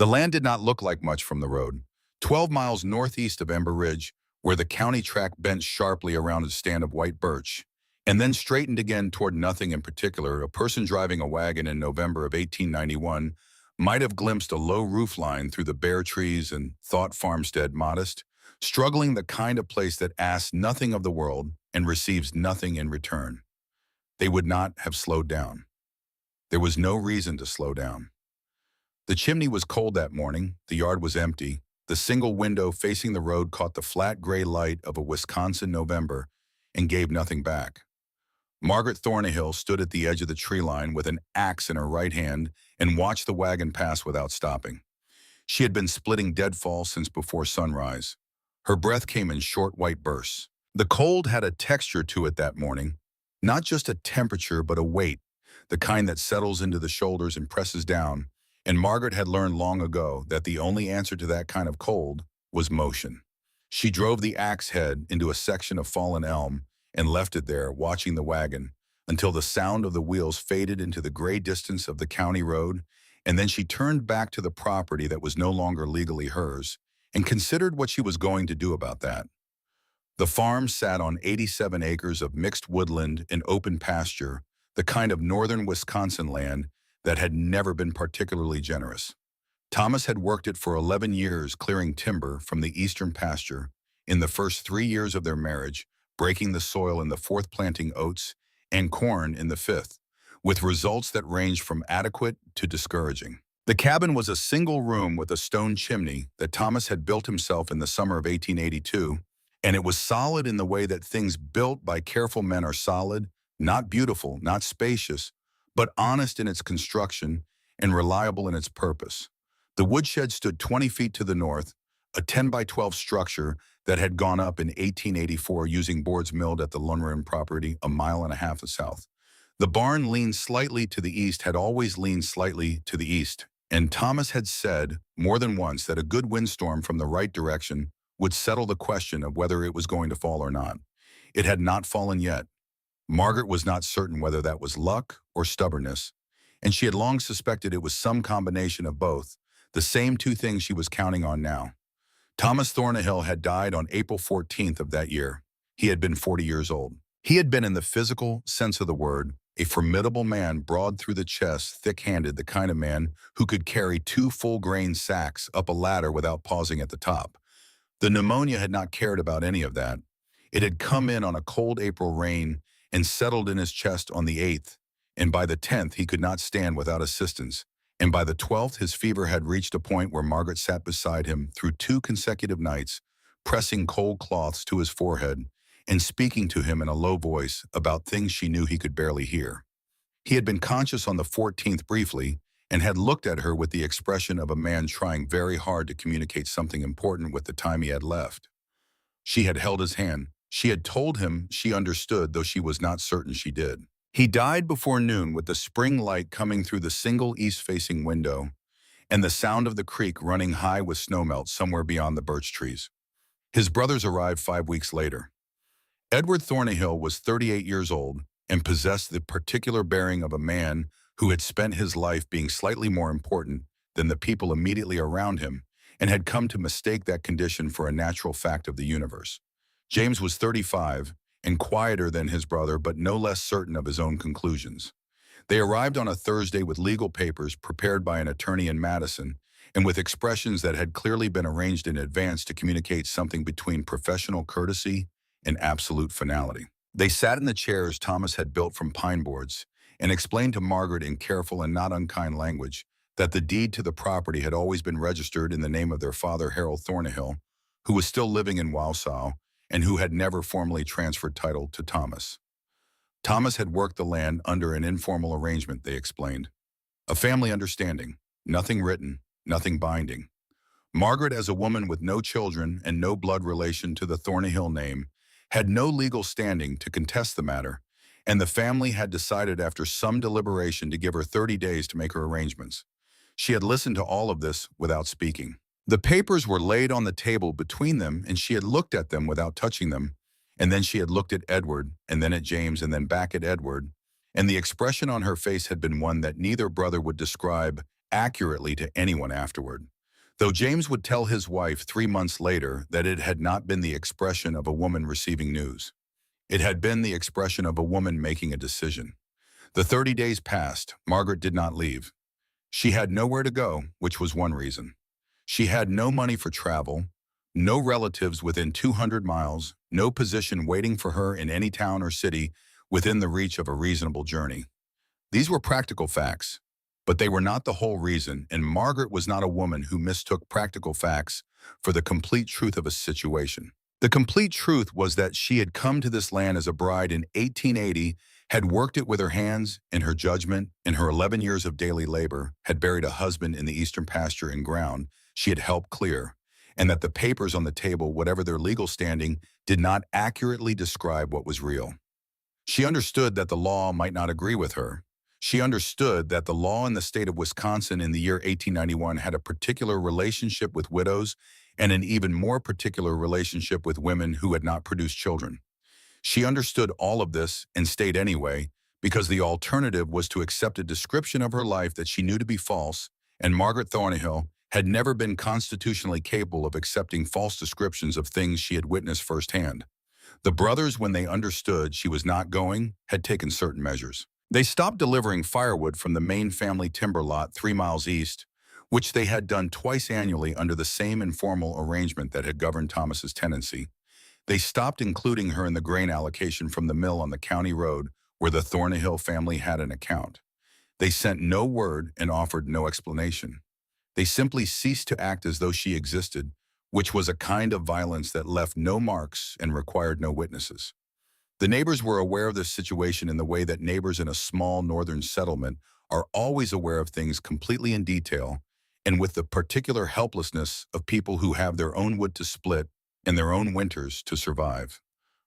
The land did not look like much from the road. 12 miles northeast of Ember Ridge, where the county track bent sharply around a stand of white birch, and then straightened again toward nothing in particular, a person driving a wagon in November of 1891 might have glimpsed a low roofline through the bare trees and thought farmstead modest, struggling the kind of place that asks nothing of the world and receives nothing in return. They would not have slowed down. There was no reason to slow down. The chimney was cold that morning, the yard was empty, the single window facing the road caught the flat gray light of a Wisconsin November and gave nothing back. Margaret Thornhill stood at the edge of the tree line with an axe in her right hand and watched the wagon pass without stopping. She had been splitting deadfall since before sunrise. Her breath came in short white bursts. The cold had a texture to it that morning, not just a temperature but a weight, the kind that settles into the shoulders and presses down, and Margaret had learned long ago that the only answer to that kind of cold was motion. She drove the axe head into a section of fallen elm and left it there, watching the wagon, until the sound of the wheels faded into the gray distance of the county road, and then she turned back to the property that was no longer legally hers, and considered what she was going to do about that. The farm sat on 87 acres of mixed woodland and open pasture, the kind of northern Wisconsin land that had never been particularly generous. Thomas had worked it for 11 years, clearing timber from the eastern pasture, in the first 3 years of their marriage, breaking the soil in the fourth, planting oats and corn in the fifth, with results that ranged from adequate to discouraging. The cabin was a single room with a stone chimney that Thomas had built himself in the summer of 1882, and it was solid in the way that things built by careful men are solid, not beautiful, not spacious, but honest in its construction and reliable in its purpose. The woodshed stood 20 feet to the north, a 10 by 12 structure that had gone up in 1884 using boards milled at the Lundgren property a mile and a half south. The barn leaned slightly to the east, had always leaned slightly to the east, and Thomas had said more than once that a good windstorm from the right direction would settle the question of whether it was going to fall or not. It had not fallen yet. Margaret was not certain whether that was luck or stubbornness, and she had long suspected it was some combination of both, the same two things she was counting on now. Thomas Thornhill had died on April 14th of that year. He had been 40 years old. He had been, in the physical sense of the word, a formidable man, broad through the chest, thick-handed, the kind of man who could carry 2 full-grain sacks up a ladder without pausing at the top. The pneumonia had not cared about any of that. It had come in on a cold April rain and settled in his chest on the 8th, and by the 10th he could not stand without assistance, and by the 12th his fever had reached a point where Margaret sat beside him through 2 consecutive nights, pressing cold cloths to his forehead and speaking to him in a low voice about things she knew he could barely hear. He had been conscious on the 14th briefly and had looked at her with the expression of a man trying very hard to communicate something important with the time he had left. She had held his hand. She had told him she understood, though she was not certain she did. He died before noon with the spring light coming through the single east-facing window and the sound of the creek running high with snowmelt somewhere beyond the birch trees. His brothers arrived 5 weeks later. Edward Thornhill was 38 years old and possessed the particular bearing of a man who had spent his life being slightly more important than the people immediately around him and had come to mistake that condition for a natural fact of the universe. James was 35 and quieter than his brother, but no less certain of his own conclusions. They arrived on a Thursday with legal papers prepared by an attorney in Madison and with expressions that had clearly been arranged in advance to communicate something between professional courtesy and absolute finality. They sat in the chairs Thomas had built from pine boards and explained to Margaret in careful and not unkind language that the deed to the property had always been registered in the name of their father, Harold Thornhill, who was still living in Wausau and who had never formally transferred title to Thomas. Thomas had worked the land under an informal arrangement, they explained. A family understanding, nothing written, nothing binding. Margaret, as a woman with no children and no blood relation to the Thornhill name, had no legal standing to contest the matter, and the family had decided after some deliberation to give her 30 days to make her arrangements. She had listened to all of this without speaking. The papers were laid on the table between them, and she had looked at them without touching them, and then she had looked at Edward, and then at James, and then back at Edward, and the expression on her face had been one that neither brother would describe accurately to anyone afterward, though James would tell his wife 3 months later that it had not been the expression of a woman receiving news. It had been the expression of a woman making a decision. The 30 days passed. Margaret did not leave. She had nowhere to go, which was one reason. She had no money for travel, no relatives within 200 miles, no position waiting for her in any town or city within the reach of a reasonable journey. These were practical facts, but they were not the whole reason, and Margaret was not a woman who mistook practical facts for the complete truth of a situation. The complete truth was that she had come to this land as a bride in 1880, had worked it with her hands, in her judgment, in her 11 years of daily labor, had buried a husband in the eastern pasture and ground she had helped clear, and that the papers on the table, whatever their legal standing, did not accurately describe what was real. She understood that the law might not agree with her. She understood that the law in the state of Wisconsin in the year 1891 had a particular relationship with widows and an even more particular relationship with women who had not produced children. She understood all of this and stayed anyway, because the alternative was to accept a description of her life that she knew to be false, and Margaret Thornhill had never been constitutionally capable of accepting false descriptions of things she had witnessed firsthand. The brothers, when they understood she was not going, had taken certain measures. They stopped delivering firewood from the main family timber lot 3 miles east, which they had done twice annually under the same informal arrangement that had governed Thomas's tenancy. They stopped including her in the grain allocation from the mill on the county road where the Thornhill family had an account. They sent no word and offered no explanation. They simply ceased to act as though she existed, which was a kind of violence that left no marks and required no witnesses. The neighbors were aware of this situation in the way that neighbors in a small northern settlement are always aware of things completely in detail, and with the particular helplessness of people who have their own wood to split and their own winters to survive.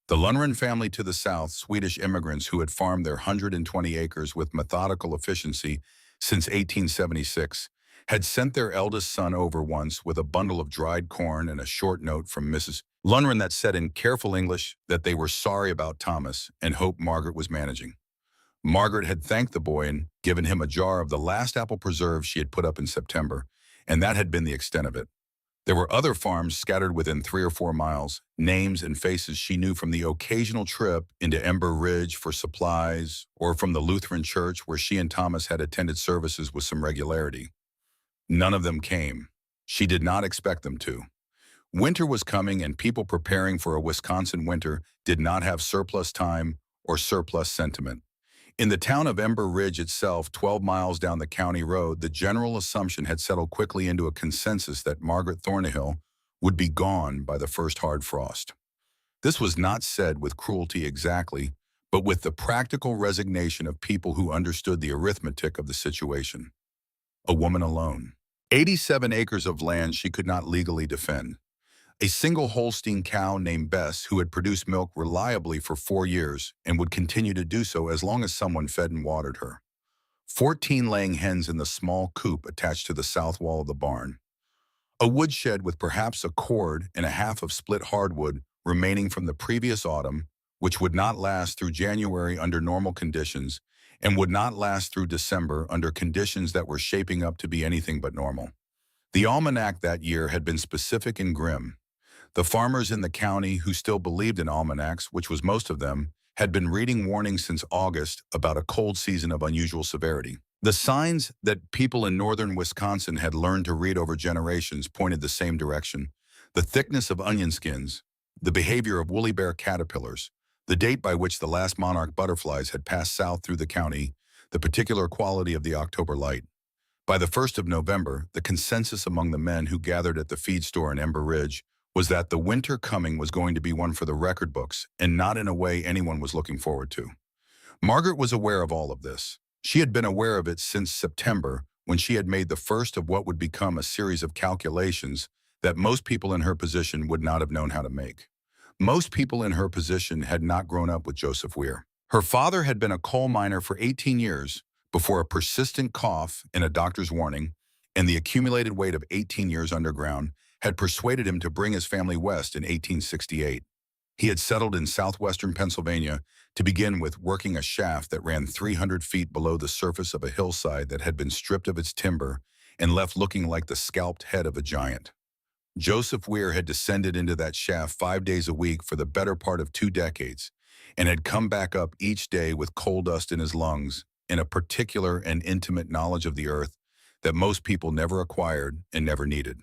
The Lundgren family to the south, Swedish immigrants who had farmed their 120 acres with methodical efficiency since 1876, had sent their eldest son over once with a bundle of dried corn and a short note from Mrs. Lundgren that said in careful English that they were sorry about Thomas and hoped Margaret was managing. Margaret had thanked the boy and given him a jar of the last apple preserve she had put up in September, and that had been the extent of it. There were other farms scattered within 3 or 4 miles, names and faces she knew from the occasional trip into Ember Ridge for supplies or from the Lutheran church where she and Thomas had attended services with some regularity. None of them came. She did not expect them to. Winter was coming, and people preparing for a Wisconsin winter did not have surplus time or surplus sentiment. In the town of Ember Ridge itself, 12 miles down the county road, the general assumption had settled quickly into a consensus that Margaret Thornhill would be gone by the first hard frost. This was not said with cruelty exactly, but with the practical resignation of people who understood the arithmetic of the situation. A woman alone. 87 acres of land she could not legally defend. A single Holstein cow named Bess who had produced milk reliably for 4 years and would continue to do so as long as someone fed and watered her. 14 laying hens in the small coop attached to the south wall of the barn. A woodshed with perhaps a cord and a half of split hardwood remaining from the previous autumn, which would not last through January under normal conditions and would not last through December under conditions that were shaping up to be anything but normal. The almanac that year had been specific and grim. The farmers in the county who still believed in almanacs, which was most of them, had been reading warnings since August about a cold season of unusual severity. The signs that people in northern Wisconsin had learned to read over generations pointed the same direction. The thickness of onion skins, the behavior of woolly bear caterpillars, the date by which the last monarch butterflies had passed south through the county, the particular quality of the October light. By the 1st of November, the consensus among the men who gathered at the feed store in Ember Ridge was that the winter coming was going to be one for the record books and not in a way anyone was looking forward to. Margaret was aware of all of this. She had been aware of it since September, when she had made the first of what would become a series of calculations that most people in her position would not have known how to make. Most people in her position had not grown up with Joseph Weir. Her father had been a coal miner for 18 years before a persistent cough and a doctor's warning and the accumulated weight of 18 years underground had persuaded him to bring his family west in 1868. He had settled in southwestern Pennsylvania to begin with, working a shaft that ran 300 feet below the surface of a hillside that had been stripped of its timber and left looking like the scalped head of a giant. Joseph Weir had descended into that shaft 5 days a week for the better part of 2 decades, and had come back up each day with coal dust in his lungs and a particular and intimate knowledge of the earth that most people never acquired and never needed.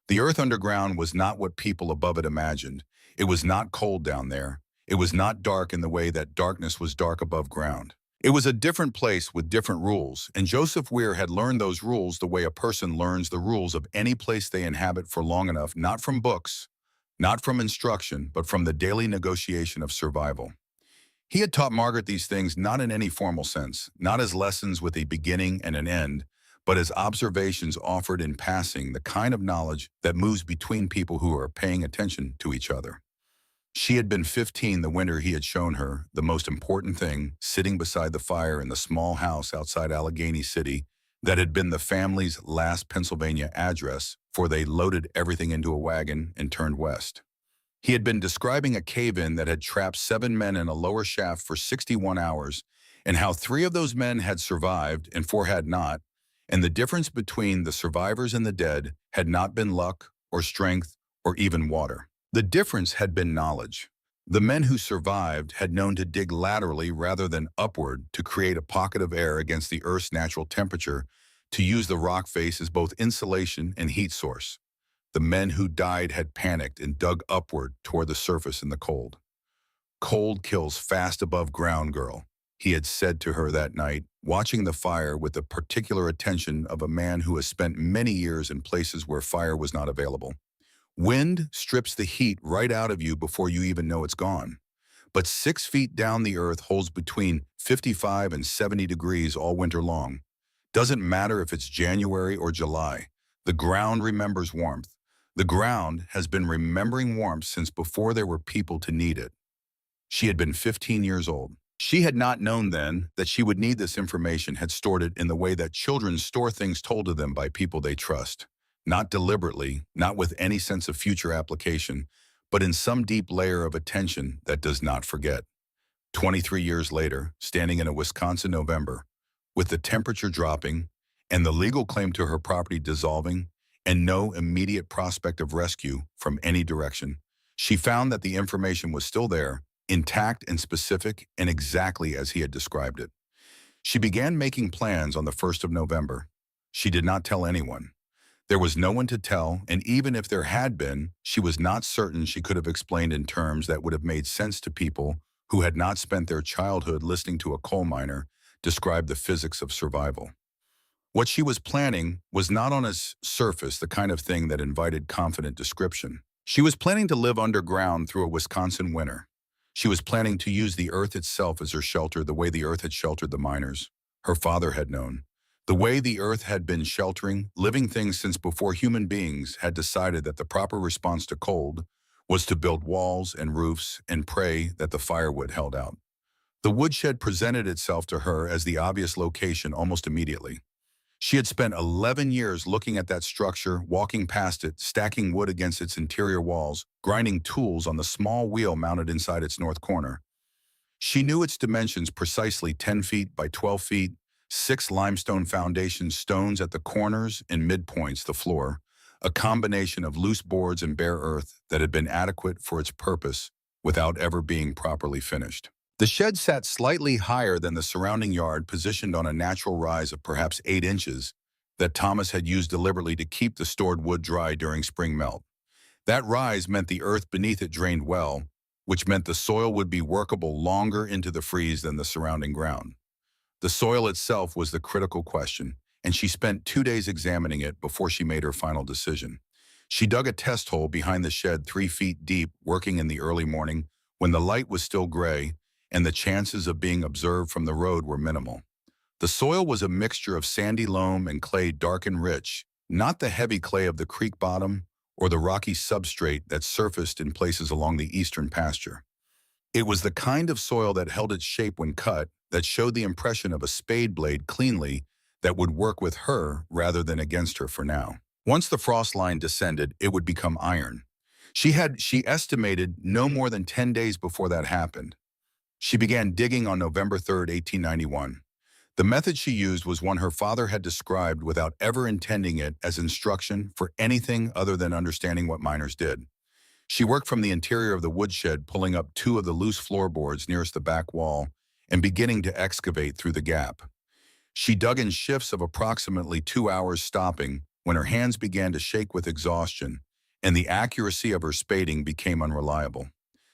The earth underground was not what people above it imagined. It was not cold down there. It was not dark in the way that darkness was dark above ground. It was a different place with different rules, and Joseph Weir had learned those rules the way a person learns the rules of any place they inhabit for long enough, not from books, not from instruction, but from the daily negotiation of survival. He had taught Margaret these things not in any formal sense, not as lessons with a beginning and an end, but as observations offered in passing, the kind of knowledge that moves between people who are paying attention to each other. She had been 15 the winter he had shown her the most important thing, sitting beside the fire in the small house outside Allegheny City that had been the family's last Pennsylvania address, for they loaded everything into a wagon and turned west. He had been describing a cave-in that had trapped 7 men in a lower shaft for 61 hours, and how 3 of those men had survived and 4 had not, and the difference between the survivors and the dead had not been luck or strength or even water. The difference had been knowledge. The men who survived had known to dig laterally rather than upward to create a pocket of air against the Earth's natural temperature, to use the rock face as both insulation and heat source. The men who died had panicked and dug upward toward the surface in the cold. "Cold kills fast above ground, girl," he had said to her that night, watching the fire with the particular attention of a man who has spent many years in places where fire was not available. "Wind strips the heat right out of you before you even know it's gone. But 6 feet down the earth holds between 55 and 70 degrees all winter long. Doesn't matter if it's January or July. The ground remembers warmth. The ground has been remembering warmth since before there were people to need it." She had been 15 years old. She had not known then that she would need this information, had stored it in the way that children store things told to them by people they trust. Not deliberately, not with any sense of future application, but in some deep layer of attention that does not forget. 23 years later, standing in a Wisconsin November, with the temperature dropping and the legal claim to her property dissolving, and no immediate prospect of rescue from any direction, she found that the information was still there, intact and specific and exactly as he had described it. She began making plans on the 1st of November. She did not tell anyone. There was no one to tell, and even if there had been, she was not certain she could have explained in terms that would have made sense to people who had not spent their childhood listening to a coal miner describe the physics of survival. What she was planning was not on its surface the kind of thing that invited confident description. She was planning to live underground through a Wisconsin winter. She was planning to use the earth itself as her shelter, the way the earth had sheltered the miners. Her father had known. The way the earth had been sheltering living things since before human beings had decided that the proper response to cold was to build walls and roofs and pray that the firewood held out. The woodshed presented itself to her as the obvious location almost immediately. She had spent 11 years looking at that structure, walking past it, stacking wood against its interior walls, grinding tools on the small wheel mounted inside its north corner. She knew its dimensions precisely: 10 feet by 12 feet, 6 limestone foundation stones at the corners and midpoints, the floor, a combination of loose boards and bare earth that had been adequate for its purpose without ever being properly finished. The shed sat slightly higher than the surrounding yard, positioned on a natural rise of perhaps 8 inches that Thomas had used deliberately to keep the stored wood dry during spring melt. That rise meant the earth beneath it drained well, which meant the soil would be workable longer into the freeze than the surrounding ground. The soil itself was the critical question, and she spent 2 days examining it before she made her final decision. She dug a test hole behind the shed 3 feet deep, working in the early morning when the light was still gray and the chances of being observed from the road were minimal. The soil was a mixture of sandy loam and clay, dark and rich, not the heavy clay of the creek bottom or the rocky substrate that surfaced in places along the eastern pasture. It was the kind of soil that held its shape when cut, that showed the impression of a spade blade cleanly, that would work with her rather than against her for now. Once the frost line descended, it would become iron. She estimated no more than 10 days before that happened. She began digging on November 3rd, 1891. The method she used was one her father had described without ever intending it as instruction for anything other than understanding what miners did. She worked from the interior of the woodshed, pulling up two of the loose floorboards nearest the back wall and beginning to excavate through the gap. She dug in shifts of approximately 2 hours, stopping when her hands began to shake with exhaustion and the accuracy of her spading became unreliable.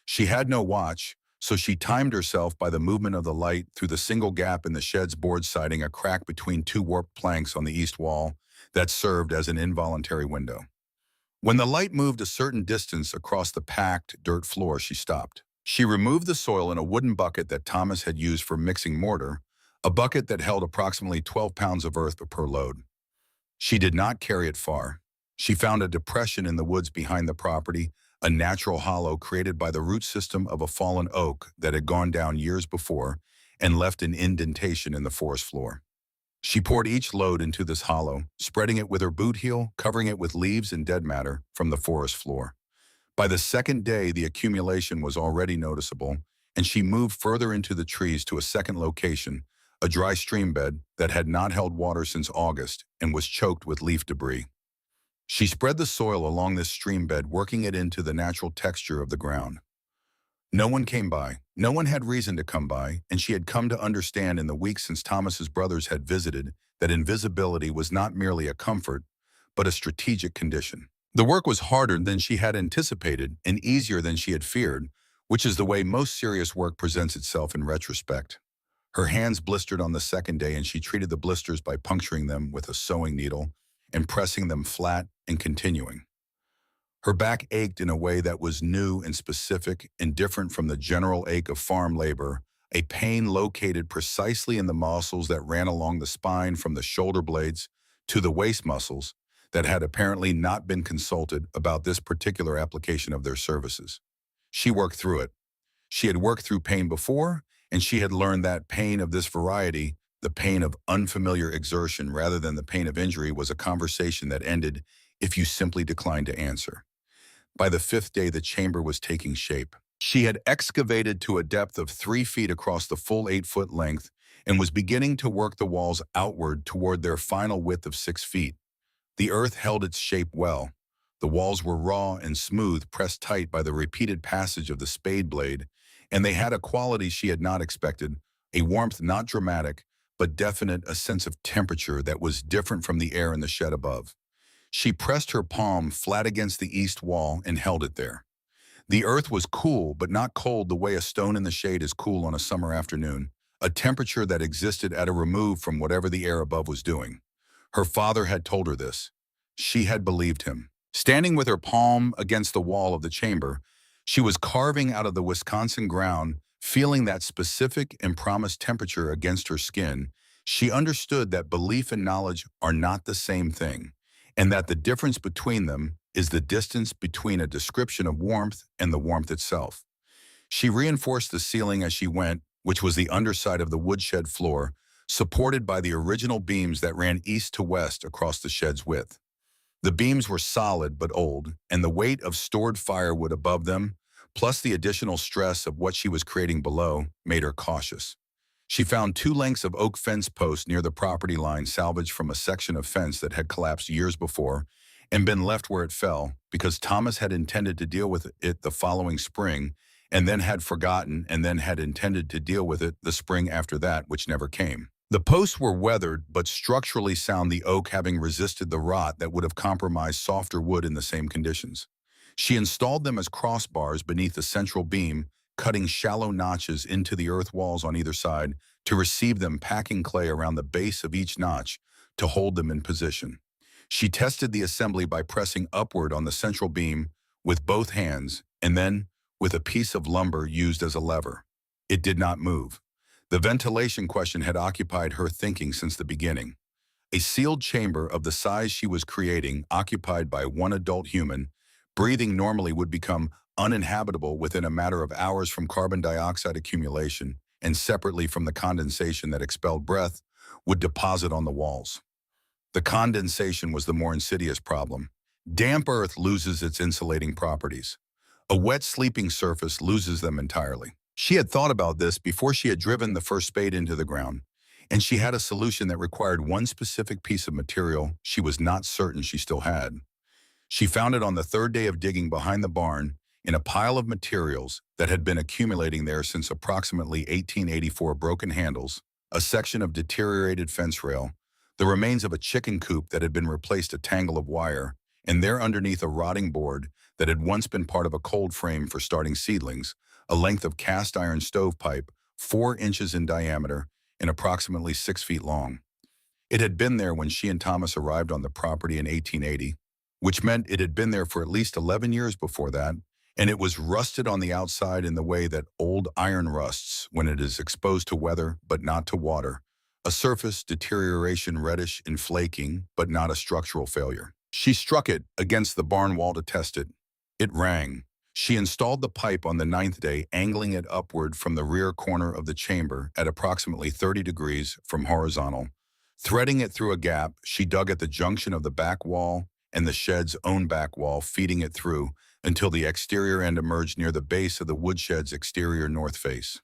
She had no watch, so she timed herself by the movement of the light through the single gap in the shed's board siding, a crack between two warped planks on the east wall that served as an involuntary window. When the light moved a certain distance across the packed dirt floor, she stopped. She removed the soil in a wooden bucket that Thomas had used for mixing mortar, a bucket that held approximately 12 pounds of earth per load. She did not carry it far. She found a depression in the woods behind the property, a natural hollow created by the root system of a fallen oak that had gone down years before and left an indentation in the forest floor. She poured each load into this hollow, spreading it with her boot heel, covering it with leaves and dead matter from the forest floor. By the second day, the accumulation was already noticeable, and she moved further into the trees to a second location, a dry stream bed that had not held water since August and was choked with leaf debris. She spread the soil along this stream bed, working it into the natural texture of the ground. No one came by. No one had reason to come by, and she had come to understand in the weeks since Thomas's brothers had visited that invisibility was not merely a comfort, but a strategic condition. The work was harder than she had anticipated and easier than she had feared, which is the way most serious work presents itself in retrospect. Her hands blistered on the second day, and she treated the blisters by puncturing them with a sewing needle and pressing them flat and continuing. Her back ached in a way that was new and specific and different from the general ache of farm labor, a pain located precisely in the muscles that ran along the spine from the shoulder blades to the waist muscles that had apparently not been consulted about this particular application of their services. She worked through it. She had worked through pain before, and she had learned that pain of this variety, the pain of unfamiliar exertion rather than the pain of injury, was a conversation that ended if you simply declined to answer. By the fifth day, the chamber was taking shape. She had excavated to a depth of 3 feet across the full 8-foot length and was beginning to work the walls outward toward their final width of 6 feet. The earth held its shape well. The walls were raw and smooth, pressed tight by the repeated passage of the spade blade, and they had a quality she had not expected, a warmth not dramatic, but definite, a sense of temperature that was different from the air in the shed above. She pressed her palm flat against the east wall and held it there. The earth was cool, but not cold the way a stone in the shade is cool on a summer afternoon, a temperature that existed at a remove from whatever the air above was doing. Her father had told her this. She had believed him. Standing with her palm against the wall of the chamber, she was carving out of the Wisconsin ground, feeling that specific and promised temperature against her skin. She understood that belief and knowledge are not the same thing, and that the difference between them is the distance between a description of warmth and the warmth itself. She reinforced the ceiling as she went, which was the underside of the woodshed floor, supported by the original beams that ran east to west across the shed's width. The beams were solid but old, and the weight of stored firewood above them, plus the additional stress of what she was creating below, made her cautious. She found 2 lengths of oak fence posts near the property line, salvaged from a section of fence that had collapsed years before and been left where it fell because Thomas had intended to deal with it the following spring and then had forgotten and then had intended to deal with it the spring after that, which never came. The posts were weathered but structurally sound, the oak having resisted the rot that would have compromised softer wood in the same conditions. She installed them as crossbars beneath the central beam, cutting shallow notches into the earth walls on either side to receive them, packing clay around the base of each notch to hold them in position. She tested the assembly by pressing upward on the central beam with both hands and then with a piece of lumber used as a lever. It did not move. The ventilation question had occupied her thinking since the beginning. A sealed chamber of the size she was creating, occupied by one adult human, breathing normally, would become uninhabitable within a matter of hours from carbon dioxide accumulation, and separately from the condensation that expelled breath would deposit on the walls. The condensation was the more insidious problem. Damp earth loses its insulating properties. A wet sleeping surface loses them entirely. She had thought about this before she had driven the first spade into the ground. and she had a solution that required one specific piece of material she was not certain she still had. She found it on the third day of digging behind the barn in a pile of materials that had been accumulating there since approximately 1884: broken handles, a section of deteriorated fence rail, the remains of a chicken coop that had been replaced, a tangle of wire, and there underneath a rotting board that had once been part of a cold frame for starting seedlings, a length of cast iron stovepipe 4 inches in diameter and approximately 6 feet long. It had been there when she and Thomas arrived on the property in 1880, which meant it had been there for at least 11 years before that, and it was rusted on the outside in the way that old iron rusts when it is exposed to weather but not to water, a surface deterioration, reddish and flaking, but not a structural failure. She struck it against the barn wall to test it. It rang. She installed the pipe on the 9th day, angling it upward from the rear corner of the chamber at approximately 30 degrees from horizontal. Threading it through a gap, she dug at the junction of the back wall and the shed's own back wall, feeding it through until the exterior end emerged near the base of the woodshed's exterior north face.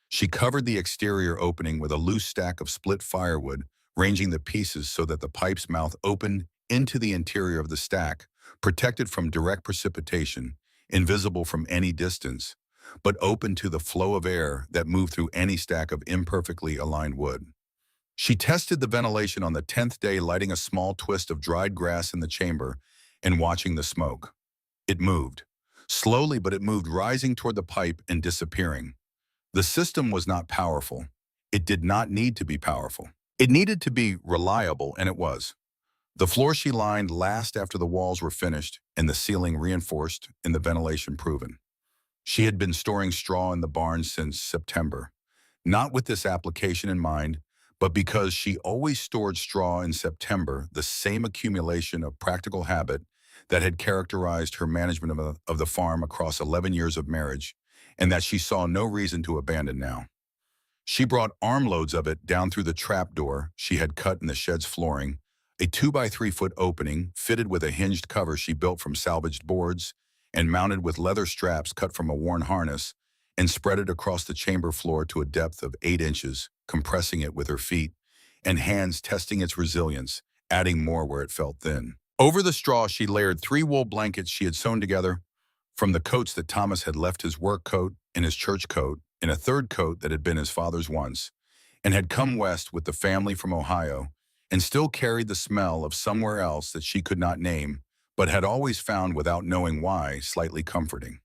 She covered the exterior opening with a loose stack of split firewood, ranging the pieces so that the pipe's mouth opened into the interior of the stack, protected from direct precipitation, invisible from any distance, but open to the flow of air that moved through any stack of imperfectly aligned wood. She tested the ventilation on the 10th day, lighting a small twist of dried grass in the chamber and watching the smoke. It moved. Slowly, but it moved, rising toward the pipe and disappearing. The system was not powerful. It did not need to be powerful. It needed to be reliable, and it was. The floor she lined last after the walls were finished and the ceiling reinforced and the ventilation proven. She had been storing straw in the barn since September, not with this application in mind, but because she always stored straw in September, the same accumulation of practical habit that had characterized her management of the farm across 11 years of marriage, and that she saw no reason to abandon now. She brought armloads of it down through the trap door she had cut in the shed's flooring, a 2 by 3 foot opening fitted with a hinged cover she built from salvaged boards and mounted with leather straps cut from a worn harness, and spread it across the chamber floor to a depth of 8 inches, compressing it with her feet and hands, testing its resilience, adding more where it felt thin. Over the straw, she layered 3 wool blankets she had sewn together from the coats that Thomas had left, his work coat and his church coat, and a third coat that had been his father's once, and had come west with the family from Ohio, and still carried the smell of somewhere else that she could not name, but had always found, without knowing why, slightly comforting.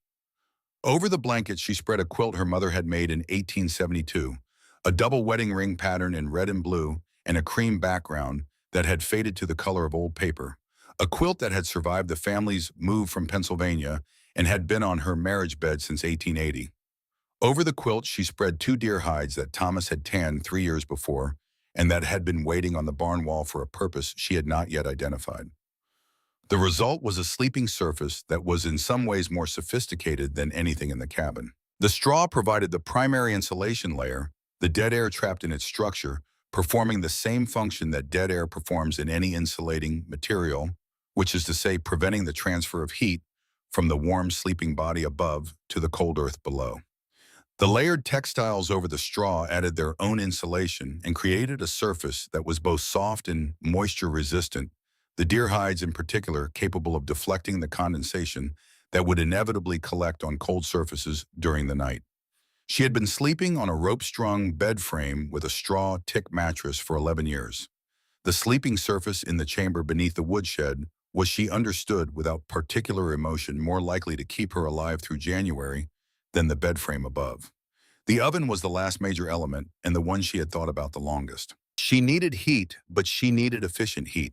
Over the blankets, she spread a quilt her mother had made in 1872, a double wedding ring pattern in red and blue and a cream background that had faded to the color of old paper, a quilt that had survived the family's move from Pennsylvania and had been on her marriage bed since 1880. Over the quilt, she spread 2 deer hides that Thomas had tanned 3 years before and that had been waiting on the barn wall for a purpose she had not yet identified. The result was a sleeping surface that was in some ways more sophisticated than anything in the cabin. The straw provided the primary insulation layer, the dead air trapped in its structure, performing the same function that dead air performs in any insulating material, which is to say preventing the transfer of heat from the warm sleeping body above to the cold earth below. The layered textiles over the straw added their own insulation and created a surface that was both soft and moisture-resistant, the deer hides in particular capable of deflecting the condensation that would inevitably collect on cold surfaces during the night. She had been sleeping on a rope-strung bed frame with a straw tick mattress for 11 years. The sleeping surface in the chamber beneath the woodshed was, she understood without particular emotion, more likely to keep her alive through January than the bed frame above. The oven was the last major element and the one she had thought about the longest. She needed heat, but she needed efficient heat.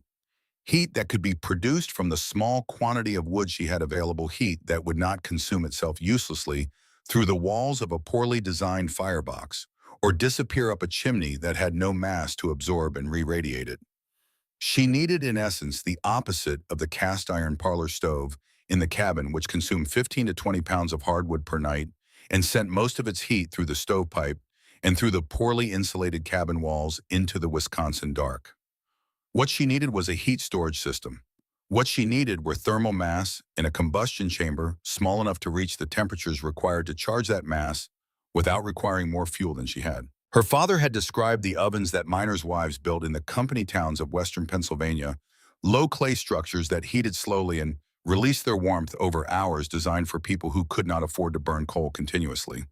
Heat that could be produced from the small quantity of wood she had available, heat that would not consume itself uselessly through the walls of a poorly designed firebox or disappear up a chimney that had no mass to absorb and re-radiate it. She needed, in essence, the opposite of the cast iron parlor stove in the cabin, which consumed 15 to 20 pounds of hardwood per night and sent most of its heat through the stovepipe and through the poorly insulated cabin walls into the Wisconsin dark. What she needed was a heat storage system. What she needed were thermal mass in a combustion chamber small enough to reach the temperatures required to charge that mass without requiring more fuel than she had. Her father had described the ovens that miners' wives built in the company towns of western Pennsylvania, low clay structures that heated slowly and released their warmth over hours, designed for people who could not afford to burn coal continuously.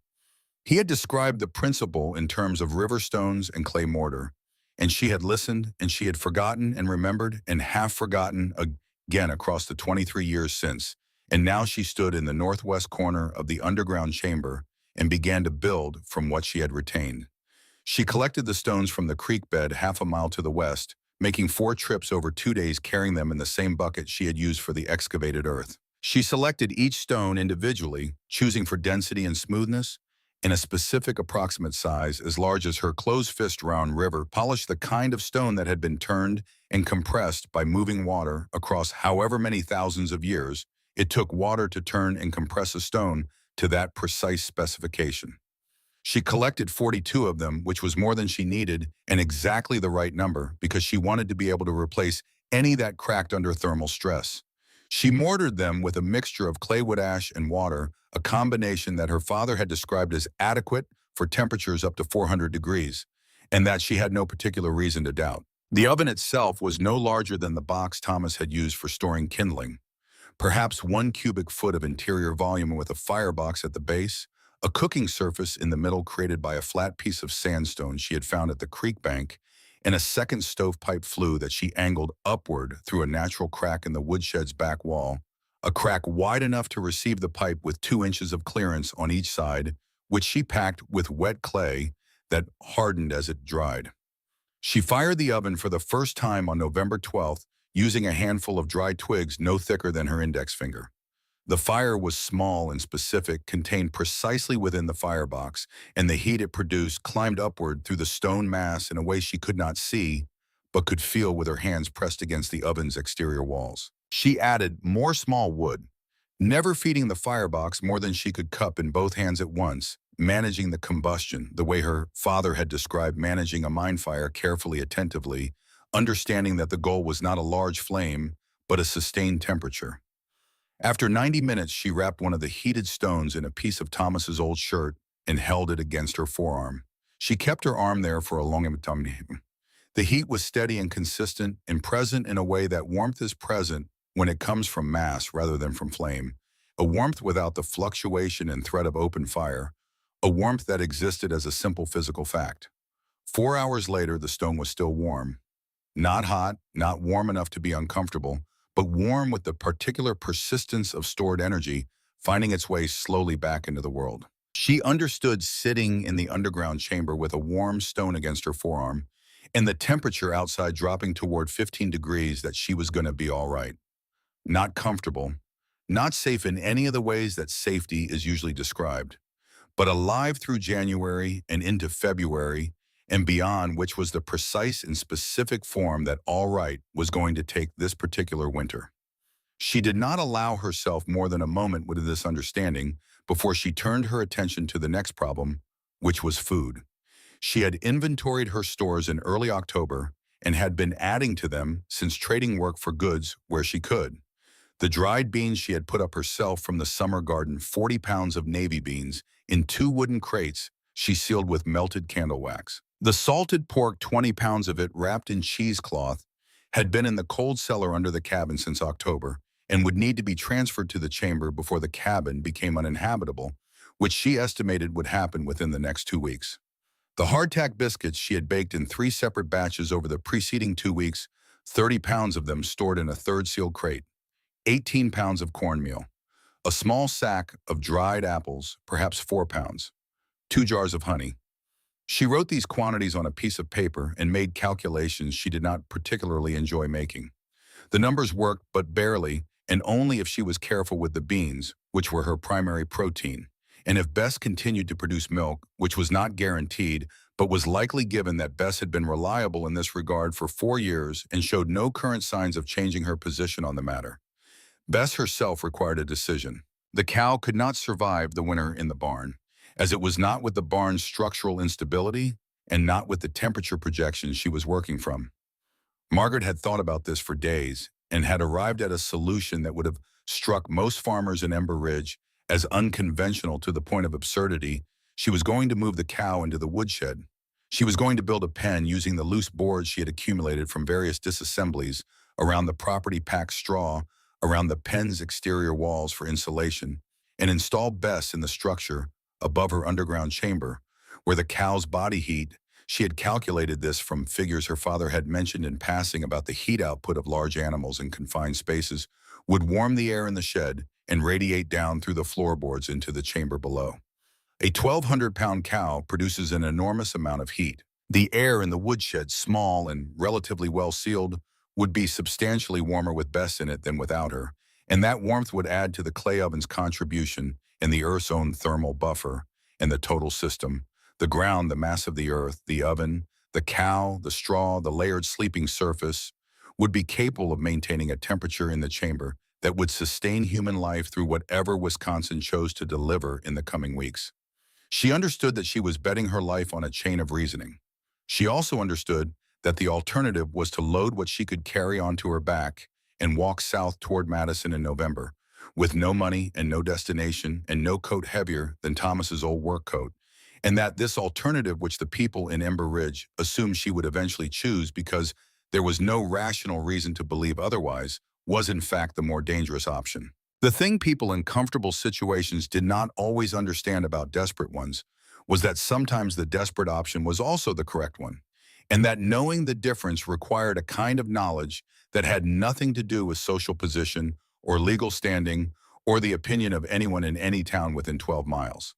He had described the principle in terms of river stones and clay mortar, and she had listened, and she had forgotten and remembered and half forgotten again across the 23 years since, and now she stood in the northwest corner of the underground chamber and began to build from what she had retained. She collected the stones from the creek bed half a mile to the west, making 4 trips over 2 days, carrying them in the same bucket she had used for the excavated earth. She selected each stone individually, choosing for density and smoothness, in a specific approximate size as large as her closed fist round river, polished the kind of stone that had been turned and compressed by moving water across however many thousands of years it took water to turn and compress a stone to that precise specification. She collected 42 of them, which was more than she needed and exactly the right number because she wanted to be able to replace any that cracked under thermal stress. She mortared them with a mixture of claywood ash and water, a combination that her father had described as adequate for temperatures up to 400 degrees, and that she had no particular reason to doubt. The oven itself was no larger than the box Thomas had used for storing kindling, perhaps 1 cubic foot of interior volume with a firebox at the base, a cooking surface in the middle created by a flat piece of sandstone she had found at the creek bank, and a second stovepipe flue that she angled upward through a natural crack in the woodshed's back wall, a crack wide enough to receive the pipe with 2 inches of clearance on each side, which she packed with wet clay that hardened as it dried. She fired the oven for the first time on November 12th, using a handful of dry twigs no thicker than her index finger. The fire was small and specific, contained precisely within the firebox, and the heat it produced climbed upward through the stone mass in a way she could not see, but could feel with her hands pressed against the oven's exterior walls. She added more small wood, never feeding the firebox more than she could cup in both hands at once, managing the combustion the way her father had described managing a mine fire carefully, attentively, understanding that the goal was not a large flame, but a sustained temperature. After 90 minutes, she wrapped one of the heated stones in a piece of Thomas's old shirt and held it against her forearm. She kept her arm there for a long time. The heat was steady and consistent and present in a way that warmth is present when it comes from mass rather than from flame, a warmth without the fluctuation and threat of open fire, a warmth that existed as a simple physical fact. 4 hours later, the stone was still warm. Not hot, not warm enough to be uncomfortable, but warm with the particular persistence of stored energy, finding its way slowly back into the world. She understood sitting in the underground chamber with a warm stone against her forearm, and the temperature outside dropping toward 15 degrees that she was going to be all right. Not comfortable, not safe in any of the ways that safety is usually described, but alive through January and into February and beyond, which was the precise and specific form that all right was going to take this particular winter. She did not allow herself more than a moment with this understanding before she turned her attention to the next problem, which was food. She had inventoried her stores in early October and had been adding to them since trading work for goods where she could. The dried beans she had put up herself from the summer garden, 40 pounds of navy beans, in 2 wooden crates she sealed with melted candle wax. The salted pork, 20 pounds of it wrapped in cheesecloth, had been in the cold cellar under the cabin since October and would need to be transferred to the chamber before the cabin became uninhabitable, which she estimated would happen within the next 2 weeks. The hardtack biscuits she had baked in 3 separate batches over the preceding 2 weeks, 30 pounds of them stored in a 3rd sealed crate, 18 pounds of cornmeal, a small sack of dried apples, perhaps 4 pounds, 2 jars of honey. She wrote these quantities on a piece of paper and made calculations she did not particularly enjoy making. The numbers worked, but barely, and only if she was careful with the beans, which were her primary protein, and if Bess continued to produce milk, which was not guaranteed, but was likely given that Bess had been reliable in this regard for 4 years and showed no current signs of changing her position on the matter. Bess herself required a decision. The cow could not survive the winter in the barn, as it was not with the barn's structural instability and not with the temperature projections she was working from. Margaret had thought about this for days and had arrived at a solution that would have struck most farmers in Ember Ridge as unconventional to the point of absurdity. She was going to move the cow into the woodshed. She was going to build a pen using the loose boards she had accumulated from various disassemblies around the property, packed straw around the pen's exterior walls for insulation, and install Bess in the structure above her underground chamber, where the cow's body heat. She had calculated this from figures her father had mentioned in passing about the heat output of large animals in confined spaces, would warm the air in the shed and radiate down through the floorboards into the chamber below. A 1,200-pound cow produces an enormous amount of heat. The air in the woodshed, small and relatively well sealed, would be substantially warmer with Bess in it than without her, and that warmth would add to the clay oven's contribution and the Earth's own thermal buffer and the total system. The ground, the mass of the Earth, the oven, the cow, the straw, the layered sleeping surface, would be capable of maintaining a temperature in the chamber that would sustain human life through whatever Wisconsin chose to deliver in the coming weeks. She understood that she was betting her life on a chain of reasoning. She also understood that the alternative was to load what she could carry onto her back and walk south toward Madison in November, with no money and no destination and no coat heavier than Thomas's old work coat, and that this alternative, which the people in Ember Ridge assumed she would eventually choose because there was no rational reason to believe otherwise, was in fact the more dangerous option. The thing people in comfortable situations did not always understand about desperate ones was that sometimes the desperate option was also the correct one, and that knowing the difference required a kind of knowledge that had nothing to do with social position or legal standing or the opinion of anyone in any town within 12 miles.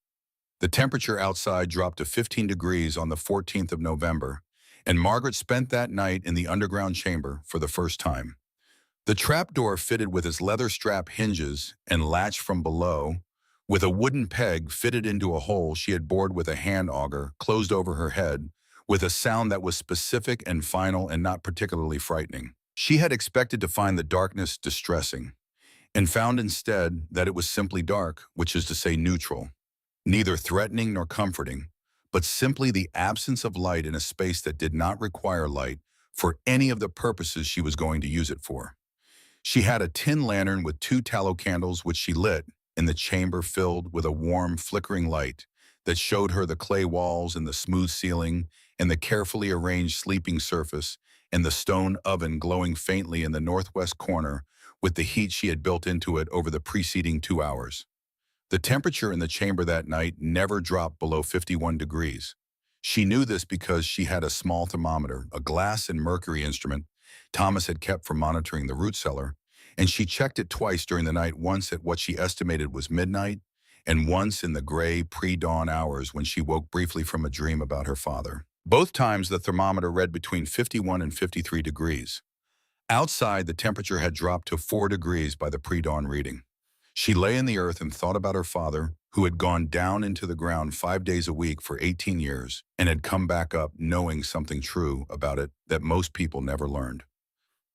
The temperature outside dropped to 15 degrees on the 14th of November, and Margaret spent that night in the underground chamber for the first time. The trapdoor, fitted with its leather strap hinges and latched from below, with a wooden peg fitted into a hole she had bored with a hand auger, closed over her head, with a sound that was specific and final and not particularly frightening. She had expected to find the darkness distressing, and found instead that it was simply dark, which is to say neutral, neither threatening nor comforting, but simply the absence of light in a space that did not require light for any of the purposes she was going to use it for. She had a tin lantern with 2 tallow candles which she lit in the chamber, filled with a warm, flickering light that showed her the clay walls and the smooth ceiling and the carefully arranged sleeping surface and the stone oven glowing faintly in the northwest corner with the heat she had built into it over the preceding 2 hours. The temperature in the chamber that night never dropped below 51 degrees. She knew this because she had a small thermometer, a glass and mercury instrument Thomas had kept for monitoring the root cellar, and she checked it twice during the night, once at what she estimated was midnight, and once in the gray pre-dawn hours when she woke briefly from a dream about her father. Both times the thermometer read between 51 and 53 degrees. Outside, the temperature had dropped to 4 degrees by the pre-dawn reading. She lay in the earth and thought about her father, who had gone down into the ground 5 days a week for 18 years and had come back up knowing something true about it that most people never learned.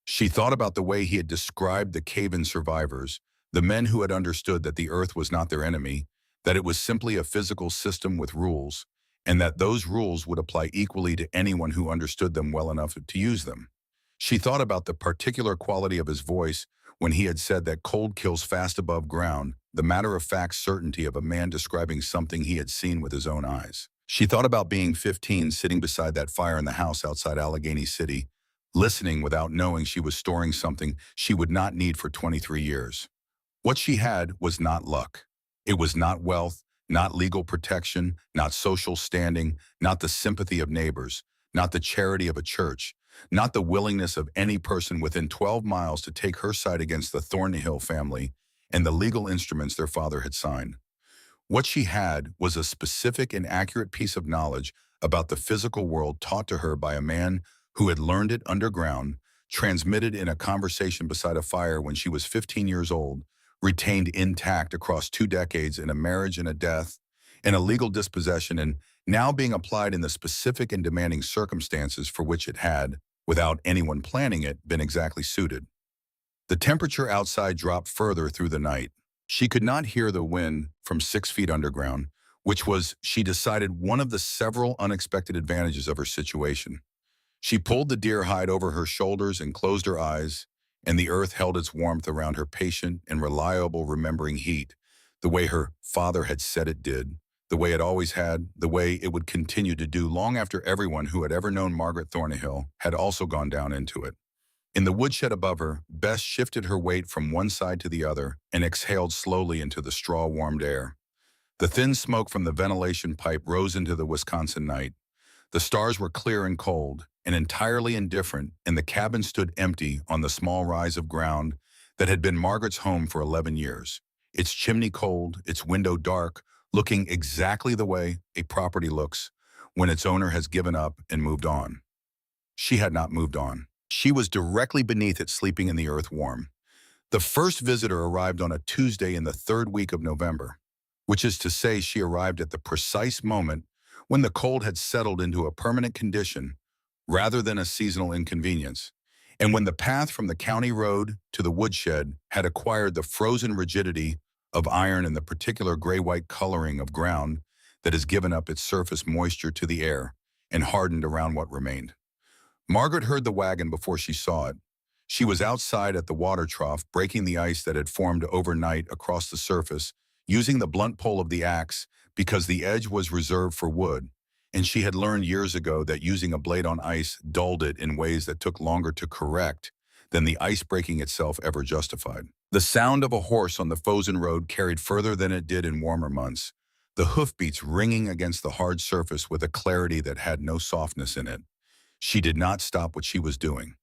She thought about the way he had described the cave-in survivors, the men who had understood that the earth was not their enemy, that it was simply a physical system with rules, and that those rules would apply equally to anyone who understood them well enough to use them. She thought about the particular quality of his voice when he had said that cold kills fast above ground, the matter-of-fact certainty of a man describing something he had seen with his own eyes. She thought about being 15, sitting beside that fire in the house outside Allegheny City, listening without knowing she was storing something she would not need for 23 years. What she had was not luck. It was not wealth, not legal protection, not social standing, not the sympathy of neighbors, not the charity of a church, not the willingness of any person within 12 miles to take her side against the Thornhill family and the legal instruments their father had signed. What she had was a specific and accurate piece of knowledge about the physical world taught to her by a man who had learned it underground, transmitted in a conversation beside a fire when she was 15 years old, retained intact across 2 decades in a marriage and a death, in a legal dispossession, and now being applied in the specific and demanding circumstances for which it had, without anyone planning it, been exactly suited. The temperature outside dropped further through the night. She could not hear the wind from 6 feet underground, which was, she decided, one of the several unexpected advantages of her situation. She pulled the deer hide over her shoulders and closed her eyes, and the earth held its warmth around her patient and reliable remembering heat, the way her father had said it did, the way it always had, the way it would continue to do long after everyone who had ever known Margaret Thornhill had also gone down into it. In the woodshed above her, Bess shifted her weight from one side to the other and exhaled slowly into the straw-warmed air. The thin smoke from the ventilation pipe rose into the Wisconsin night. The stars were clear and cold, and entirely indifferent, and the cabin stood empty on the small rise of ground that had been Margaret's home for 11 years. Its chimney cold, its window dark, looking exactly the way a property looks when its owner has given up and moved on. She had not moved on. She was directly beneath it, sleeping in the earth warm. The first visitor arrived on a Tuesday in the third week of November, which is to say she arrived at the precise moment when the cold had settled into a permanent condition rather than a seasonal inconvenience, and when the path from the county road to the woodshed had acquired the frozen rigidity of iron and the particular gray-white coloring of ground that has given up its surface moisture to the air and hardened around what remained. Margaret heard the wagon before she saw it. She was outside at the water trough, breaking the ice that had formed overnight across the surface, using the blunt pole of the axe because the edge was reserved for wood, and she had learned years ago that using a blade on ice dulled it in ways that took longer to correct than the ice breaking itself ever justified. The sound of a horse on the frozen road carried further than it did in warmer months, the hoofbeats ringing against the hard surface with a clarity that had no softness in it. She did not stop what she was doing.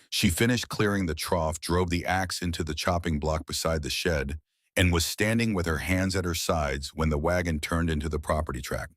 She finished clearing the trough, drove the axe into the chopping block beside the shed, and was standing with her hands at her sides when the wagon turned into the property track.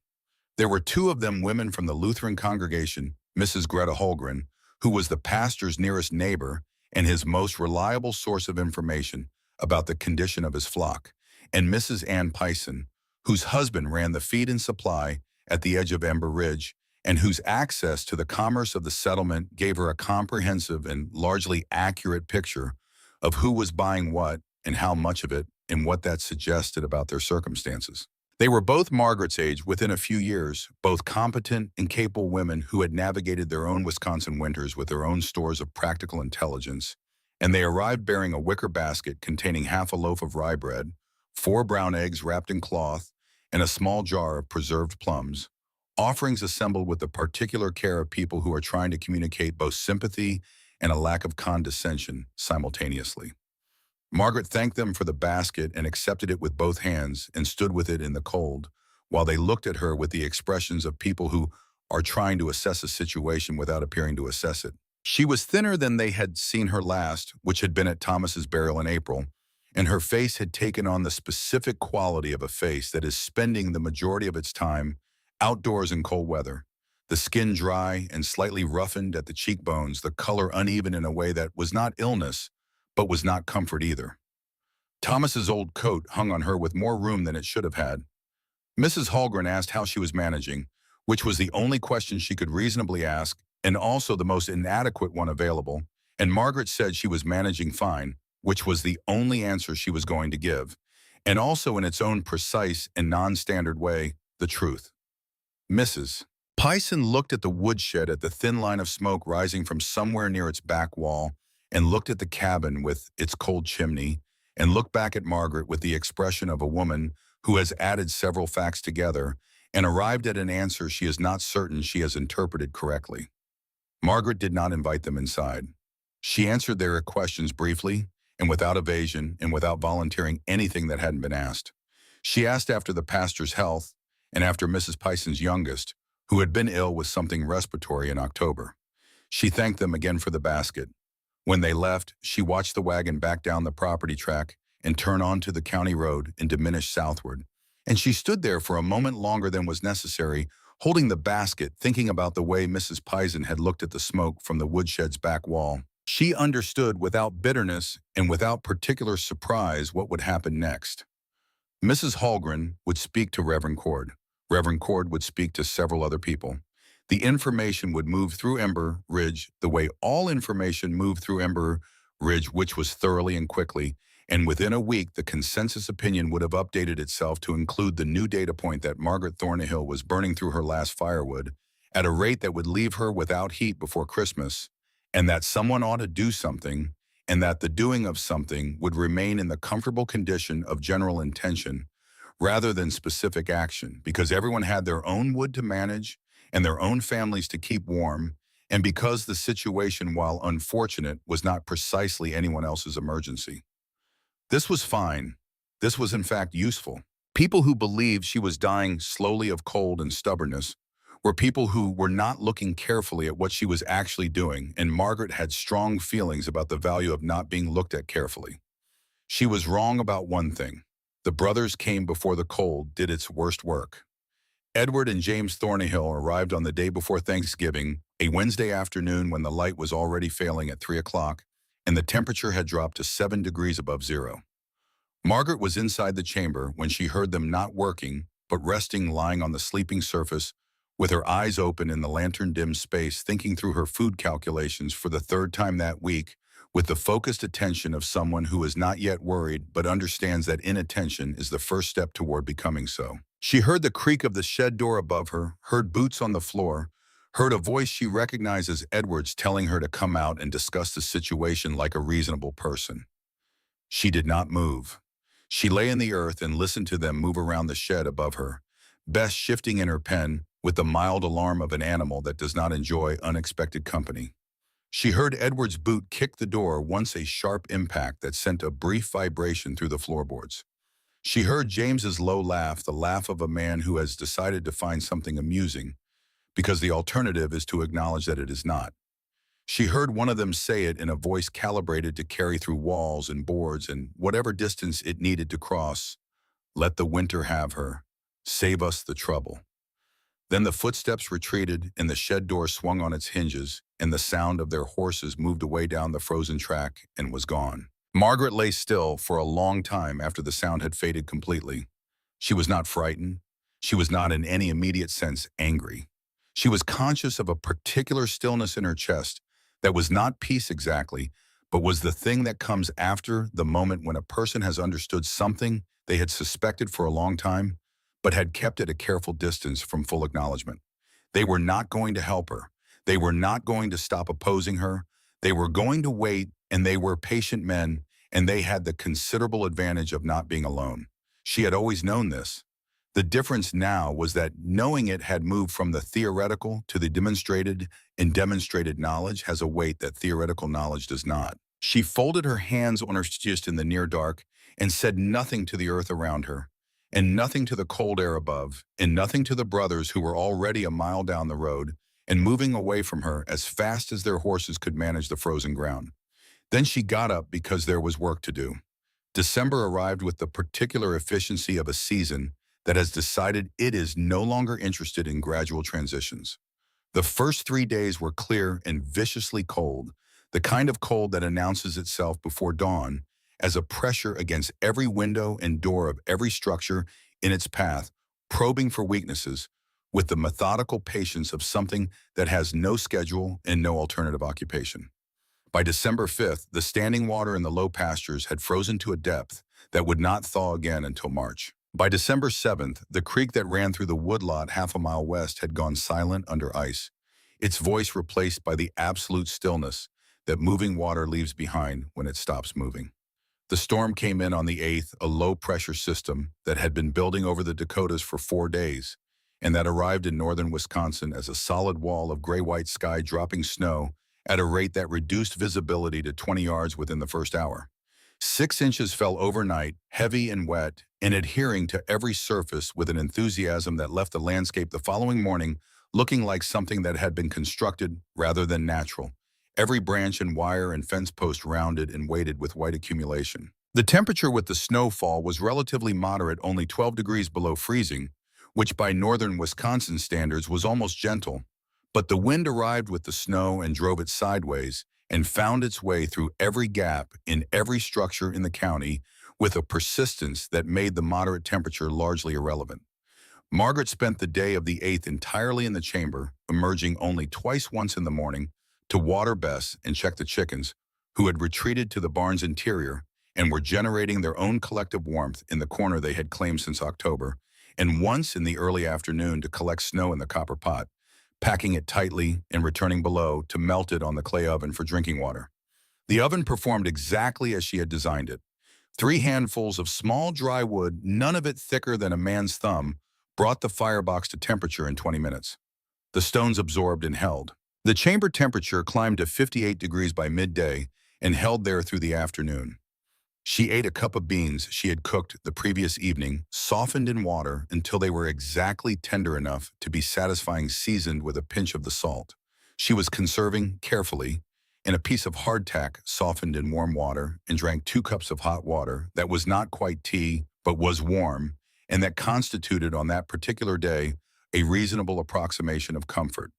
There were two of them, women from the Lutheran congregation, Mrs. Greta Holgren, who was the pastor's nearest neighbor and his most reliable source of information about the condition of his flock, and Mrs. Ann Pison, whose husband ran the feed and supply at the edge of Ember Ridge, and whose access to the commerce of the settlement gave her a comprehensive and largely accurate picture of who was buying what and how much of it and what that suggested about their circumstances. They were both Margaret's age within a few years, both competent and capable women who had navigated their own Wisconsin winters with their own stores of practical intelligence, and they arrived bearing a wicker basket containing half a loaf of rye bread, 4 brown eggs wrapped in cloth, and a small jar of preserved plums, offerings assembled with the particular care of people who are trying to communicate both sympathy and a lack of condescension simultaneously. Margaret thanked them for the basket and accepted it with both hands and stood with it in the cold, while they looked at her with the expressions of people who are trying to assess a situation without appearing to assess it. She was thinner than they had seen her last, which had been at Thomas's burial in April, and her face had taken on the specific quality of a face that is spending the majority of its time outdoors in cold weather, the skin dry and slightly roughened at the cheekbones, the color uneven in a way that was not illness, but was not comfort either. Thomas's old coat hung on her with more room than it should have had. Mrs. Holgren asked how she was managing, which was the only question she could reasonably ask, and also the most inadequate one available, and Margaret said she was managing fine, which was the only answer she was going to give, and also in its own precise and non-standard way, the truth. Mrs. Pison looked at the woodshed, at the thin line of smoke rising from somewhere near its back wall, and looked at the cabin with its cold chimney, and looked back at Margaret with the expression of a woman who has added several facts together and arrived at an answer she is not certain she has interpreted correctly. Margaret did not invite them inside. She answered their questions briefly and without evasion and without volunteering anything that hadn't been asked. She asked after the pastor's health and after Mrs. Pison's youngest, who had been ill with something respiratory in October. She thanked them again for the basket. When they left, she watched the wagon back down the property track and turn onto the county road and diminish southward. And she stood there for a moment longer than was necessary, holding the basket, thinking about the way Mrs. Pison had looked at the smoke from the woodshed's back wall. She understood without bitterness and without particular surprise what would happen next. Mrs. Holgren would speak to Reverend Cord. Reverend Cord would speak to several other people. The information would move through Ember Ridge the way all information moved through Ember Ridge, which was thoroughly and quickly, and within a week the consensus opinion would have updated itself to include the new data point that Margaret Thornhill was burning through her last firewood at a rate that would leave her without heat before Christmas, and that someone ought to do something, and that the doing of something would remain in the comfortable condition of general intention, rather than specific action, because everyone had their own wood to manage and their own families to keep warm, and because the situation, while unfortunate, was not precisely anyone else's emergency. This was fine. This was in fact useful. People who believed she was dying slowly of cold and stubbornness were people who were not looking carefully at what she was actually doing, and Margaret had strong feelings about the value of not being looked at carefully. She was wrong about one thing. The brothers came before the cold did its worst work. Edward and James Thornhill arrived on the day before Thanksgiving, a Wednesday afternoon when the light was already failing at 3 o'clock, and the temperature had dropped to 7 degrees above zero. Margaret was inside the chamber when she heard them not working, but resting lying on the sleeping surface, with her eyes open in the lantern-dimmed space, thinking through her food calculations for the third time that week, with the focused attention of someone who is not yet worried but understands that inattention is the first step toward becoming so. She heard the creak of the shed door above her, heard boots on the floor, heard a voice she recognized as Edward's telling her to come out and discuss the situation like a reasonable person. She did not move. She lay in the earth and listened to them move around the shed above her, Bess shifting in her pen with the mild alarm of an animal that does not enjoy unexpected company. She heard Edward's boot kick the door once, a sharp impact that sent a brief vibration through the floorboards. She heard James's low laugh, the laugh of a man who has decided to find something amusing, because the alternative is to acknowledge that it is not. She heard one of them say it in a voice calibrated to carry through walls and boards and whatever distance it needed to cross. "Let the winter have her. Save us the trouble." Then the footsteps retreated and the shed door swung on its hinges, and the sound of their horses moved away down the frozen track and was gone. Margaret lay still for a long time after the sound had faded completely. She was not frightened. She was not in any immediate sense angry. She was conscious of a particular stillness in her chest that was not peace exactly, but was the thing that comes after the moment when a person has understood something they had suspected for a long time, but had kept at a careful distance from full acknowledgement. They were not going to help her. They were not going to stop opposing her. They were going to wait, and they were patient men, and they had the considerable advantage of not being alone. She had always known this. The difference now was that knowing it had moved from the theoretical to the demonstrated, and demonstrated knowledge has a weight that theoretical knowledge does not. She folded her hands on her chest in the near dark and said nothing to the earth around her, and nothing to the cold air above, and nothing to the brothers who were already a mile down the road and moving away from her as fast as their horses could manage the frozen ground. Then she got up because there was work to do. December arrived with the particular efficiency of a season that has decided it is no longer interested in gradual transitions. The first 3 days were clear and viciously cold, the kind of cold that announces itself before dawn as a pressure against every window and door of every structure in its path, probing for weaknesses, with the methodical patience of something that has no schedule and no alternative occupation. By December 5th, the standing water in the low pastures had frozen to a depth that would not thaw again until March. By December 7th, the creek that ran through the woodlot half a mile west had gone silent under ice, its voice replaced by the absolute stillness that moving water leaves behind when it stops moving. The storm came in on the 8th, a low-pressure system that had been building over the Dakotas for 4 days, and that arrived in northern Wisconsin as a solid wall of gray-white sky dropping snow at a rate that reduced visibility to 20 yards within the first hour. 6 inches fell overnight, heavy and wet, and adhering to every surface with an enthusiasm that left the landscape the following morning looking like something that had been constructed rather than natural. Every branch and wire and fence post rounded and weighted with white accumulation. The temperature with the snowfall was relatively moderate, only 12 degrees below freezing, which by northern Wisconsin standards was almost gentle. But the wind arrived with the snow and drove it sideways and found its way through every gap in every structure in the county with a persistence that made the moderate temperature largely irrelevant. Margaret spent the day of the 8th entirely in the chamber, emerging only once in the morning to water Bess and check the chickens, who had retreated to the barn's interior and were generating their own collective warmth in the corner they had claimed since October, and once in the early afternoon to collect snow in the copper pot, packing it tightly and returning below to melt it on the clay oven for drinking water. The oven performed exactly as she had designed it. 3 handfuls of small dry wood, none of it thicker than a man's thumb, brought the firebox to temperature in 20 minutes. The stones absorbed and held. The chamber temperature climbed to 58 degrees by midday and held there through the afternoon. She ate a cup of beans she had cooked the previous evening, softened in water until they were exactly tender enough to be satisfying, seasoned with a pinch of the salt. She was conserving carefully in a piece of hardtack softened in warm water, and drank 2 cups of hot water that was not quite tea but was warm, and that constituted on that particular day a reasonable approximation of comfort.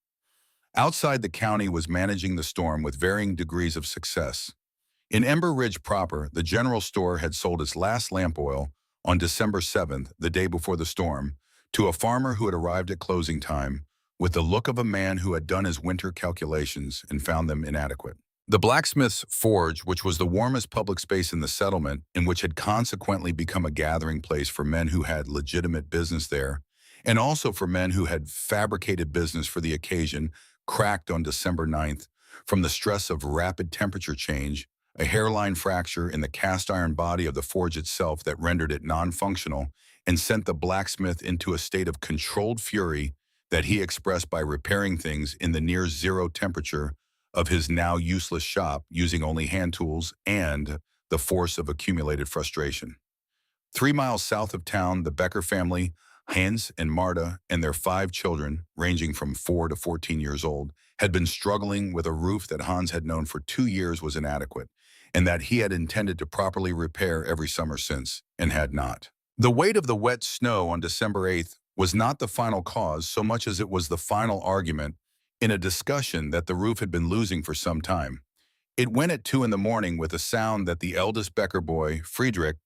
Outside, the county was managing the storm with varying degrees of success. In Ember Ridge proper, the general store had sold its last lamp oil on December 7th, the day before the storm, to a farmer who had arrived at closing time with the look of a man who had done his winter calculations and found them inadequate. The blacksmith's forge, which was the warmest public space in the settlement and which had consequently become a gathering place for men who had legitimate business there, and also for men who had fabricated business for the occasion, cracked on December 9th from the stress of rapid temperature change, a hairline fracture in the cast iron body of the forge itself that rendered it non-functional and sent the blacksmith into a state of controlled fury that he expressed by repairing things in the near zero temperature of his now useless shop using only hand tools and the force of accumulated frustration. 3 miles south of town, the Becker family, Hans and Marta, and their 5 children, ranging from 4 to 14 years old, had been struggling with a roof that Hans had known for 2 years was inadequate, and that he had intended to properly repair every summer since, and had not. The weight of the wet snow on December 8th was not the final cause so much as it was the final argument in a discussion that the roof had been losing for some time. It went at 2 in the morning with a sound that the eldest Becker boy, Friedrich,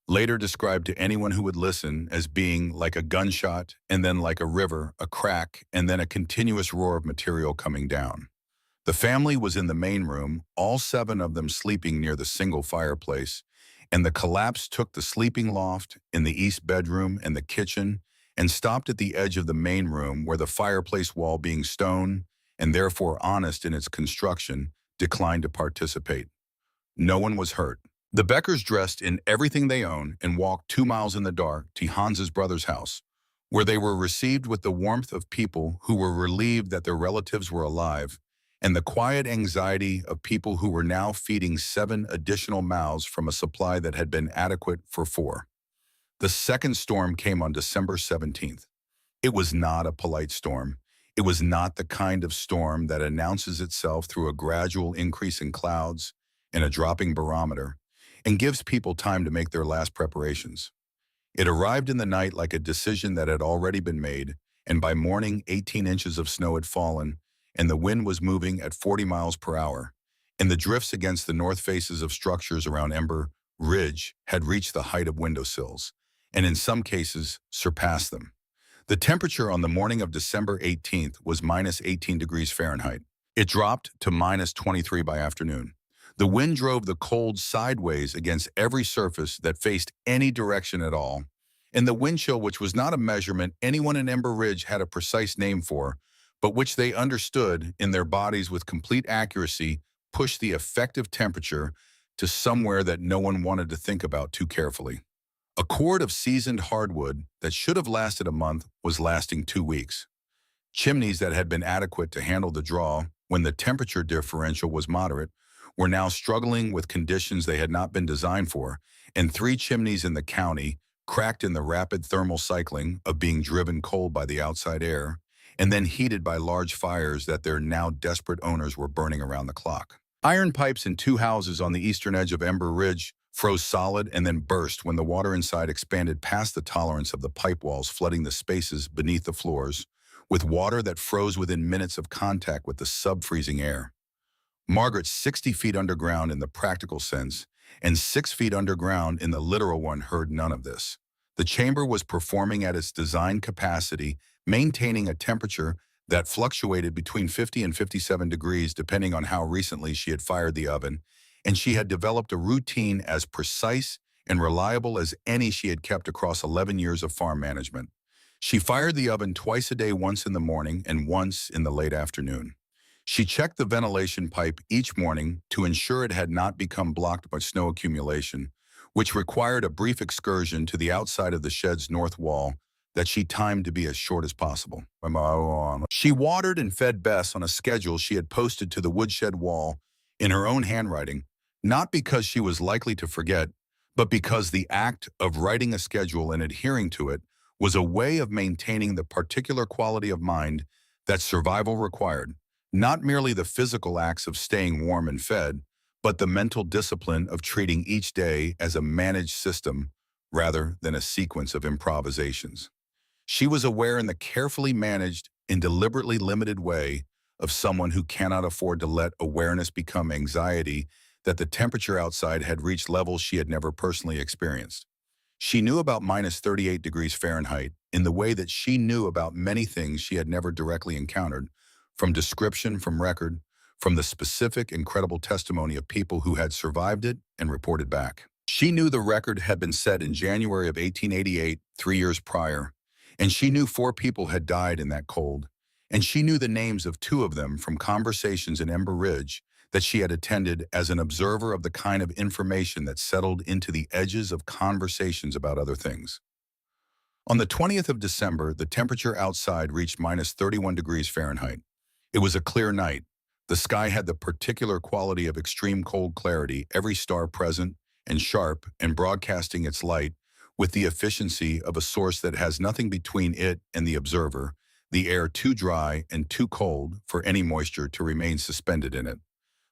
later described to anyone who would listen as being like a gunshot, and then like a river, a crack, and then a continuous roar of material coming down. The family was in the main room, all 7 of them sleeping near the single fireplace, and the collapse took the sleeping loft in the east bedroom and the kitchen and stopped at the edge of the main room where the fireplace wall, being stone and therefore honest in its construction, declined to participate. No one was hurt. The Beckers dressed in everything they own and walked 2 miles in the dark to Hans's brother's house, where they were received with the warmth of people who were relieved that their relatives were alive and the quiet anxiety of people who were now feeding 7 additional mouths from a supply that had been adequate for 4. The second storm came on December 17th. It was not a polite storm. It was not the kind of storm that announces itself through a gradual increase in clouds and a dropping barometer and gives people time to make their last preparations. It arrived in the night like a decision that had already been made, and by morning 18 inches of snow had fallen, and the wind was moving at 40 miles per hour, and the drifts against the north faces of structures around Ember Ridge had reached the height of windowsills, and in some cases surpassed them. The temperature on the morning of December 18th was minus 18 degrees Fahrenheit. It dropped to minus 23 by afternoon. The wind drove the cold sideways against every surface that faced any direction at all, and the wind chill, which was not a measurement anyone in Ember Ridge had a precise name for, but which they understood in their bodies with complete accuracy, pushed the effective temperature to somewhere that no one wanted to think about too carefully. A cord of seasoned hardwood that should have lasted a month was lasting 2 weeks. Chimneys that had been adequate to handle the draw when the temperature differential was moderate were now struggling with conditions they had not been designed for, and 3 chimneys in the county, cracked in the rapid thermal cycling of being driven cold by the outside air, and then heated by large fires that their now desperate owners were burning around the clock. Iron pipes in 2 houses on the eastern edge of Ember Ridge froze solid and then burst when the water inside expanded past the tolerance of the pipe walls, flooding the spaces beneath the floors with water that froze within minutes of contact with the sub-freezing air. Margaret, 60 feet underground in the practical sense, and 6 feet underground in the literal one, heard none of this. The chamber was performing at its design capacity, maintaining a temperature that fluctuated between 50 and 57 degrees depending on how recently she had fired the oven, and she had developed a routine as precise and reliable as any she had kept across 11 years of farm management. She fired the oven twice a day, once in the morning and once in the late afternoon. She checked the ventilation pipe each morning to ensure it had not become blocked by snow accumulation, which required a brief excursion to the outside of the shed's north wall that she timed to be as short as possible. She watered and fed Bess on a schedule she had posted to the woodshed wall in her own handwriting, not because she was likely to forget, but because the act of writing a schedule and adhering to it was a way of maintaining the particular quality of mind that survival required, not merely the physical acts of staying warm and fed, but the mental discipline of treating each day as a managed system rather than a sequence of improvisations. She was aware in the carefully managed and deliberately limited way of someone who cannot afford to let awareness become anxiety that the temperature outside had reached levels she had never personally experienced. She knew about -38 degrees Fahrenheit in the way that she knew about many things she had never directly encountered, from description, from record, from the specific, incredible testimony of people who had survived it and reported back. She knew the record had been set in January of 1888, 3 years prior, and she knew 4 people had died in that cold, and she knew the names of 2 of them from conversations in Ember Ridge that she had attended as an observer of the kind of information that settled into the edges of conversations about other things. On the 20th of December, the temperature outside reached -31 degrees Fahrenheit. It was a clear night. The sky had the particular quality of extreme cold clarity, every star present and sharp and broadcasting its light with the efficiency of a source that has nothing between it and the observer, the air too dry and too cold for any moisture to remain suspended in it.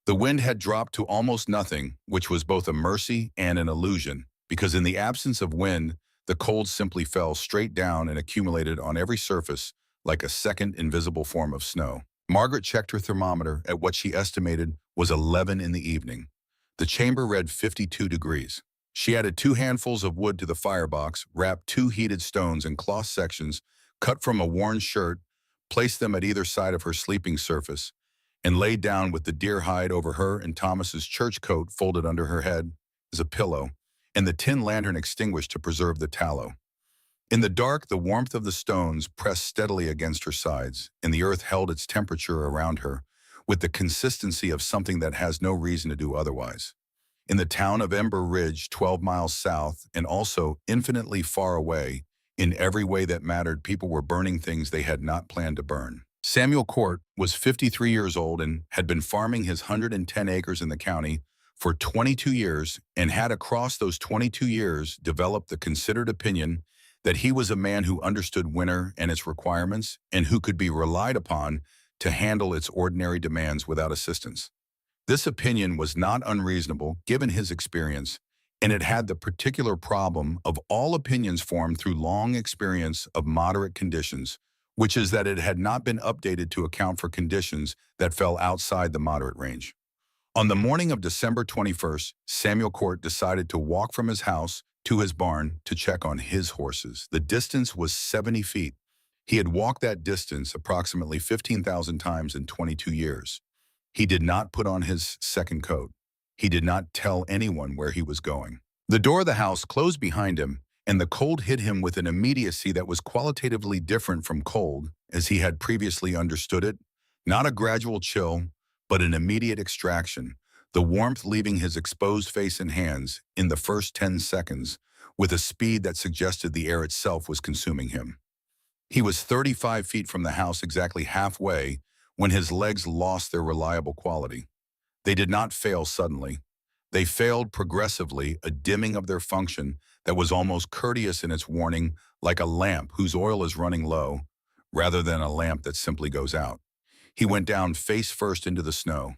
The wind had dropped to almost nothing, which was both a mercy and an illusion, because in the absence of wind, the cold simply fell straight down and accumulated on every surface like a second invisible form of snow. Margaret checked her thermometer at what she estimated was 11 in the evening. The chamber read 52 degrees. She added 2 handfuls of wood to the firebox, wrapped 2 heated stones in cloth sections cut from a worn shirt, placed them at either side of her sleeping surface, and laid down with the deer hide over her and Thomas's church coat folded under her head as a pillow, and the tin lantern extinguished to preserve the tallow. In the dark, the warmth of the stones pressed steadily against her sides, and the earth held its temperature around her, with the consistency of something that has no reason to do otherwise. In the town of Ember Ridge, 12 miles south, and also infinitely far away, in every way that mattered, people were burning things they had not planned to burn. Samuel Court was 53 years old and had been farming his 110 acres in the county for 22 years and had across those 22 years developed the considered opinion that he was a man who understood winter and its requirements and who could be relied upon to handle its ordinary demands without assistance. This opinion was not unreasonable given his experience, and it had the particular problem of all opinions formed through long experience of moderate conditions, which is that it had not been updated to account for conditions that fell outside the moderate range. On the morning of December 21st, Samuel Court decided to walk from his house to his barn to check on his horses. The distance was 70 feet. He had walked that distance approximately 15,000 times in 22 years. He did not put on his second coat. He did not tell anyone where he was going. The door of the house closed behind him, and the cold hit him with an immediacy that was qualitatively different from cold, as he had previously understood it. Not a gradual chill, but an immediate extraction, the warmth leaving his exposed face and hands in the first 10 seconds, with a speed that suggested the air itself was consuming him. He was 35 feet from the house, exactly halfway, when his legs lost their reliable quality. They did not fail suddenly. They failed progressively, a dimming of their function that was almost courteous in its warning, like a lamp whose oil is running low, rather than a lamp that simply goes out. He went down face first into the snow.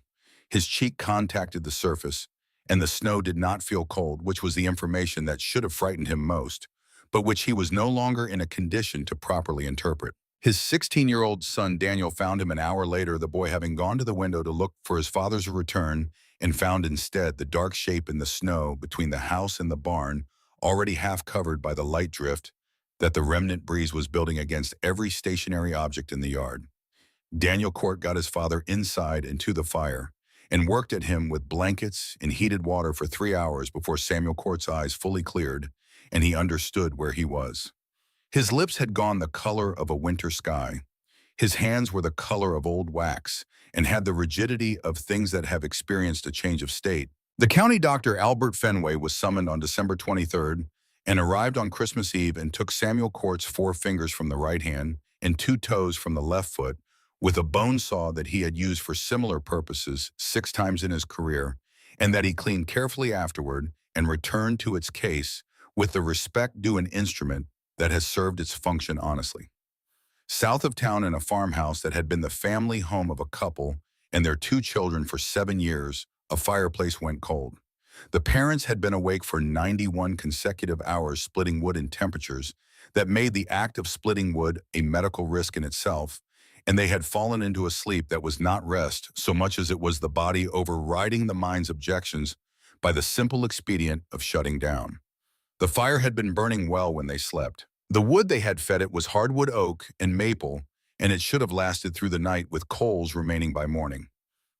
His cheek contacted the surface, and the snow did not feel cold, which was the information that should have frightened him most, but which he was no longer in a condition to properly interpret. His 16-year-old son Daniel found him an hour later, the boy having gone to the window to look for his father's return and found instead the dark shape in the snow between the house and the barn, already half covered by the light drift that the remnant breeze was building against every stationary object in the yard. Daniel Court got his father inside and to the fire and worked at him with blankets and heated water for 3 hours before Samuel Court's eyes fully cleared and he understood where he was. His lips had gone the color of a winter sky. His hands were the color of old wax and had the rigidity of things that have experienced a change of state, The county doctor Albert Fenway was summoned on December 23rd and arrived on Christmas Eve and took Samuel Court's 4 fingers from the right hand and 2 toes from the left foot with a bone saw that he had used for similar purposes 6 times in his career, and that he cleaned carefully afterward and returned to its case with the respect due an instrument that has served its function honestly. South of town, in a farmhouse that had been the family home of a couple and their 2 children for 7 years, a fireplace went cold. The parents had been awake for 91 consecutive hours splitting wood in temperatures that made the act of splitting wood a medical risk in itself, and they had fallen into a sleep that was not rest so much as it was the body overriding the mind's objections by the simple expedient of shutting down. The fire had been burning well when they slept. The wood they had fed it was hardwood oak and maple, and it should have lasted through the night with coals remaining by morning.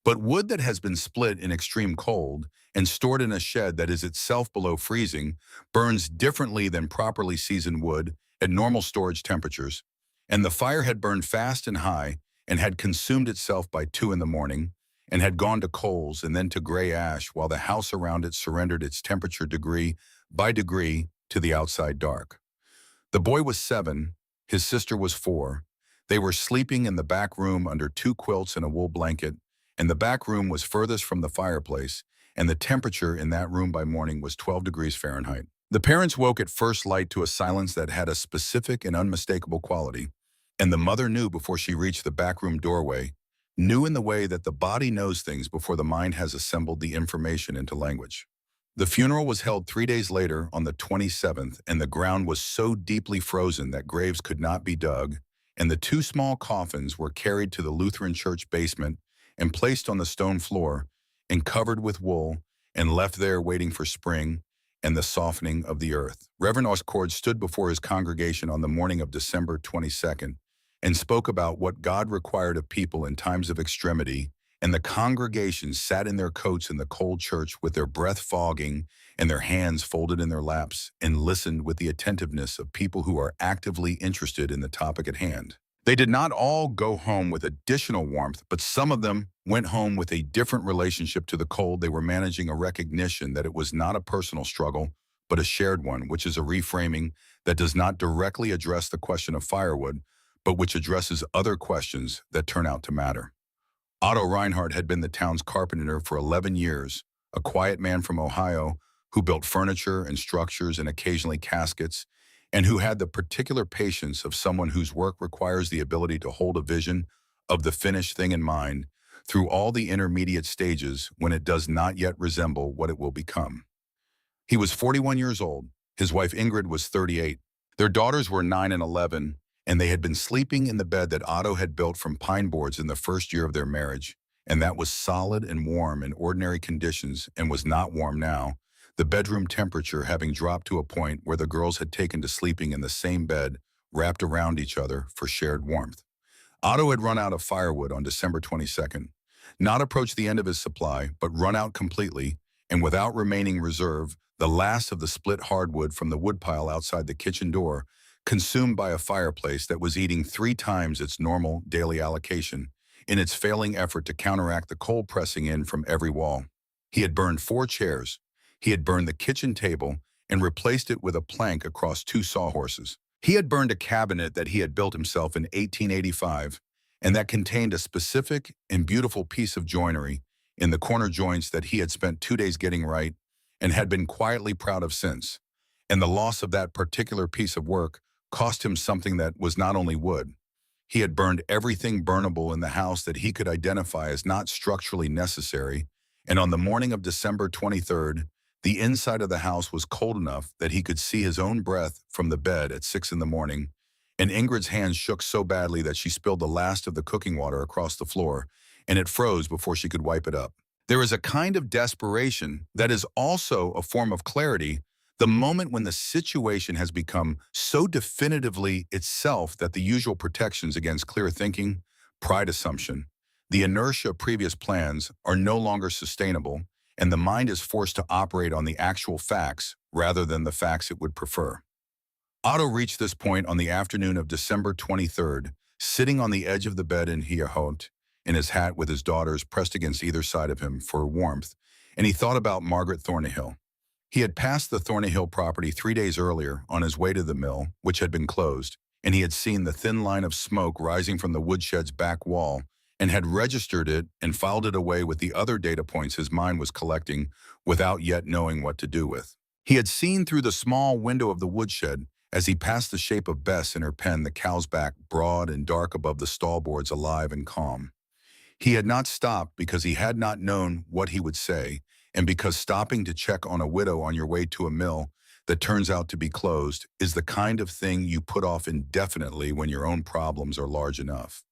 But wood that has been split in extreme cold and stored in a shed that is itself below freezing burns differently than properly seasoned wood at normal storage temperatures, and the fire had burned fast and high and had consumed itself by 2 in the morning and had gone to coals and then to gray ash while the house around it surrendered its temperature degree by degree to the outside dark. The boy was 7, his sister was 4. They were sleeping in the back room under 2 quilts and a wool blanket, and the back room was furthest from the fireplace, and the temperature in that room by morning was 12 degrees Fahrenheit. The parents woke at first light to a silence that had a specific and unmistakable quality, and the mother knew before she reached the back room doorway, knew in the way that the body knows things before the mind has assembled the information into language. The funeral was held 3 days later on the 27th, and the ground was so deeply frozen that graves could not be dug, and the 2 small coffins were carried to the Lutheran church basement and placed on the stone floor and covered with wool and left there waiting for spring and the softening of the earth. Reverend Cord stood before his congregation on the morning of December 22nd and spoke about what God required of people in times of extremity, and the congregation sat in their coats in the cold church with their breath fogging and their hands folded in their laps and listened with the attentiveness of people who are actively interested in the topic at hand. They did not all go home with additional warmth, but some of them went home with a different relationship to the cold. They were managing a recognition that it was not a personal struggle, but a shared one, which is a reframing that does not directly address the question of firewood, but which addresses other questions that turn out to matter. Otto Reinhardt had been the town's carpenter for 11 years, a quiet man from Ohio who built furniture and structures and occasionally caskets, and who had the particular patience of someone whose work requires the ability to hold a vision of the finished thing in mind through all the intermediate stages when it does not yet resemble what it will become. He was 41 years old. His wife Ingrid was 38. Their daughters were 9 and 11, and they had been sleeping in the bed that Otto had built from pine boards in the first year of their marriage, and that was solid and warm in ordinary conditions and was not warm now, the bedroom temperature having dropped to a point where the girls had taken to sleeping in the same bed, wrapped around each other for shared warmth. Otto had run out of firewood on December 22nd, not approached the end of his supply, but run out completely, and without remaining reserve, the last of the split hardwood from the woodpile outside the kitchen door, consumed by a fireplace that was eating 3 times its normal daily allocation in its failing effort to counteract the cold pressing in from every wall. He had burned 4 chairs. He had burned the kitchen table and replaced it with a plank across 2 sawhorses. He had burned a cabinet that he had built himself in 1885, and that contained a specific and beautiful piece of joinery in the corner joints that he had spent 2 days getting right and had been quietly proud of since. And the loss of that particular piece of work cost him something that was not only wood. He had burned everything burnable in the house that he could identify as not structurally necessary, and on the morning of December 23rd, the inside of the house was cold enough that he could see his own breath from the bed at 6 in the morning, and Ingrid's hands shook so badly that she spilled the last of the cooking water across the floor, and it froze before she could wipe it up. There is a kind of desperation that is also a form of clarity, the moment when the situation has become so definitively itself that the usual protections against clear thinking, pride assumption, the inertia of previous plans are no longer sustainable, and the mind is forced to operate on the actual facts rather than the facts it would prefer. Otto reached this point on the afternoon of December 23rd, sitting on the edge of the bed in Hillyard, in his hat with his daughters pressed against either side of him for warmth, and he thought about Margaret Thornhill. He had passed the Thornhill property 3 days earlier on his way to the mill, which had been closed, and he had seen the thin line of smoke rising from the woodshed's back wall and had registered it and filed it away with the other data points his mind was collecting without yet knowing what to do with. He had seen through the small window of the woodshed as he passed the shape of Bess in her pen, the cow's back broad and dark above the stallboards, alive and calm. He had not stopped because he had not known what he would say, and because stopping to check on a widow on your way to a mill that turns out to be closed is the kind of thing you put off indefinitely when your own problems are large enough.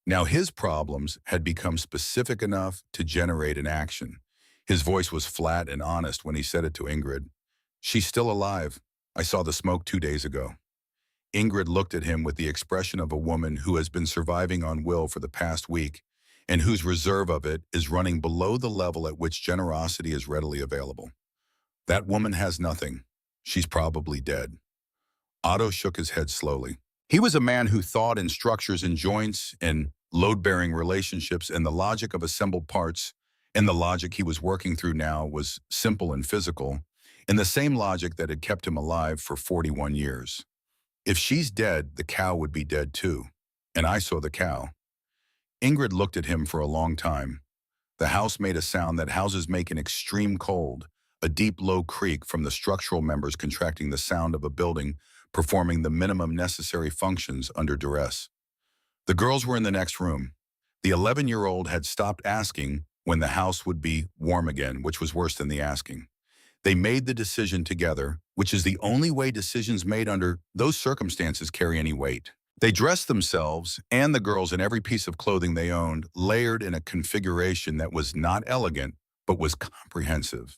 Now his problems had become specific enough to generate an action. His voice was flat and honest when he said it to Ingrid. "She's still alive. I saw the smoke 2 days ago." Ingrid looked at him with the expression of a woman who has been surviving on will for the past week and whose reserve of it is running below the level at which generosity is readily available. "That woman has nothing. She's probably dead." Otto shook his head slowly. He was a man who thought in structures and joints and load-bearing relationships and the logic of assembled parts, and the logic he was working through now was simple and physical, and the same logic that had kept him alive for 41 years. If she's dead, the cow would be dead too. And I saw the cow. Ingrid looked at him for a long time. The house made a sound that houses make in extreme cold, a deep low creak from the structural members contracting, the sound of a building performing the minimum necessary functions under duress. The girls were in the next room. The 11-year-old had stopped asking when the house would be warm again, which was worse than the asking. They made the decision together, which is the only way decisions made under those circumstances carry any weight. They dressed themselves and the girls in every piece of clothing they owned, layered in a configuration that was not elegant, but was comprehensive.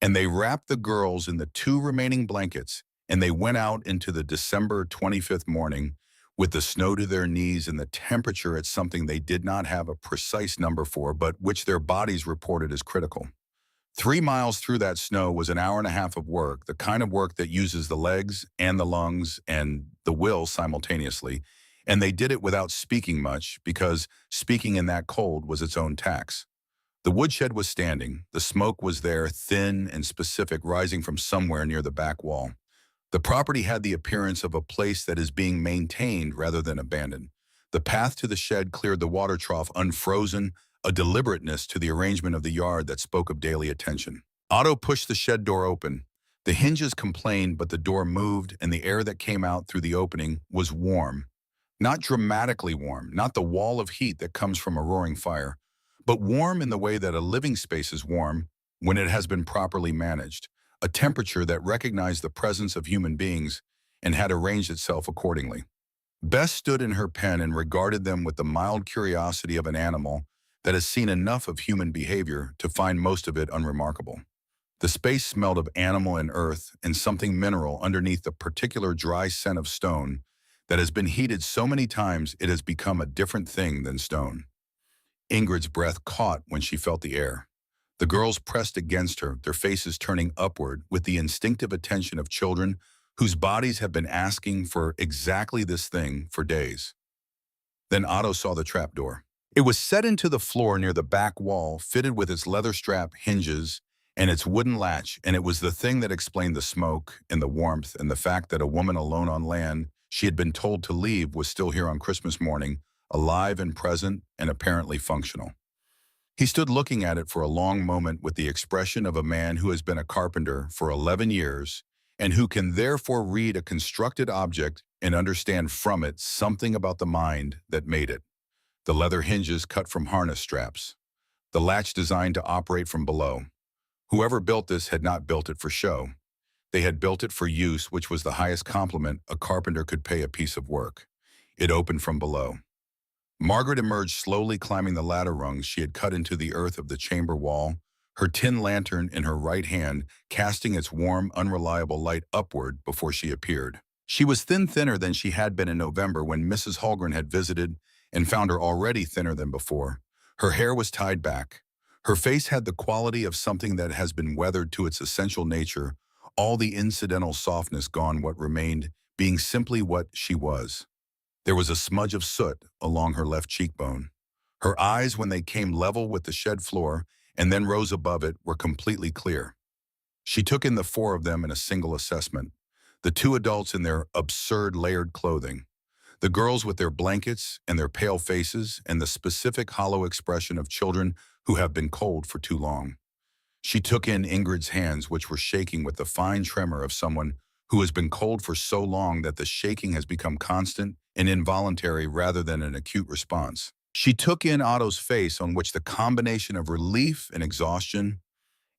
And they wrapped the girls in the 2 remaining blankets, and they went out into the December 25th morning with the snow to their knees and the temperature at something they did not have a precise number for, but which their bodies reported as critical. 3 miles through that snow was an hour and a half of work, the kind of work that uses the legs and the lungs and the will simultaneously, and they did it without speaking much because speaking in that cold was its own tax. The woodshed was standing, the smoke was there, thin and specific, rising from somewhere near the back wall. The property had the appearance of a place that is being maintained rather than abandoned. The path to the shed cleared the water trough unfrozen, a deliberateness to the arrangement of the yard that spoke of daily attention. Otto pushed the shed door open. The hinges complained, but the door moved, and the air that came out through the opening was warm. Not dramatically warm, not the wall of heat that comes from a roaring fire, but warm in the way that a living space is warm when it has been properly managed, a temperature that recognized the presence of human beings and had arranged itself accordingly. Bess stood in her pen and regarded them with the mild curiosity of an animal that has seen enough of human behavior to find most of it unremarkable. The space smelled of animal and earth and something mineral underneath the particular dry scent of stone that has been heated so many times it has become a different thing than stone. Ingrid's breath caught when she felt the air. The girls pressed against her, their faces turning upward with the instinctive attention of children whose bodies have been asking for exactly this thing for days. Then Otto saw the trapdoor. It was set into the floor near the back wall, fitted with its leather strap hinges and its wooden latch, and it was the thing that explained the smoke and the warmth and the fact that a woman alone on land she had been told to leave was still here on Christmas morning, alive and present and apparently functional. He stood looking at it for a long moment with the expression of a man who has been a carpenter for 11 years and who can therefore read a constructed object and understand from it something about the mind that made it. The leather hinges cut from harness straps. The latch designed to operate from below. Whoever built this had not built it for show. They had built it for use, which was the highest compliment a carpenter could pay a piece of work. It opened from below. Margaret emerged slowly, climbing the ladder rungs she had cut into the earth of the chamber wall, her tin lantern in her right hand, casting its warm, unreliable light upward before she appeared. She was thinner than she had been in November when Mrs. Holgren had visited and found her already thinner than before. Her hair was tied back. Her face had the quality of something that has been weathered to its essential nature, all the incidental softness gone, what remained being simply what she was. There was a smudge of soot along her left cheekbone. Her eyes, when they came level with the shed floor and then rose above it were completely clear. She took in the four of them in a single assessment. The two adults in their absurd layered clothing, the girls with their blankets and their pale faces, and the specific hollow expression of children who have been cold for too long. She took in Ingrid's hands, which were shaking with the fine tremor of someone who has been cold for so long that the shaking has become constant and involuntary rather than an acute response. She took in Otto's face, on which the combination of relief and exhaustion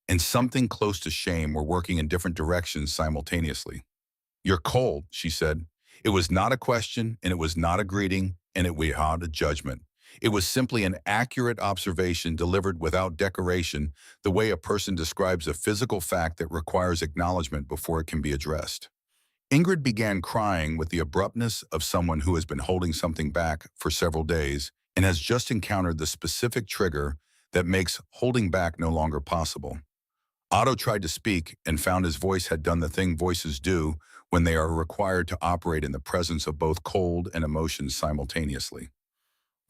and something close to shame were working in different directions simultaneously. "You're cold," she said. It was not a question, and it was not a greeting, and it was not a judgment. It was simply an accurate observation delivered without decoration, the way a person describes a physical fact that requires acknowledgement before it can be addressed. Ingrid began crying with the abruptness of someone who has been holding something back for several days and has just encountered the specific trigger that makes holding back no longer possible. Otto tried to speak and found his voice had done the thing voices do when they are required to operate in the presence of both cold and emotions simultaneously.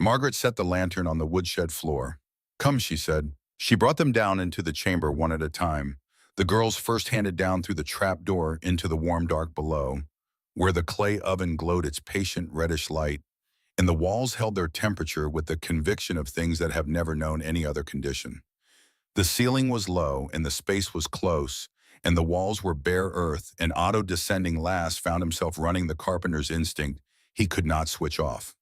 Margaret set the lantern on the woodshed floor. "Come," she said. She brought them down into the chamber one at a time. The girls first handed down through the trap door into the warm dark below, where the clay oven glowed its patient reddish light, and the walls held their temperature with the conviction of things that have never known any other condition. The ceiling was low, and the space was close, and the walls were bare earth, and Otto, descending last, found himself running the carpenter's instinct he could not switch off.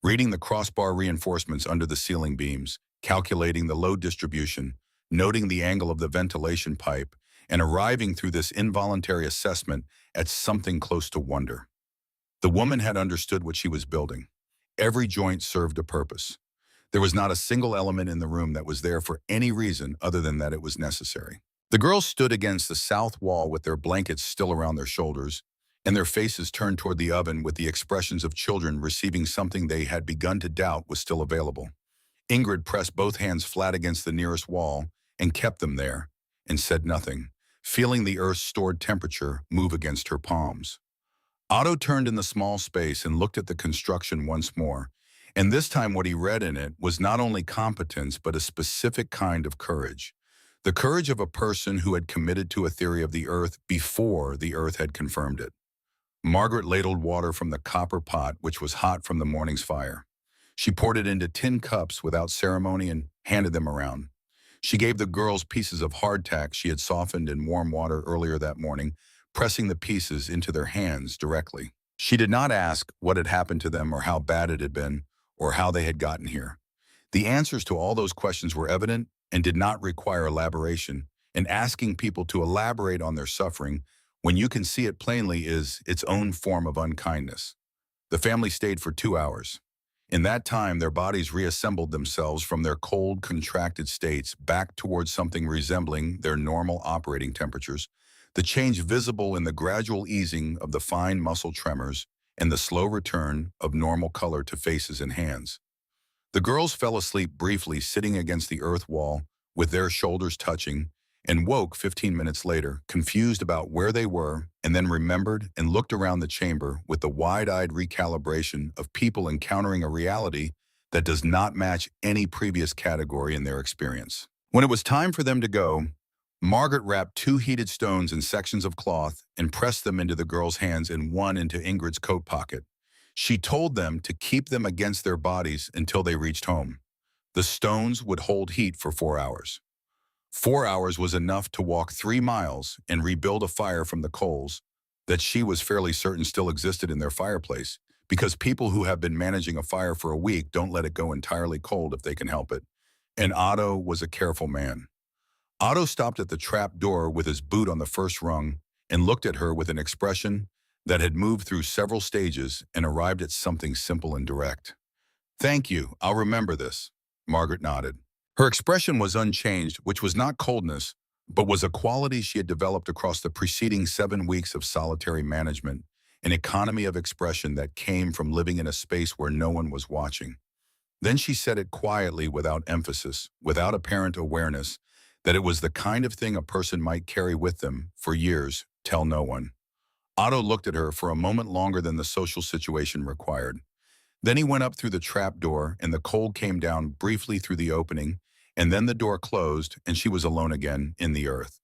Reading the crossbar reinforcements under the ceiling beams, calculating the load distribution, noting the angle of the ventilation pipe, and arriving through this involuntary assessment at something close to wonder. The woman had understood what she was building. Every joint served a purpose. There was not a single element in the room that was there for any reason other than that it was necessary. The girls stood against the south wall with their blankets still around their shoulders, and their faces turned toward the oven with the expressions of children receiving something they had begun to doubt was still available. Ingrid pressed both hands flat against the nearest wall and kept them there, and said nothing, feeling the earth's stored temperature move against her palms. Otto turned in the small space and looked at the construction once more, and this time what he read in it was not only competence but a specific kind of courage. The courage of a person who had committed to a theory of the earth before the earth had confirmed it. Margaret ladled water from the copper pot, which was hot from the morning's fire. She poured it into tin cups without ceremony and handed them around. She gave the girls pieces of hardtack she had softened in warm water earlier that morning, pressing the pieces into their hands directly. She did not ask what had happened to them or how bad it had been or how they had gotten here. The answers to all those questions were evident and did not require elaboration, and asking people to elaborate on their suffering when you can see it plainly is its own form of unkindness. The family stayed for 2 hours. In that time, their bodies reassembled themselves from their cold, contracted states back towards something resembling their normal operating temperatures, the change visible in the gradual easing of the fine muscle tremors and the slow return of normal color to faces and hands. The girls fell asleep briefly sitting against the earth wall with their shoulders touching, and woke 15 minutes later, confused about where they were, and then remembered and looked around the chamber with the wide-eyed recalibration of people encountering a reality that does not match any previous category in their experience. When it was time for them to go, Margaret wrapped 2 heated stones in sections of cloth and pressed them into the girls' hands and one into Ingrid's coat pocket. She told them to keep them against their bodies until they reached home. The stones would hold heat for 4 hours. 4 hours was enough to walk 3 miles and rebuild a fire from the coals that she was fairly certain still existed in their fireplace, because people who have been managing a fire for a week don't let it go entirely cold if they can help it. And Otto was a careful man. Otto stopped at the trap door with his boot on the first rung and looked at her with an expression that had moved through several stages and arrived at something simple and direct. "Thank you, I'll remember this." Margaret nodded. Her expression was unchanged, which was not coldness, but was a quality she had developed across the preceding 7 weeks of solitary management, an economy of expression that came from living in a space where no one was watching. Then she said it quietly, without emphasis, without apparent awareness, that it was the kind of thing a person might carry with them for years, tell no one. Otto looked at her for a moment longer than the social situation required. Then he went up through the trap door, and the cold came down briefly through the opening, and then the door closed and she was alone again in the earth.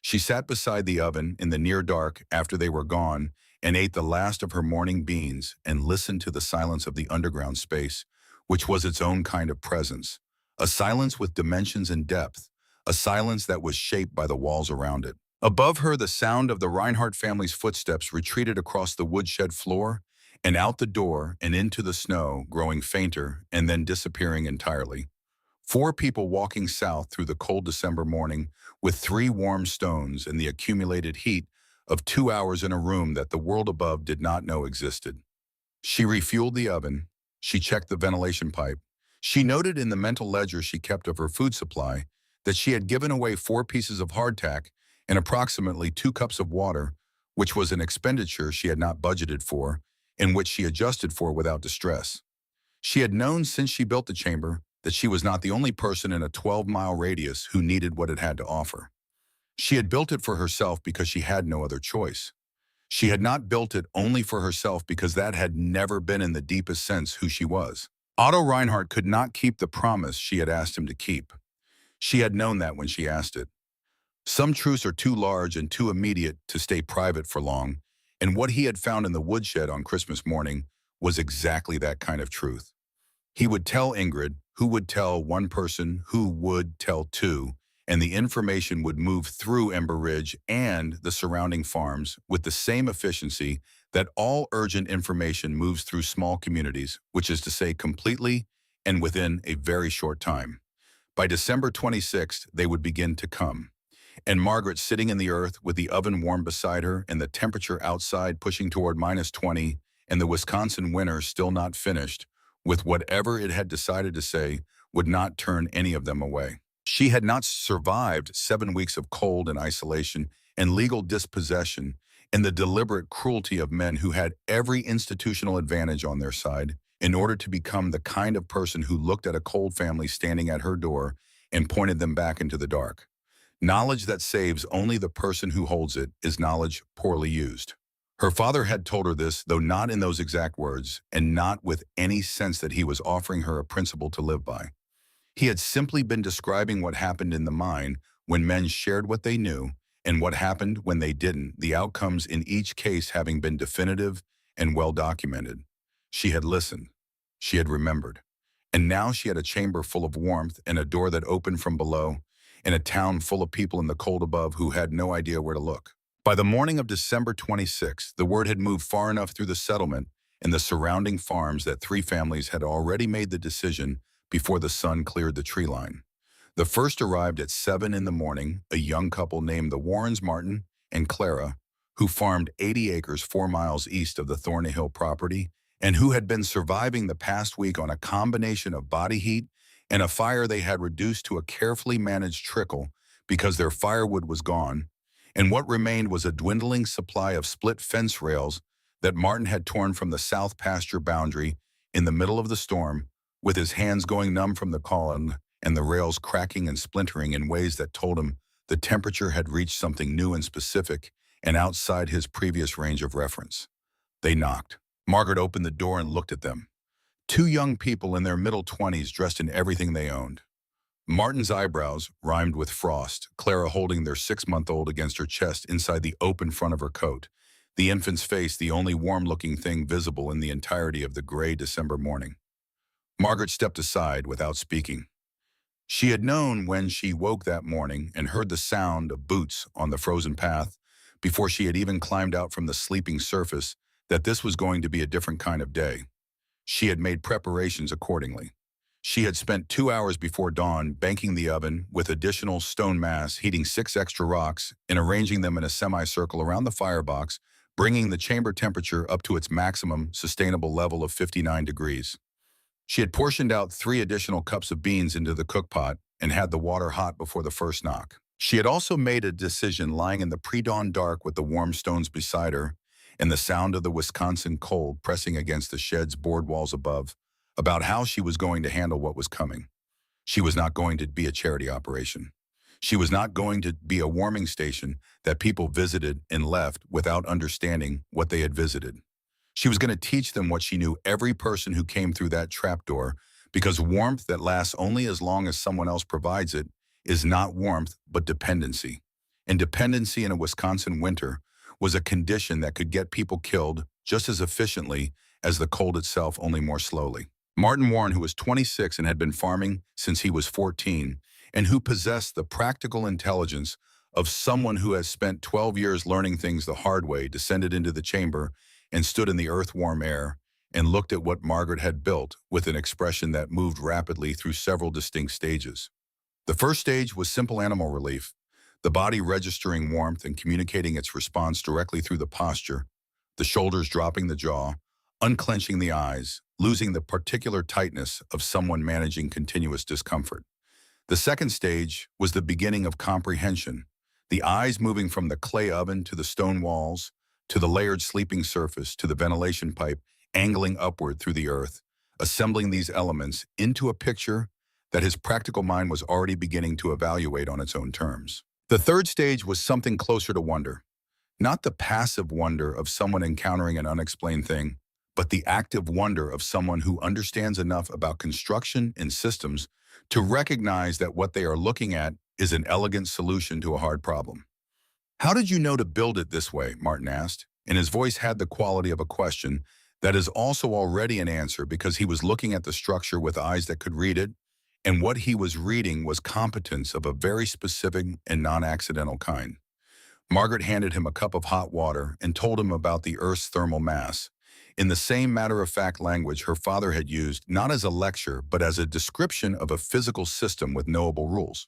She sat beside the oven in the near dark after they were gone and ate the last of her morning beans and listened to the silence of the underground space, which was its own kind of presence, a silence with dimensions and depth, a silence that was shaped by the walls around it. Above her, the sound of the Reinhardt family's footsteps retreated across the woodshed floor and out the door and into the snow, growing fainter and then disappearing entirely. 4 people walking south through the cold December morning with 3 warm stones and the accumulated heat of 2 hours in a room that the world above did not know existed. She refueled the oven. She checked the ventilation pipe. She noted in the mental ledger she kept of her food supply that she had given away 4 pieces of hardtack and approximately 2 cups of water, which was an expenditure she had not budgeted for and which she adjusted for without distress. She had known since she built the chamber that she was not the only person in a 12-mile radius who needed what it had to offer. She had built it for herself because she had no other choice. She had not built it only for herself because that had never been in the deepest sense who she was. Otto Reinhardt could not keep the promise she had asked him to keep. She had known that when she asked it. Some truths are too large and too immediate to stay private for long, and what he had found in the woodshed on Christmas morning was exactly that kind of truth. He would tell Ingrid, who would tell one person, who would tell 2, and the information would move through Ember Ridge and the surrounding farms with the same efficiency that all urgent information moves through small communities, which is to say completely and within a very short time. By December 26th, they would begin to come. And Margaret sitting in the earth with the oven warm beside her and the temperature outside pushing toward -20 and the Wisconsin winter still not finished, with whatever it had decided to say, would not turn any of them away. She had not survived 7 weeks of cold and isolation and legal dispossession and the deliberate cruelty of men who had every institutional advantage on their side in order to become the kind of person who looked at a cold family standing at her door and pointed them back into the dark. Knowledge that saves only the person who holds it is knowledge poorly used. Her father had told her this, though not in those exact words, and not with any sense that he was offering her a principle to live by. He had simply been describing what happened in the mine when men shared what they knew, and what happened when they didn't, the outcomes in each case having been definitive and well documented. She had listened. She had remembered. And now she had a chamber full of warmth and a door that opened from below, and a town full of people in the cold above who had no idea where to look. By the morning of December 26th, the word had moved far enough through the settlement and the surrounding farms that 3 families had already made the decision before the sun cleared the tree line. The first arrived at 7 in the morning, a young couple named the Warrens Martin and Clara, who farmed 80 acres 4 miles east of the Thornhill property and who had been surviving the past week on a combination of body heat and a fire they had reduced to a carefully managed trickle because their firewood was gone, and what remained was a dwindling supply of split fence rails that Martin had torn from the south pasture boundary in the middle of the storm, with his hands going numb from the cold and the rails cracking and splintering in ways that told him the temperature had reached something new and specific and outside his previous range of reference. They knocked. Margaret opened the door and looked at them. 2 young people in their middle 20s dressed in everything they owned. Martin's eyebrows rhymed with frost, Clara holding their 6-month-old against her chest inside the open front of her coat, the infant's face the only warm-looking thing visible in the entirety of the gray December morning. Margaret stepped aside without speaking. She had known when she woke that morning and heard the sound of boots on the frozen path, before she had even climbed out from the sleeping surface, that this was going to be a different kind of day. She had made preparations accordingly. She had spent 2 hours before dawn banking the oven with additional stone mass, heating 6 extra rocks, and arranging them in a semicircle around the firebox, bringing the chamber temperature up to its maximum sustainable level of 59 degrees. She had portioned out 3 additional cups of beans into the cookpot and had the water hot before the first knock. She had also made a decision lying in the pre-dawn dark with the warm stones beside her and the sound of the Wisconsin cold pressing against the shed's board walls above, about how she was going to handle what was coming. She was not going to be a charity operation. She was not going to be a warming station that people visited and left without understanding what they had visited. She was going to teach them what she knew every person who came through that trapdoor because warmth that lasts only as long as someone else provides it is not warmth but dependency. And dependency in a Wisconsin winter was a condition that could get people killed just as efficiently as the cold itself, only more slowly. Martin Warren, who was 26 and had been farming since he was 14, and who possessed the practical intelligence of someone who has spent 12 years learning things the hard way, descended into the chamber and stood in the earth-warm air and looked at what Margaret had built with an expression that moved rapidly through several distinct stages. The first stage was simple animal relief, the body registering warmth and communicating its response directly through the posture, the shoulders dropping the jaw, unclenching the eyes, losing the particular tightness of someone managing continuous discomfort. The second stage was the beginning of comprehension, the eyes moving from the clay oven to the stone walls, to the layered sleeping surface, to the ventilation pipe, angling upward through the earth, assembling these elements into a picture that his practical mind was already beginning to evaluate on its own terms. The third stage was something closer to wonder, not the passive wonder of someone encountering an unexplained thing, but the active wonder of someone who understands enough about construction and systems to recognize that what they are looking at is an elegant solution to a hard problem. "How did you know to build it this way?" Martin asked, and his voice had the quality of a question that is also already an answer because he was looking at the structure with eyes that could read it, and what he was reading was competence of a very specific and non-accidental kind. Margaret handed him a cup of hot water and told him about the Earth's thermal mass, in the same matter-of-fact language her father had used, not as a lecture, but as a description of a physical system with knowable rules.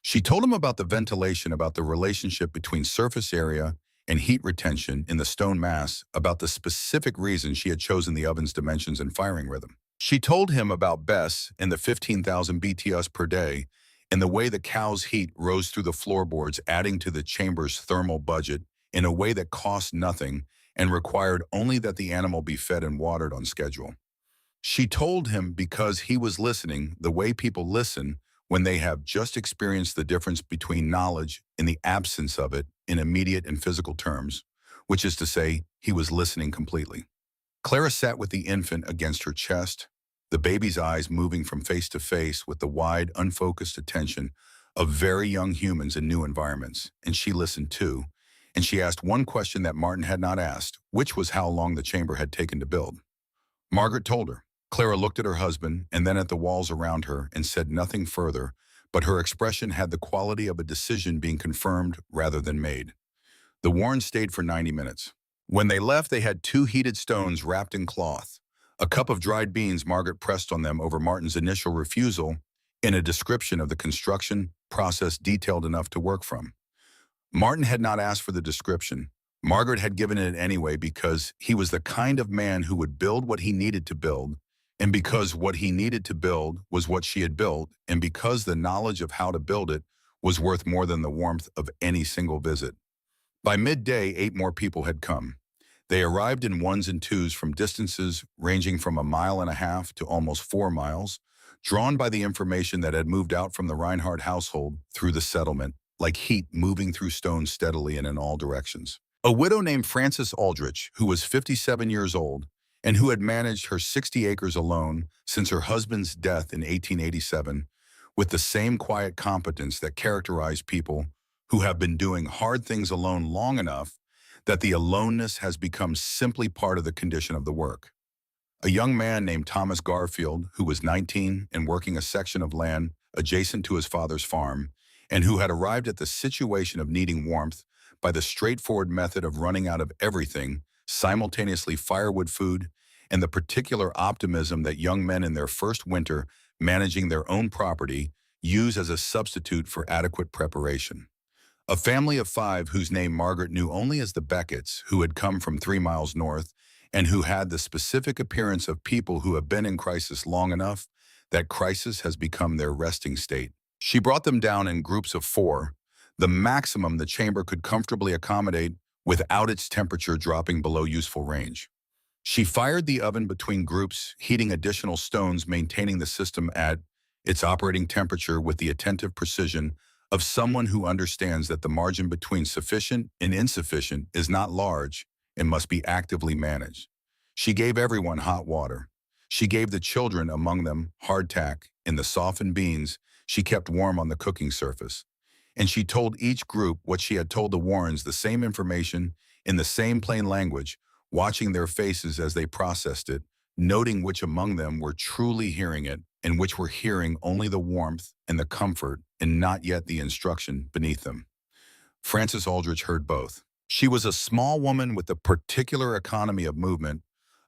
She told him about the ventilation, about the relationship between surface area and heat retention in the stone mass, about the specific reason she had chosen the oven's dimensions and firing rhythm. She told him about Bess and the 15,000 BTUs per day, and the way the cow's heat rose through the floorboards, adding to the chamber's thermal budget in a way that cost nothing and required only that the animal be fed and watered on schedule. She told him because he was listening the way people listen when they have just experienced the difference between knowledge and the absence of it in immediate and physical terms, which is to say, he was listening completely. Clara sat with the infant against her chest, the baby's eyes moving from face to face with the wide, unfocused attention of very young humans in new environments, and she listened too, and she asked one question that Martin had not asked, which was how long the chamber had taken to build. Margaret told her. Clara looked at her husband and then at the walls around her and said nothing further, but her expression had the quality of a decision being confirmed rather than made. The Warrens stayed for 90 minutes. When they left, they had 2 heated stones wrapped in cloth, a cup of dried beans Margaret pressed on them over Martin's initial refusal, in a description of the construction process detailed enough to work from. Martin had not asked for the description. Margaret had given it anyway because he was the kind of man who would build what he needed to build, and because what he needed to build was what she had built, and because the knowledge of how to build it was worth more than the warmth of any single visit. By midday, 8 more people had come. They arrived in 1s and 2s from distances ranging from 1.5 miles to almost 4 miles, drawn by the information that had moved out from the Reinhardt household through the settlement, like heat moving through stone steadily and in all directions. A widow named Frances Aldrich, who was 57 years old, and who had managed her 60 acres alone since her husband's death in 1887, with the same quiet competence that characterized people who have been doing hard things alone long enough that the aloneness has become simply part of the condition of the work. A young man named Thomas Garfield, who was 19 and working a section of land adjacent to his father's farm, and who had arrived at the situation of needing warmth by the straightforward method of running out of everything, simultaneously firewood, food, and the particular optimism that young men in their first winter managing their own property use as a substitute for adequate preparation. A family of 5 whose name Margaret knew only as the Becketts, who had come from 3 miles north and who had the specific appearance of people who have been in crisis long enough that crisis has become their resting state. She brought them down in groups of 4, the maximum the chamber could comfortably accommodate without its temperature dropping below useful range. She fired the oven between groups, heating additional stones, maintaining the system at its operating temperature with the attentive precision of someone who understands that the margin between sufficient and insufficient is not large and must be actively managed. She gave everyone hot water. She gave the children, among them hardtack and the softened beans she kept warm on the cooking surface. And she told each group what she had told the Warrens, the same information in the same plain language, watching their faces as they processed it, noting which among them were truly hearing it and which were hearing only the warmth and the comfort and not yet the instruction beneath them. Frances Aldrich heard both. She was a small woman with a particular economy of movement,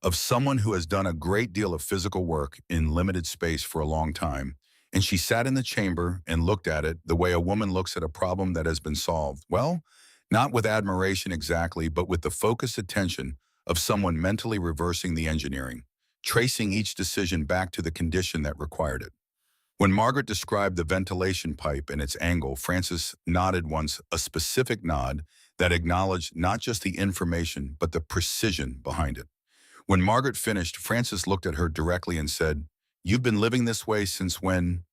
of someone who has done a great deal of physical work in limited space for a long time, and she sat in the chamber and looked at it the way a woman looks at a problem that has been solved. Well, not with admiration exactly, but with the focused attention of someone mentally reversing the engineering, tracing each decision back to the condition that required it. When Margaret described the ventilation pipe and its angle, Frances nodded once, a specific nod that acknowledged not just the information, but the precision behind it. When Margaret finished, Frances looked at her directly and said, "You've been living this way since when?"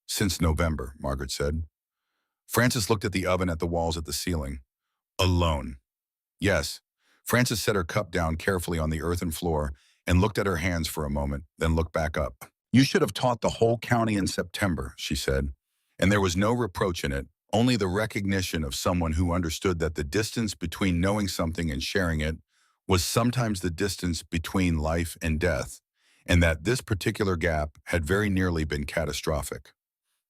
"Since November," Margaret said. Frances looked at the oven, at the walls, at the ceiling. "Alone." "Yes." Frances set her cup down carefully on the earthen floor and looked at her hands for a moment, then looked back up. "You should have taught the whole county in September," she said, and there was no reproach in it, only the recognition of someone who understood that the distance between knowing something and sharing it was sometimes the distance between life and death, and that this particular gap had very nearly been catastrophic.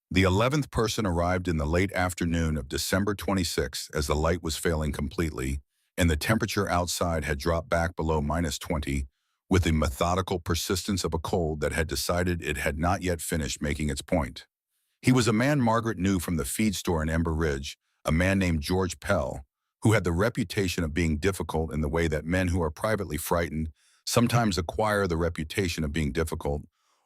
The 11th person arrived in the late afternoon of December 26 as the light was failing completely, and the temperature outside had dropped back below -20, with the methodical persistence of a cold that had decided it had not yet finished making its point. He was a man Margaret knew from the feed store in Ember Ridge, a man named George Pell, who had the reputation of being difficult in the way that men who are privately frightened sometimes acquire the reputation of being difficult,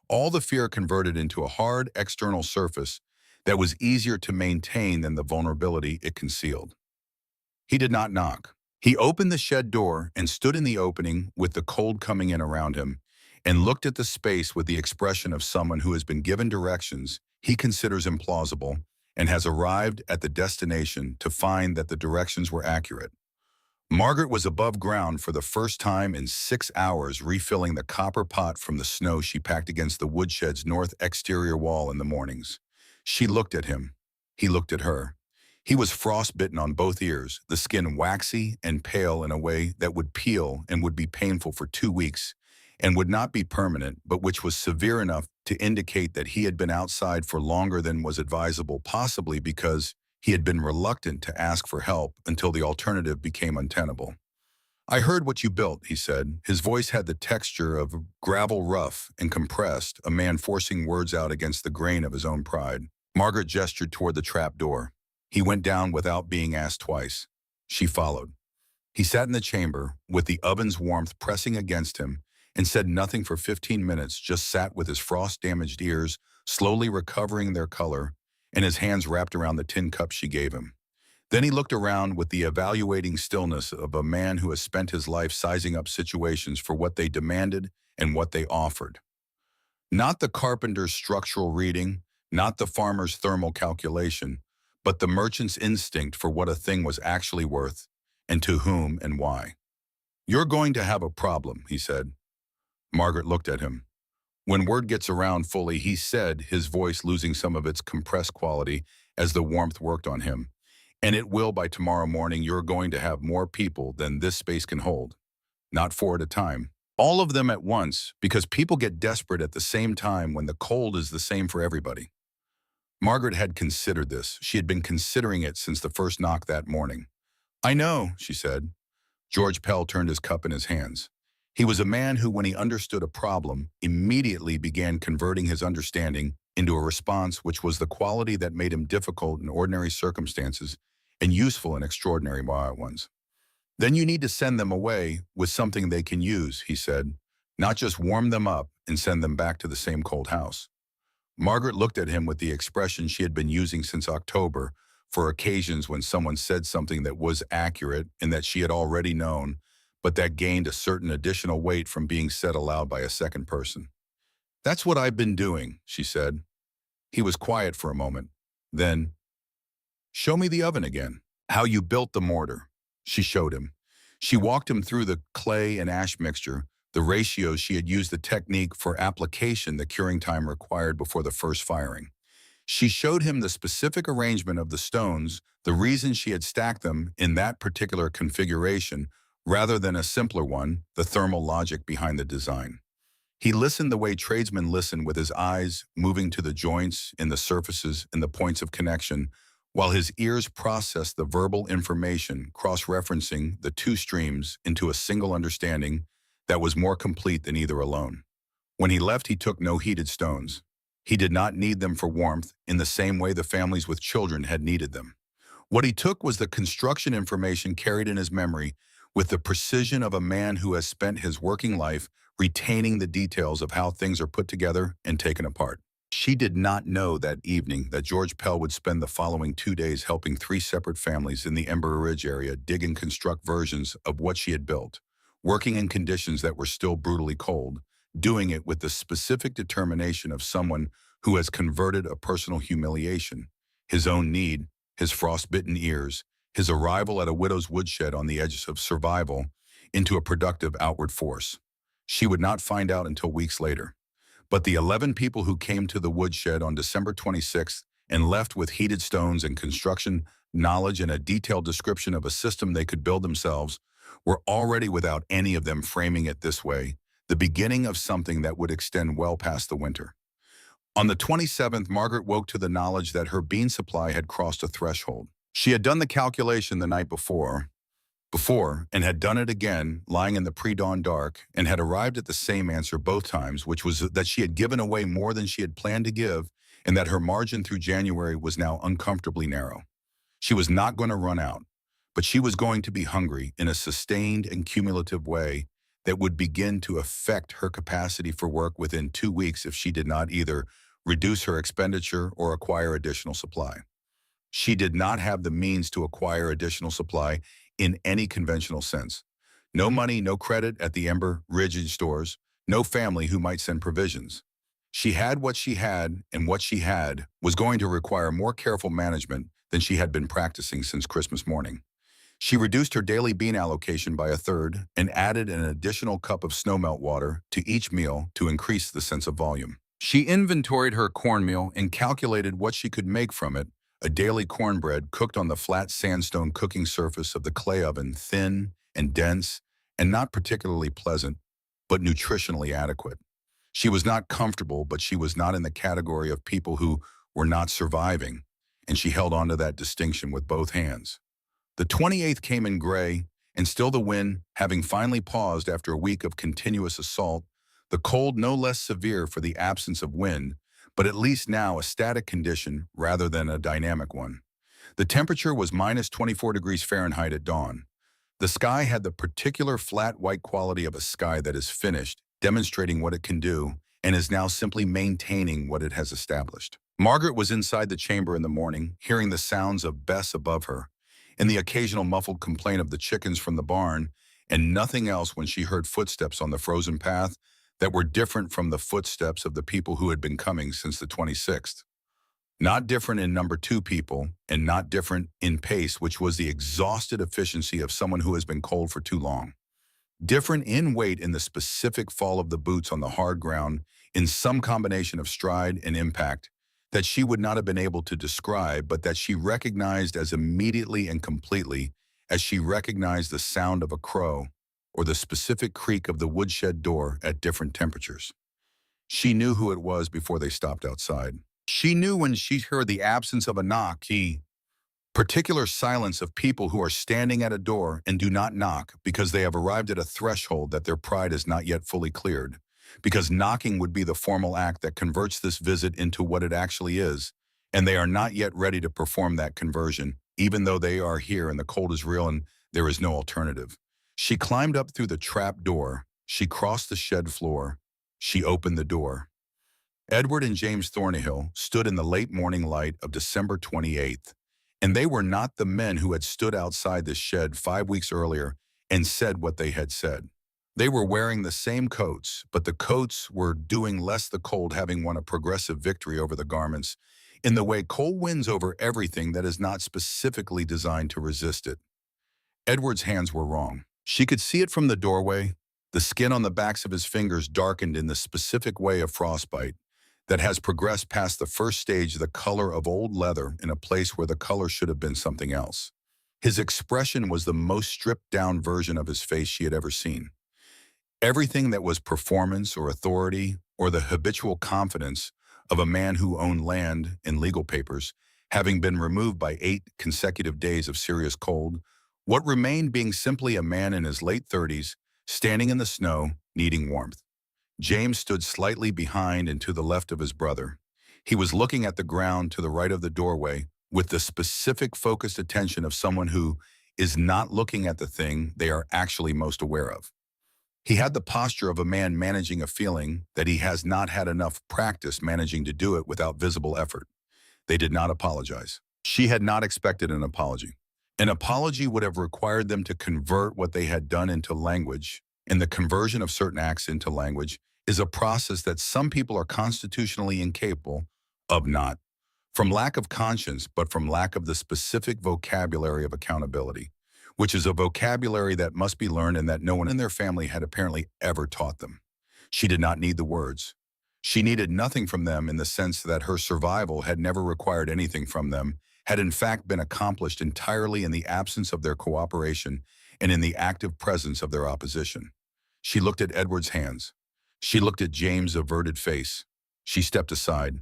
all the fear converted into a hard external surface that was easier to maintain than the vulnerability it concealed. He did not knock. He opened the shed door and stood in the opening with the cold coming in around him and looked at the space with the expression of someone who has been given directions he considers implausible and has arrived at the destination to find that the directions were accurate. Margaret was above ground for the first time in 6 hours, refilling the copper pot from the snow she packed against the woodshed's north exterior wall in the mornings. She looked at him. He looked at her. He was frostbitten on both ears, the skin waxy and pale in a way that would peel and would be painful for 2 weeks, and would not be permanent, but which was severe enough to indicate that he had been outside for longer than was advisable, possibly because he had been reluctant to ask for help until the alternative became untenable. "I heard what you built," he said. His voice had the texture of gravel, rough and compressed, a man forcing words out against the grain of his own pride. Margaret gestured toward the trap door. He went down without being asked twice. She followed. He sat in the chamber, with the oven's warmth pressing against him, and said nothing for 15 minutes, just sat with his frost-damaged ears slowly recovering their color and his hands wrapped around the tin cup she gave him. Then he looked around with the evaluating stillness of a man who has spent his life sizing up situations for what they demanded and what they offered. Not the carpenter's structural reading, not the farmer's thermal calculation, but the merchant's instinct for what a thing was actually worth, and to whom and why. "You're going to have a problem," he said. Margaret looked at him. "When word gets around fully," he said, his voice losing some of its compressed quality as the warmth worked on him, "and it will by tomorrow morning, you're going to have more people than this space can hold. Not 4 at a time. All of them at once, because people get desperate at the same time when the cold is the same for everybody." Margaret had considered this. She had been considering it since the first knock that morning. "I know," she said. George Pell turned his cup in his hands. He was a man who, when he understood a problem, immediately began converting his understanding into a response which was the quality that made him difficult in ordinary circumstances and useful in extraordinary ones. "Then you need to send them away with something they can use," he said, "not just warm them up and send them back to the same cold house." Margaret looked at him with the expression she had been using since October for occasions when someone said something that was accurate and that she had already known, but that gained a certain additional weight from being said aloud by a second person. "That's what I've been doing," she said. He was quiet for a moment. Then, "Show me the oven again. How you built the mortar." She showed him. She walked him through the clay and ash mixture, the ratios she had used, the technique for application, the curing time required before the first firing. She showed him the specific arrangement of the stones, the reason she had stacked them in that particular configuration, rather than a simpler one, the thermal logic behind the design. He listened the way tradesmen listen, with his eyes moving to the joints in the surfaces and the points of connection, while his ears processed the verbal information, cross-referencing the two streams into a single understanding that was more complete than either alone. When he left, he took no heated stones. He did not need them for warmth in the same way the families with children had needed them. What he took was the construction information carried in his memory with the precision of a man who has spent his working life retaining the details of how things are put together and taken apart. She did not know that evening that George Pell would spend the following 2 days helping 3 separate families in the Ember Ridge area dig and construct versions of what she had built, working in conditions that were still brutally cold, doing it with the specific determination of someone who has converted a personal humiliation, his own need, his frostbitten ears, his arrival at a widow's woodshed on the edges of survival, into a productive outward force. She would not find out until weeks later. But the 11 people who came to the woodshed on December 26th and left with heated stones and construction knowledge and a detailed description of a system they could build themselves were already, without any of them framing it this way, the beginning of something that would extend well past the winter. On the 27th, Margaret woke to the knowledge that her bean supply had crossed a threshold. She had done the calculation the night before, and had done it again, lying in the pre-dawn dark, and had arrived at the same answer both times, which was that she had given away more than she had planned to give, and that her margin through January was now uncomfortably narrow. She was not going to run out, but she was going to be hungry in a sustained and cumulative way that would begin to affect her capacity for work within 2 weeks if she did not either reduce her expenditure or acquire additional supply. She did not have the means to acquire additional supply in any conventional sense. No money, no credit at the Ember Ridge stores, no family who might send provisions. She had what she had, and what she had was going to require more careful management than she had been practicing since Christmas morning. She reduced her daily bean allocation by 1/3 and added an additional cup of snowmelt water to each meal to increase the sense of volume. She inventoried her cornmeal and calculated what she could make from it, a daily cornbread cooked on the flat sandstone cooking surface of the clay oven, thin and dense and not particularly pleasant, but nutritionally adequate. She was not comfortable, but she was not in the category of people who were not surviving, and she held on to that distinction with both hands. The 28th came in gray, and still the wind, having finally paused after a week of continuous assault, the cold no less severe for the absence of wind, but at least now a static condition rather than a dynamic one. The temperature was -24 degrees Fahrenheit at dawn. The sky had the particular flat white quality of a sky that is finished, demonstrating what it can do, and is now simply maintaining what it has established. Margaret was inside the chamber in the morning, hearing the sounds of Bess above her, and the occasional muffled complaint of the chickens from the barn, and nothing else when she heard footsteps on the frozen path that were different from the footsteps of the people who had been coming since the 26th. Not different in number 2 people, and not different in pace, which was the exhausted efficiency of someone who has been cold for too long. Different in weight in the specific fall of the boots on the hard ground, in some combination of stride and impact that she would not have been able to describe, but that she recognized as immediately and completely as she recognized the sound of a crow or the specific creak of the woodshed door at different temperatures. She knew who it was before they stopped outside. She knew when she heard the absence of a knock, the particular silence of people who are standing at a door and do not knock because they have arrived at a threshold that their pride is not yet fully cleared, because knocking would be the formal act that converts this visit into what it actually is, and they are not yet ready to perform that conversion, even though they are here and the cold is real and there is no alternative. She climbed up through the trap door. She crossed the shed floor. She opened the door. Edward and James Thornhill stood in the late morning light of December 28th, and they were not the men who had stood outside the shed 5 weeks earlier and said what they had said. They were wearing the same coats, but the coats were doing less, the cold having won a progressive victory over the garments, in the way cold wins over everything that is not specifically designed to resist it. Edward's hands were wrong. She could see it from the doorway. The skin on the backs of his fingers darkened in the specific way of frostbite that has progressed past the first stage, the color of old leather in a place where the color should have been something else. His expression was the most stripped-down version of his face she had ever seen. Everything that was performance or authority or the habitual confidence of a man who owned land and legal papers, having been removed by 8 consecutive days of serious cold, what remained being simply a man in his late 30s, standing in the snow, needing warmth. James stood slightly behind and to the left of his brother. He was looking at the ground to the right of the doorway with the specific focused attention of someone who is not looking at the thing they are actually most aware of. He had the posture of a man managing a feeling that he has not had enough practice managing to do it without visible effort. They did not apologize. She had not expected an apology. An apology would have required them to convert what they had done into language, and the conversion of certain acts into language is a process that some people are constitutionally incapable of, not from lack of conscience, but from lack of the specific vocabulary of accountability, which is a vocabulary that must be learned and that no one in their family had apparently ever taught them. She did not need the words. She needed nothing from them in the sense that her survival had never required anything from them, had in fact been accomplished entirely in the absence of their cooperation and in the active presence of their opposition. She looked at Edward's hands. She looked at James' averted face. She stepped aside.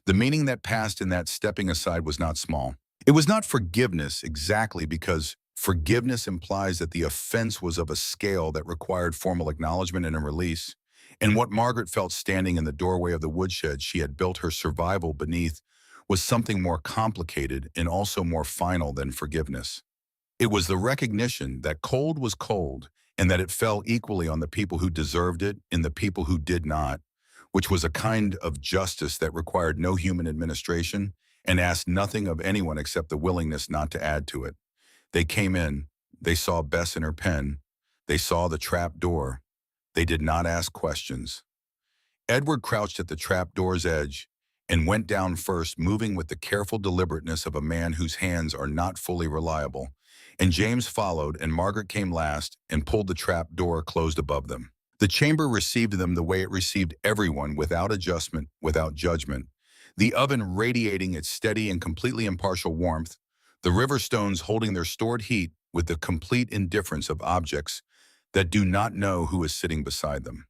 The meaning that passed in that stepping aside was not small. It was not forgiveness exactly, because forgiveness implies that the offense was of a scale that required formal acknowledgement and a release. And what Margaret felt standing in the doorway of the woodshed she had built her survival beneath was something more complicated and also more final than forgiveness. It was the recognition that cold was cold and that it fell equally on the people who deserved it and the people who did not, which was a kind of justice that required no human administration and asked nothing of anyone except the willingness not to add to it. They came in. They saw Bess in her pen. They saw the trap door. They did not ask questions. Edward crouched at the trap door's edge and went down first, moving with the careful deliberateness of a man whose hands are not fully reliable, and James followed, and Margaret came last and pulled the trap door closed above them. The chamber received them the way it received everyone, without adjustment, without judgment. The oven radiating its steady and completely impartial warmth, the river stones holding their stored heat with the complete indifference of objects that do not know who is sitting beside them.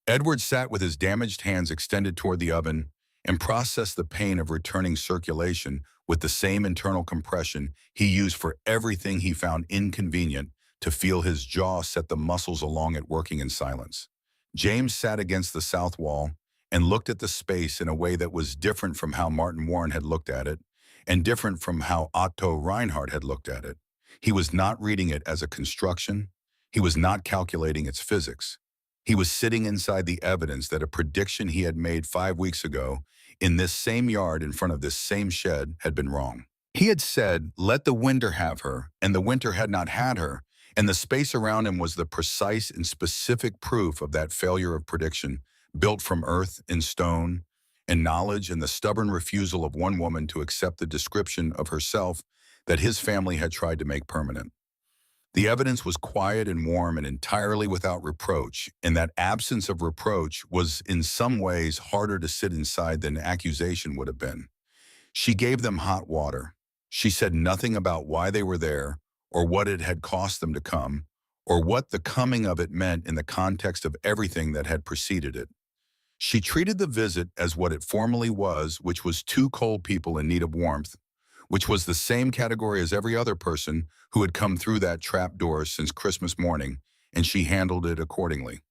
Edward sat with his damaged hands extended toward the oven and processed the pain of returning circulation with the same internal compression he used for everything he found inconvenient to feel his jaw set the muscles along it working in silence. James sat against the south wall and looked at the space in a way that was different from how Martin Warren had looked at it and different from how Otto Reinhardt had looked at it. He was not reading it as a construction. He was not calculating its physics. He was sitting inside the evidence that a prediction he had made 5 weeks ago in this same yard in front of this same shed had been wrong. He had said, "Let the winter have her," and the winter had not had her, and the space around him was the precise and specific proof of that failure of prediction, built from earth and stone and knowledge and the stubborn refusal of one woman to accept the description of herself that his family had tried to make permanent. The evidence was quiet and warm and entirely without reproach, and that absence of reproach was in some ways harder to sit inside than accusation would have been. She gave them hot water. She said nothing about why they were there, or what it had cost them to come, or what the coming of it meant in the context of everything that had preceded it. She treated the visit as what it formerly was, which was 2 cold people in need of warmth, which was the same category as every other person who had come through that trap door since Christmas morning, and she handled it accordingly.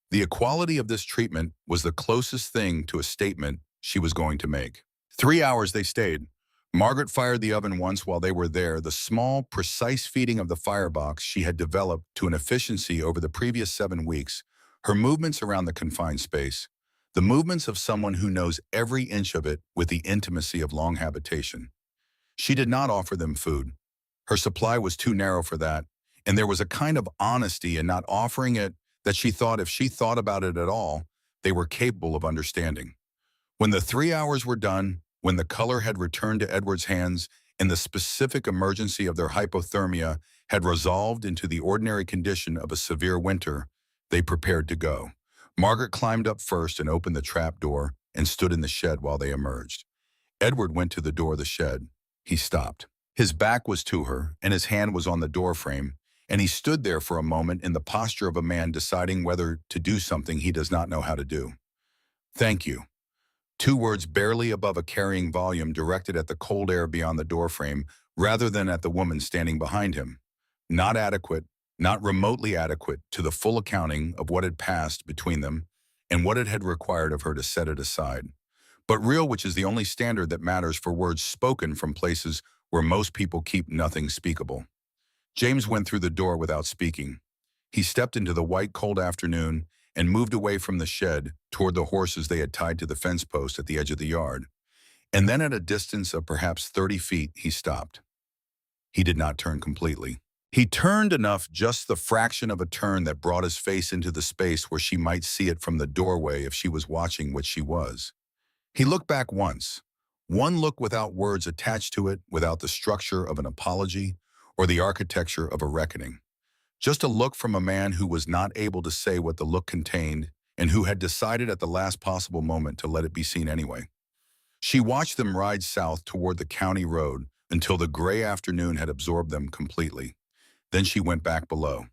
The equality of this treatment was the closest thing to a statement she was going to make. 3 hours they stayed. Margaret fired the oven once while they were there, the small, precise feeding of the firebox she had developed to an efficiency over the previous 7 weeks, her movements around the confined space, the movements of someone who knows every inch of it with the intimacy of long habitation. She did not offer them food. Her supply was too narrow for that, and there was a kind of honesty in not offering it that she thought if she thought about it at all, they were capable of understanding. When the 3 hours were done, when the color had returned to Edward's hands and the specific emergency of their hypothermia had resolved into the ordinary condition of a severe winter, They prepared to go. Margaret climbed up first and opened the trap door and stood in the shed while they emerged. Edward went to the door of the shed. He stopped. His back was to her, and his hand was on the doorframe, and he stood there for a moment in the posture of a man deciding whether to do something he does not know how to do. "Thank you." Two words barely above a carrying volume directed at the cold air beyond the doorframe rather than at the woman standing behind him. Not adequate, not remotely adequate to the full accounting of what had passed between them and what it had required of her to set it aside. But real, which is the only standard that matters for words spoken from places where most people keep nothing speakable. James went through the door without speaking. He stepped into the white, cold afternoon and moved away from the shed toward the horses they had tied to the fence post at the edge of the yard. And then at a distance of perhaps 30 feet, he stopped. He did not turn completely. He turned enough, just the fraction of a turn that brought his face into the space where she might see it from the doorway if she was watching, which she was. He looked back once. One look without words attached to it, without the structure of an apology or the architecture of a reckoning. Just a look from a man who was not able to say what the look contained and who had decided at the last possible moment to let it be seen anyway. She watched them ride south toward the county road until the gray afternoon had absorbed them completely. Then she went back below.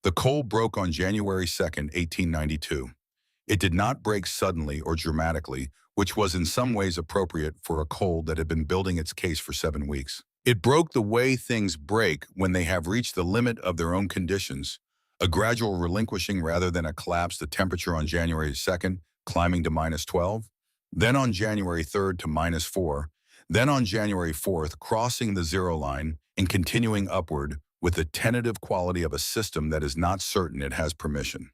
The cold broke on January 2nd, 1892. It did not break suddenly or dramatically, which was in some ways appropriate for a cold that had been building its case for 7 weeks. It broke the way things break when they have reached the limit of their own conditions, a gradual relinquishing rather than a collapse. The temperature on January 2nd climbing to -12, then on January 3rd to -4, then on January 4th crossing the zero line and continuing upward with the tentative quality of a system that is not certain it has permission.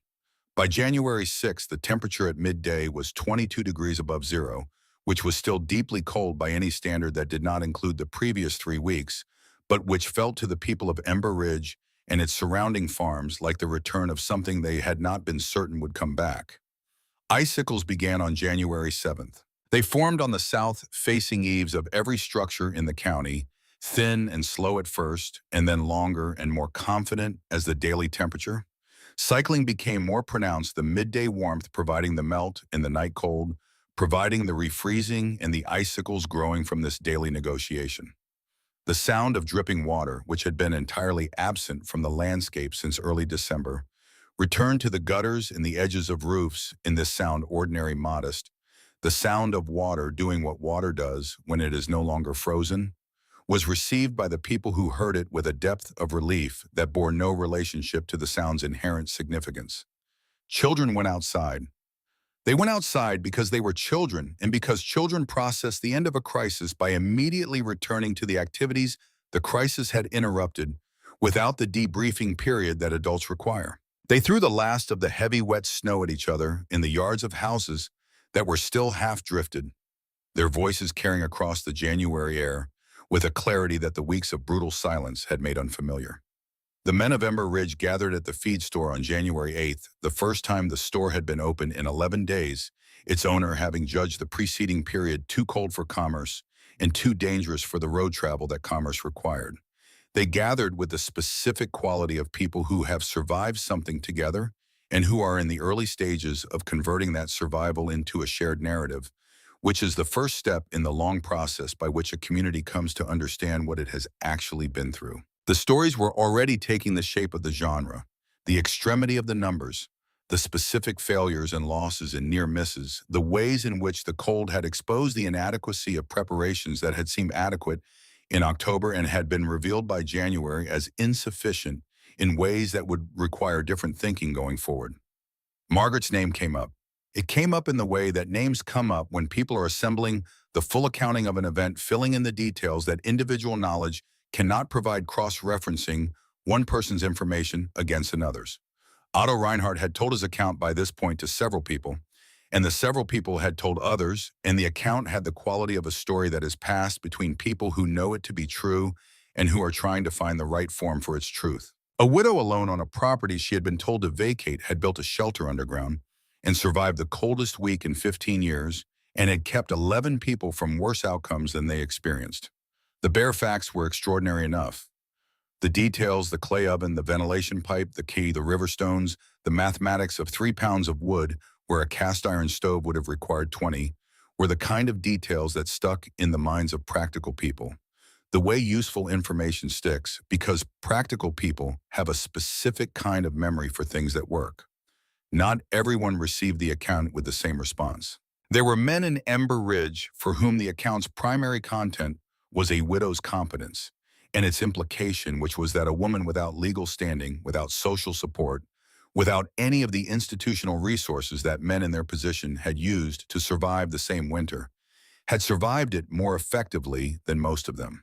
By January 6th, the temperature at midday was 22 degrees above zero, which was still deeply cold by any standard that did not include the previous 3 weeks, but which felt to the people of Ember Ridge and its surrounding farms like the return of something they had not been certain would come back. Icicles began on January 7th. They formed on the south-facing eaves of every structure in the county, thin and slow at first, and then longer and more confident as the daily temperature. Cycling became more pronounced, the midday warmth providing the melt and the night cold, providing the refreezing and the icicles growing from this daily negotiation. The sound of dripping water, which had been entirely absent from the landscape since early December, returned to the gutters and the edges of roofs in this sound ordinary modest, the sound of water doing what water does when it is no longer frozen, was received by the people who heard it with a depth of relief that bore no relationship to the sound's inherent significance. Children went outside. They went outside because they were children and because children process the end of a crisis by immediately returning to the activities the crisis had interrupted without the debriefing period that adults require. They threw the last of the heavy, wet snow at each other in the yards of houses that were still half-drifted, their voices carrying across the January air with a clarity that the weeks of brutal silence had made unfamiliar. The men of Ember Ridge gathered at the feed store on January 8th, the first time the store had been open in 11 days, its owner having judged the preceding period too cold for commerce and too dangerous for the road travel that commerce required. They gathered with the specific quality of people who have survived something together and who are in the early stages of converting that survival into a shared narrative, which is the first step in the long process by which a community comes to understand what it has actually been through. The stories were already taking the shape of the genre, the extremity of the numbers, the specific failures and losses and near misses, the ways in which the cold had exposed the inadequacy of preparations that had seemed adequate in October and had been revealed by January as insufficient in ways that would require different thinking going forward. Margaret's name came up. It came up in the way that names come up when people are assembling the full accounting of an event, filling in the details that individual knowledge cannot provide, cross-referencing one person's information against another's. Otto Reinhardt had told his account by this point to several people, and the several people had told others, and the account had the quality of a story that is passed between people who know it to be true and who are trying to find the right form for its truth. A widow alone on a property she had been told to vacate had built a shelter underground and survived the coldest week in 15 years, and had kept 11 people from worse outcomes than they experienced. The bare facts were extraordinary enough. The details, the clay oven, the ventilation pipe, the key, the river stones, the mathematics of 3 pounds of wood where a cast iron stove would have required 20, were the kind of details that stuck in the minds of practical people. The way useful information sticks, because practical people have a specific kind of memory for things that work. Not everyone received the account with the same response. There were men in Ember Ridge for whom the account's primary content was a widow's competence, and its implication, which was that a woman without legal standing, without social support, without any of the institutional resources that men in their position had used to survive the same winter, had survived it more effectively than most of them.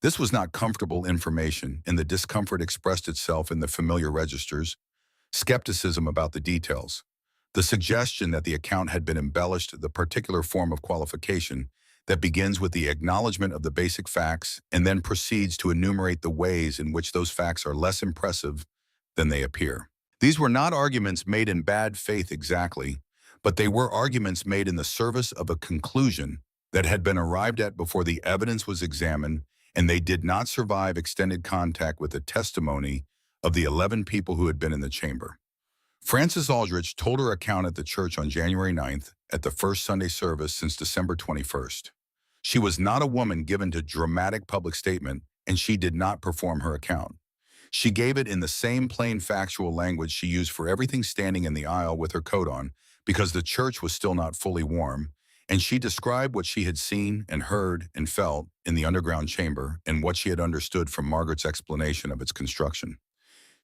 This was not comfortable information, and the discomfort expressed itself in the familiar registers, skepticism about the details, the suggestion that the account had been embellished, the particular form of qualification that begins with the acknowledgement of the basic facts and then proceeds to enumerate the ways in which those facts are less impressive than they appear. These were not arguments made in bad faith exactly, but they were arguments made in the service of a conclusion that had been arrived at before the evidence was examined, and they did not survive extended contact with the testimony of the 11 people who had been in the chamber. Frances Aldrich told her account at the church on January 9th at the first Sunday service since December 21st. She was not a woman given to dramatic public statement, and she did not perform her account. She gave it in the same plain factual language she used for everything standing in the aisle with her coat on, because the church was still not fully warm, and she described what she had seen and heard and felt in the underground chamber and what she had understood from Margaret's explanation of its construction.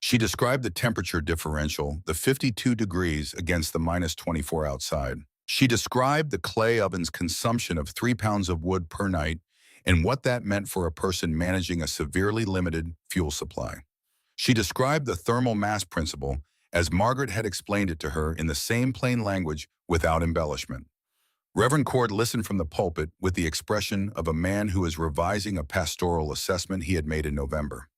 She described the temperature differential, the 52 degrees against the -24 outside. She described the clay oven's consumption of 3 pounds of wood per night and what that meant for a person managing a severely limited fuel supply. She described the thermal mass principle as Margaret had explained it to her in the same plain language without embellishment. Reverend Cord listened from the pulpit with the expression of a man who is revising a pastoral assessment he had made in November.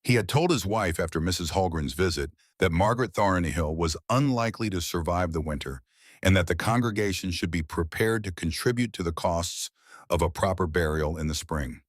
He had told his wife after Mrs. Holgren's visit that Margaret Thornyhill was unlikely to survive the winter and that the congregation should be prepared to contribute to the costs of a proper burial in the spring.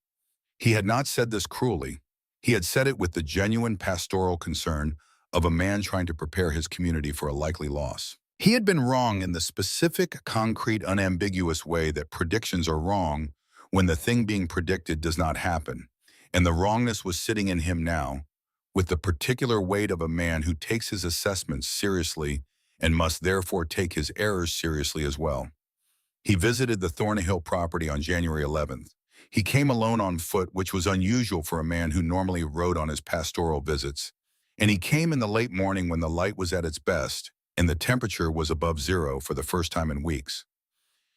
He had not said this cruelly. He had said it with the genuine pastoral concern of a man trying to prepare his community for a likely loss. He had been wrong in the specific, concrete, unambiguous way that predictions are wrong when the thing being predicted does not happen. And the wrongness was sitting in him now, with the particular weight of a man who takes his assessments seriously and must therefore take his errors seriously as well. He visited the Thornyhill property on January 11th. He came alone on foot, which was unusual for a man who normally rode on his pastoral visits. And he came in the late morning when the light was at its best and the temperature was above zero for the first time in weeks.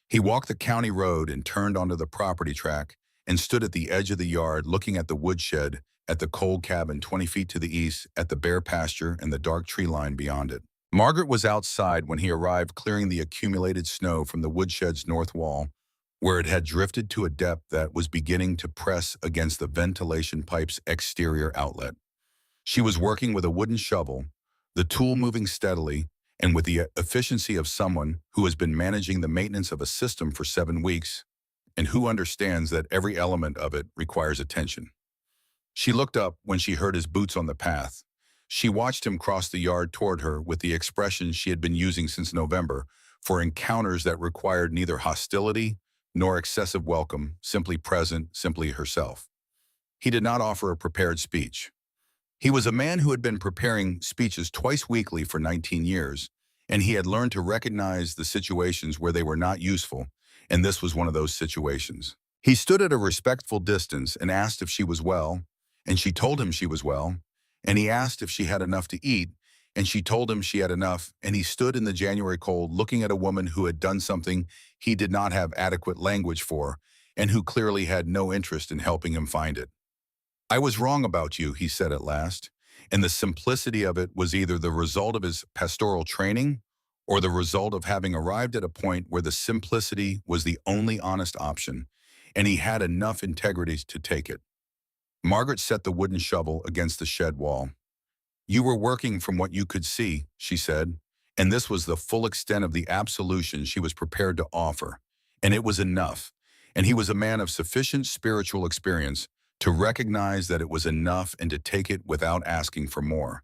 He walked the county road and turned onto the property track and stood at the edge of the yard looking at the woodshed, at the coal cabin 20 feet to the east, at the bare pasture and the dark tree line beyond it. Margaret was outside when he arrived, clearing the accumulated snow from the woodshed's north wall, where it had drifted to a depth that was beginning to press against the ventilation pipe's exterior outlet. She was working with a wooden shovel, the tool moving steadily, and with the efficiency of someone who has been managing the maintenance of a system for 7 weeks, and who understands that every element of it requires attention. She looked up when she heard his boots on the path. She watched him cross the yard toward her with the expression she had been using since November for encounters that required neither hostility nor excessive welcome, simply present, simply herself. He did not offer a prepared speech. He was a man who had been preparing speeches twice weekly for 19 years, and he had learned to recognize the situations where they were not useful, and this was one of those situations. He stood at a respectful distance and asked if she was well, and she told him she was well, and he asked if she had enough to eat, and she told him she had enough, and he stood in the January cold looking at a woman who had done something he did not have adequate language for, and who clearly had no interest in helping him find it. "I was wrong about you," he said at last, and the simplicity of it was either the result of his pastoral training or the result of having arrived at a point where the simplicity was the only honest option, and he had enough integrity to take it. Margaret set the wooden shovel against the shed wall. "You were working from what you could see," she said, and this was the full extent of the absolution she was prepared to offer, and it was enough, and he was a man of sufficient spiritual experience to recognize that it was enough and to take it without asking for more.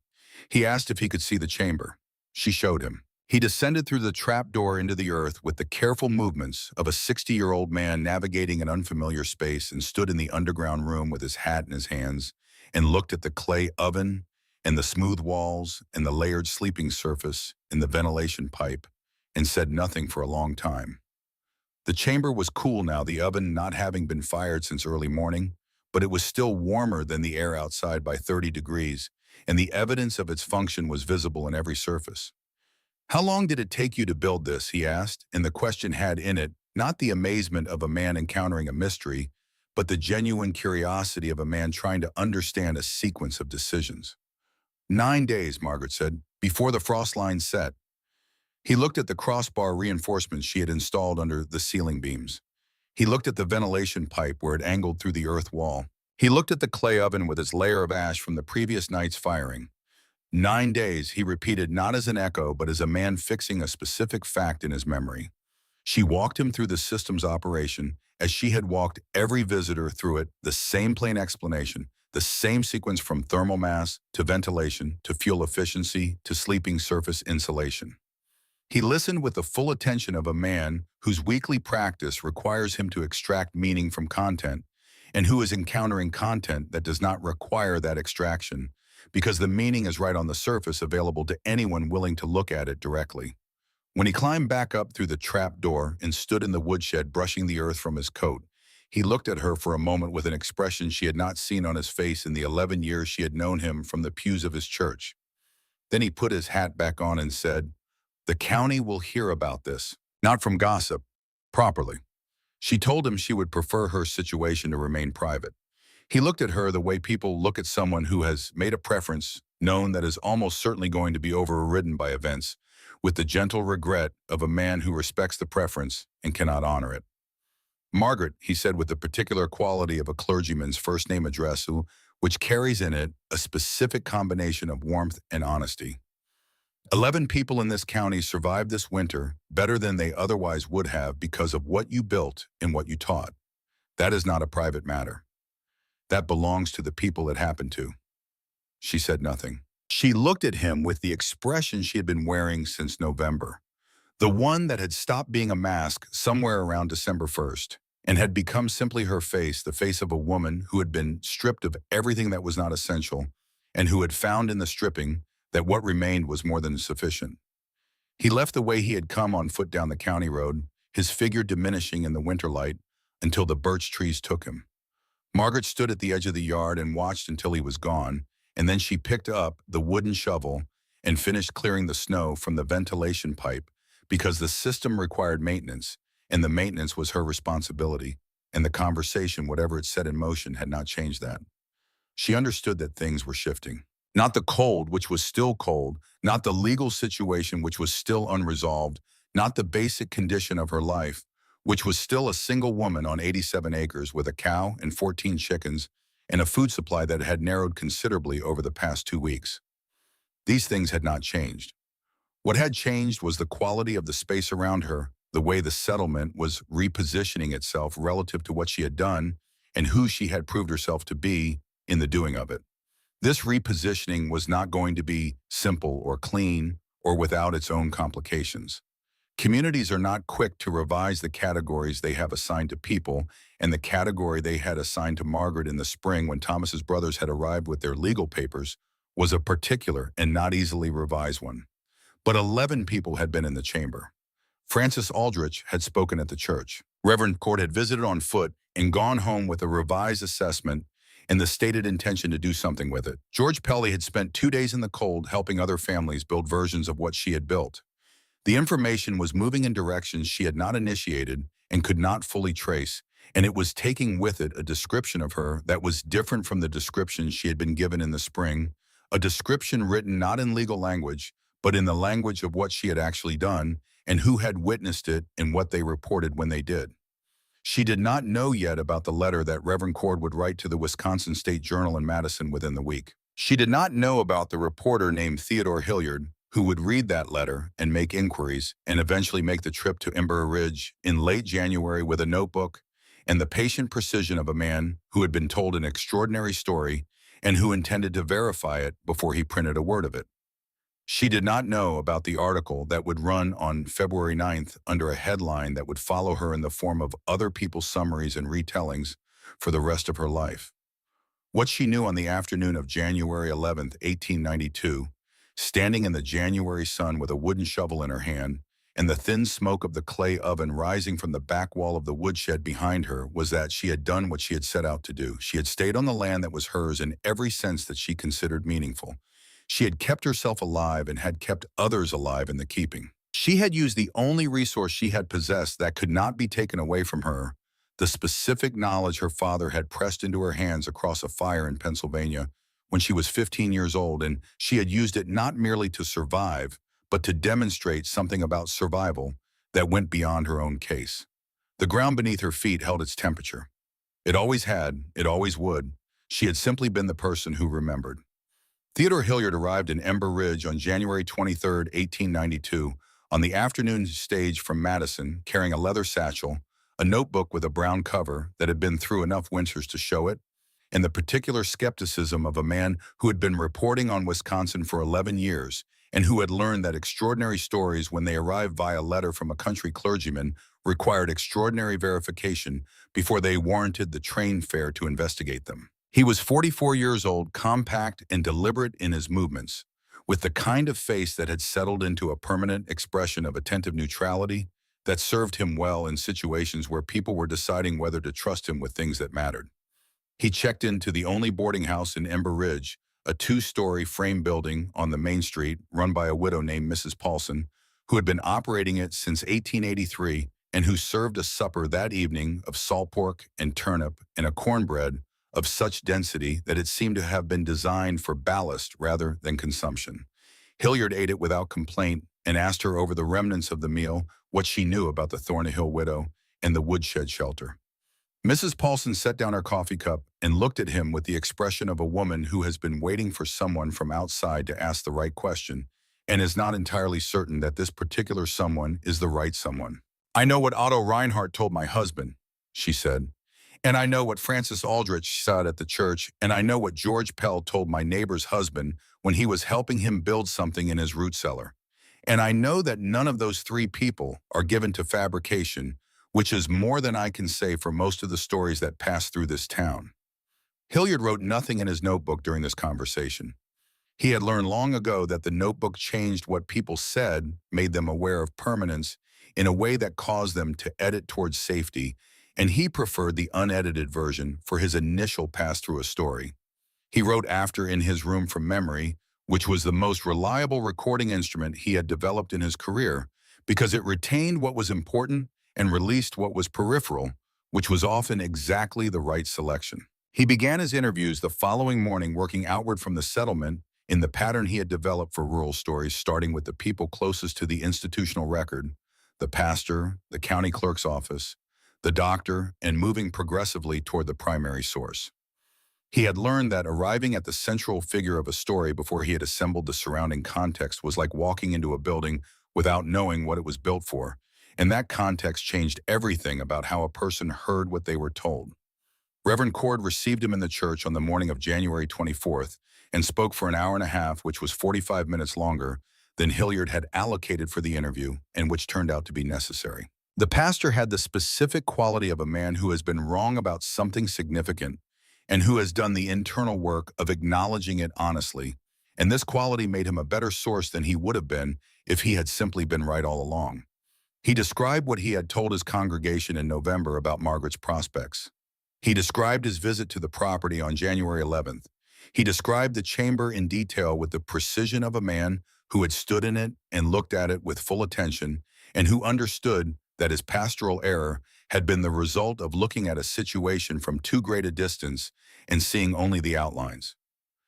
He asked if he could see the chamber. She showed him. He descended through the trapdoor into the earth with the careful movements of a 60-year-old man navigating an unfamiliar space and stood in the underground room with his hat in his hands and looked at the clay oven and the smooth walls and the layered sleeping surface and the ventilation pipe and said nothing for a long time. The chamber was cool now, the oven not having been fired since early morning, but it was still warmer than the air outside by 30 degrees, and the evidence of its function was visible in every surface. "How long did it take you to build this?" he asked, and the question had in it not the amazement of a man encountering a mystery, but the genuine curiosity of a man trying to understand a sequence of decisions. 9 days, Margaret said, before the frost line set. He looked at the crossbar reinforcements she had installed under the ceiling beams. He looked at the ventilation pipe where it angled through the earth wall. He looked at the clay oven with its layer of ash from the previous night's firing. 9 days, he repeated not as an echo, but as a man fixing a specific fact in his memory. She walked him through the system's operation as she had walked every visitor through it, the same plain explanation, the same sequence from thermal mass to ventilation to fuel efficiency to sleeping surface insulation. He listened with the full attention of a man whose weekly practice requires him to extract meaning from content and who is encountering content that does not require that extraction because the meaning is right on the surface, available to anyone willing to look at it directly. When he climbed back up through the trap door and stood in the woodshed brushing the earth from his coat, he looked at her for a moment with an expression she had not seen on his face in the 11 years she had known him from the pews of his church. Then he put his hat back on and said, "The county will hear about this, not from gossip, properly." She told him she would prefer her situation to remain private. He looked at her the way people look at someone who has made a preference, known that is almost certainly going to be overridden by events, with the gentle regret of a man who respects the preference and cannot honor it. "Margaret," he said with the particular quality of a clergyman's first name address, which carries in it a specific combination of warmth and honesty. 11 people in this county survived this winter better than they otherwise would have because of what you built and what you taught. That is not a private matter. That belongs to the people it happened to." She said nothing. She looked at him with the expression she had been wearing since November, the one that had stopped being a mask somewhere around December 1st and had become simply her face, the face of a woman who had been stripped of everything that was not essential and who had found in the stripping that what remained was more than sufficient. He left the way he had come on foot down the county road, his figure diminishing in the winter light until the birch trees took him. Margaret stood at the edge of the yard and watched until he was gone, and then she picked up the wooden shovel and finished clearing the snow from the ventilation pipe because the system required maintenance, and the maintenance was her responsibility, and the conversation, whatever it set in motion, had not changed that. She understood that things were shifting. Not the cold, which was still cold, not the legal situation, which was still unresolved, not the basic condition of her life, which was still a single woman on 87 acres with a cow and 14 chickens and a food supply that had narrowed considerably over the past 2 weeks. These things had not changed. What had changed was the quality of the space around her, the way the settlement was repositioning itself relative to what she had done and who she had proved herself to be in the doing of it. This repositioning was not going to be simple or clean or without its own complications. Communities are not quick to revise the categories they have assigned to people, and the category they had assigned to Margaret in the spring when Thomas's brothers had arrived with their legal papers was a particular and not easily revised one. But 11 people had been in the chamber. Francis Aldrich had spoken at the church. Reverend Cord had visited on foot and gone home with a revised assessment and the stated intention to do something with it. George Pelly had spent 2 days in the cold helping other families build versions of what she had built. The information was moving in directions she had not initiated and could not fully trace, and it was taking with it a description of her that was different from the description she had been given in the spring, a description written not in legal language, but in the language of what she had actually done and who had witnessed it and what they reported when they did. She did not know yet about the letter that Reverend Cord would write to the Wisconsin State Journal in Madison within the week. She did not know about the reporter named Theodore Hillyard, who would read that letter and make inquiries and eventually make the trip to Ember Ridge in late January with a notebook and the patient precision of a man who had been told an extraordinary story and who intended to verify it before he printed a word of it. She did not know about the article that would run on February 9th under a headline that would follow her in the form of other people's summaries and retellings for the rest of her life. What she knew on the afternoon of January 11th, 1892, standing in the January sun with a wooden shovel in her hand, and the thin smoke of the clay oven rising from the back wall of the woodshed behind her, was that she had done what she had set out to do. She had stayed on the land that was hers in every sense that she considered meaningful. She had kept herself alive and had kept others alive in the keeping. She had used the only resource she had possessed that could not be taken away from her, the specific knowledge her father had pressed into her hands across a fire in Pennsylvania when she was 15 years old, and she had used it not merely to survive, but to demonstrate something about survival that went beyond her own case. The ground beneath her feet held its temperature. It always had, it always would. She had simply been the person who remembered. Theodore Hillyard arrived in Ember Ridge on January 23, 1892, on the afternoon stage from Madison, carrying a leather satchel, a notebook with a brown cover that had been through enough winters to show it, and the particular skepticism of a man who had been reporting on Wisconsin for 11 years and who had learned that extraordinary stories, when they arrived via letter from a country clergyman, required extraordinary verification before they warranted the train fare to investigate them. He was 44 years old, compact and deliberate in his movements, with the kind of face that had settled into a permanent expression of attentive neutrality that served him well in situations where people were deciding whether to trust him with things that mattered. He checked into the only boarding house in Ember Ridge, a 2-story frame building on the main street run by a widow named Mrs. Paulson, who had been operating it since 1883 and who served a supper that evening of salt pork and turnip and a cornbread of such density that it seemed to have been designed for ballast rather than consumption. Hillyard ate it without complaint and asked her over the remnants of the meal what she knew about the Thornhill widow and the woodshed shelter. Mrs. Paulson set down her coffee cup and looked at him with the expression of a woman who has been waiting for someone from outside to ask the right question and is not entirely certain that this particular someone is the right someone. "I know what Otto Reinhardt told my husband," she said. "And I know what Francis Aldrich said at the church, and I know what George Pell told my neighbor's husband when he was helping him build something in his root cellar. And I know that none of those 3 people are given to fabrication, which is more than I can say for most of the stories that pass through this town." Hillyard wrote nothing in his notebook during this conversation. He had learned long ago that the notebook changed what people said, made them aware of permanence in a way that caused them to edit towards safety, and he preferred the unedited version for his initial pass through a story. He wrote after in his room from memory, which was the most reliable recording instrument he had developed in his career, because it retained what was important and released what was peripheral, which was often exactly the right selection. He began his interviews the following morning working outward from the settlement in the pattern he had developed for rural stories, starting with the people closest to the institutional record, the pastor, the county clerk's office, the doctor, and moving progressively toward the primary source. He had learned that arriving at the central figure of a story before he had assembled the surrounding context was like walking into a building without knowing what it was built for, and that context changed everything about how a person heard what they were told. Reverend Cord received him in the church on the morning of January 24th and spoke for an hour and a half, which was 45 minutes longer than Hillyard had allocated for the interview and which turned out to be necessary. The pastor had the specific quality of a man who has been wrong about something significant and who has done the internal work of acknowledging it honestly, and this quality made him a better source than he would have been if he had simply been right all along. He described what he had told his congregation in November about Margaret's prospects. He described his visit to the property on January 11th. He described the chamber in detail with the precision of a man who had stood in it and looked at it with full attention and who understood that his pastoral error had been the result of looking at a situation from too great a distance and seeing only the outlines.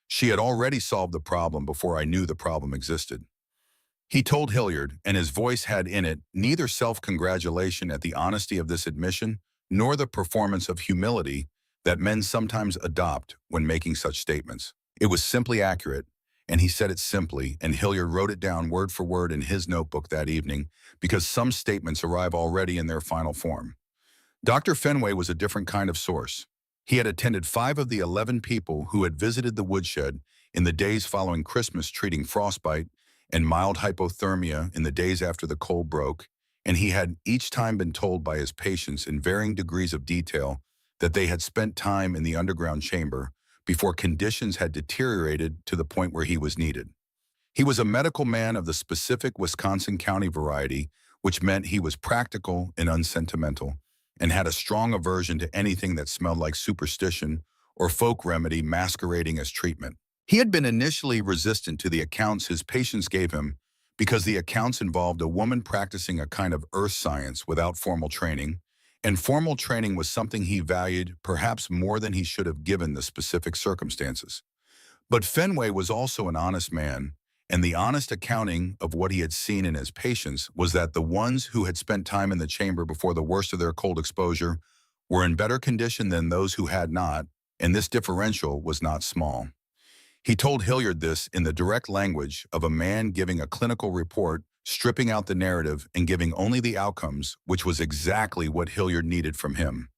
She had already solved the problem before I knew the problem existed. He told Hillyard, and his voice had in it neither self-congratulation at the honesty of this admission nor the performance of humility that men sometimes adopt when making such statements. It was simply accurate, and he said it simply, and Hillyard wrote it down word for word in his notebook that evening because some statements arrive already in their final form. Dr. Fenway was a different kind of source. He had attended 5 of the 11 people who had visited the woodshed in the days following Christmas, treating frostbite and mild hypothermia in the days after the cold broke, and he had each time been told by his patients in varying degrees of detail that they had spent time in the underground chamber before conditions had deteriorated to the point where he was needed. He was a medical man of the specific Wisconsin County variety, which meant he was practical and unsentimental, and had a strong aversion to anything that smelled like superstition or folk remedy masquerading as treatment. He had been initially resistant to the accounts his patients gave him because the accounts involved a woman practicing a kind of earth science without formal training, and formal training was something he valued perhaps more than he should have given the specific circumstances. But Fenway was also an honest man, and the honest accounting of what he had seen in his patients was that the ones who had spent time in the chamber before the worst of their cold exposure were in better condition than those who had not, and this differential was not small. He told Hillyard this in the direct language of a man giving a clinical report, stripping out the narrative and giving only the outcomes, which was exactly what Hillyard needed from him.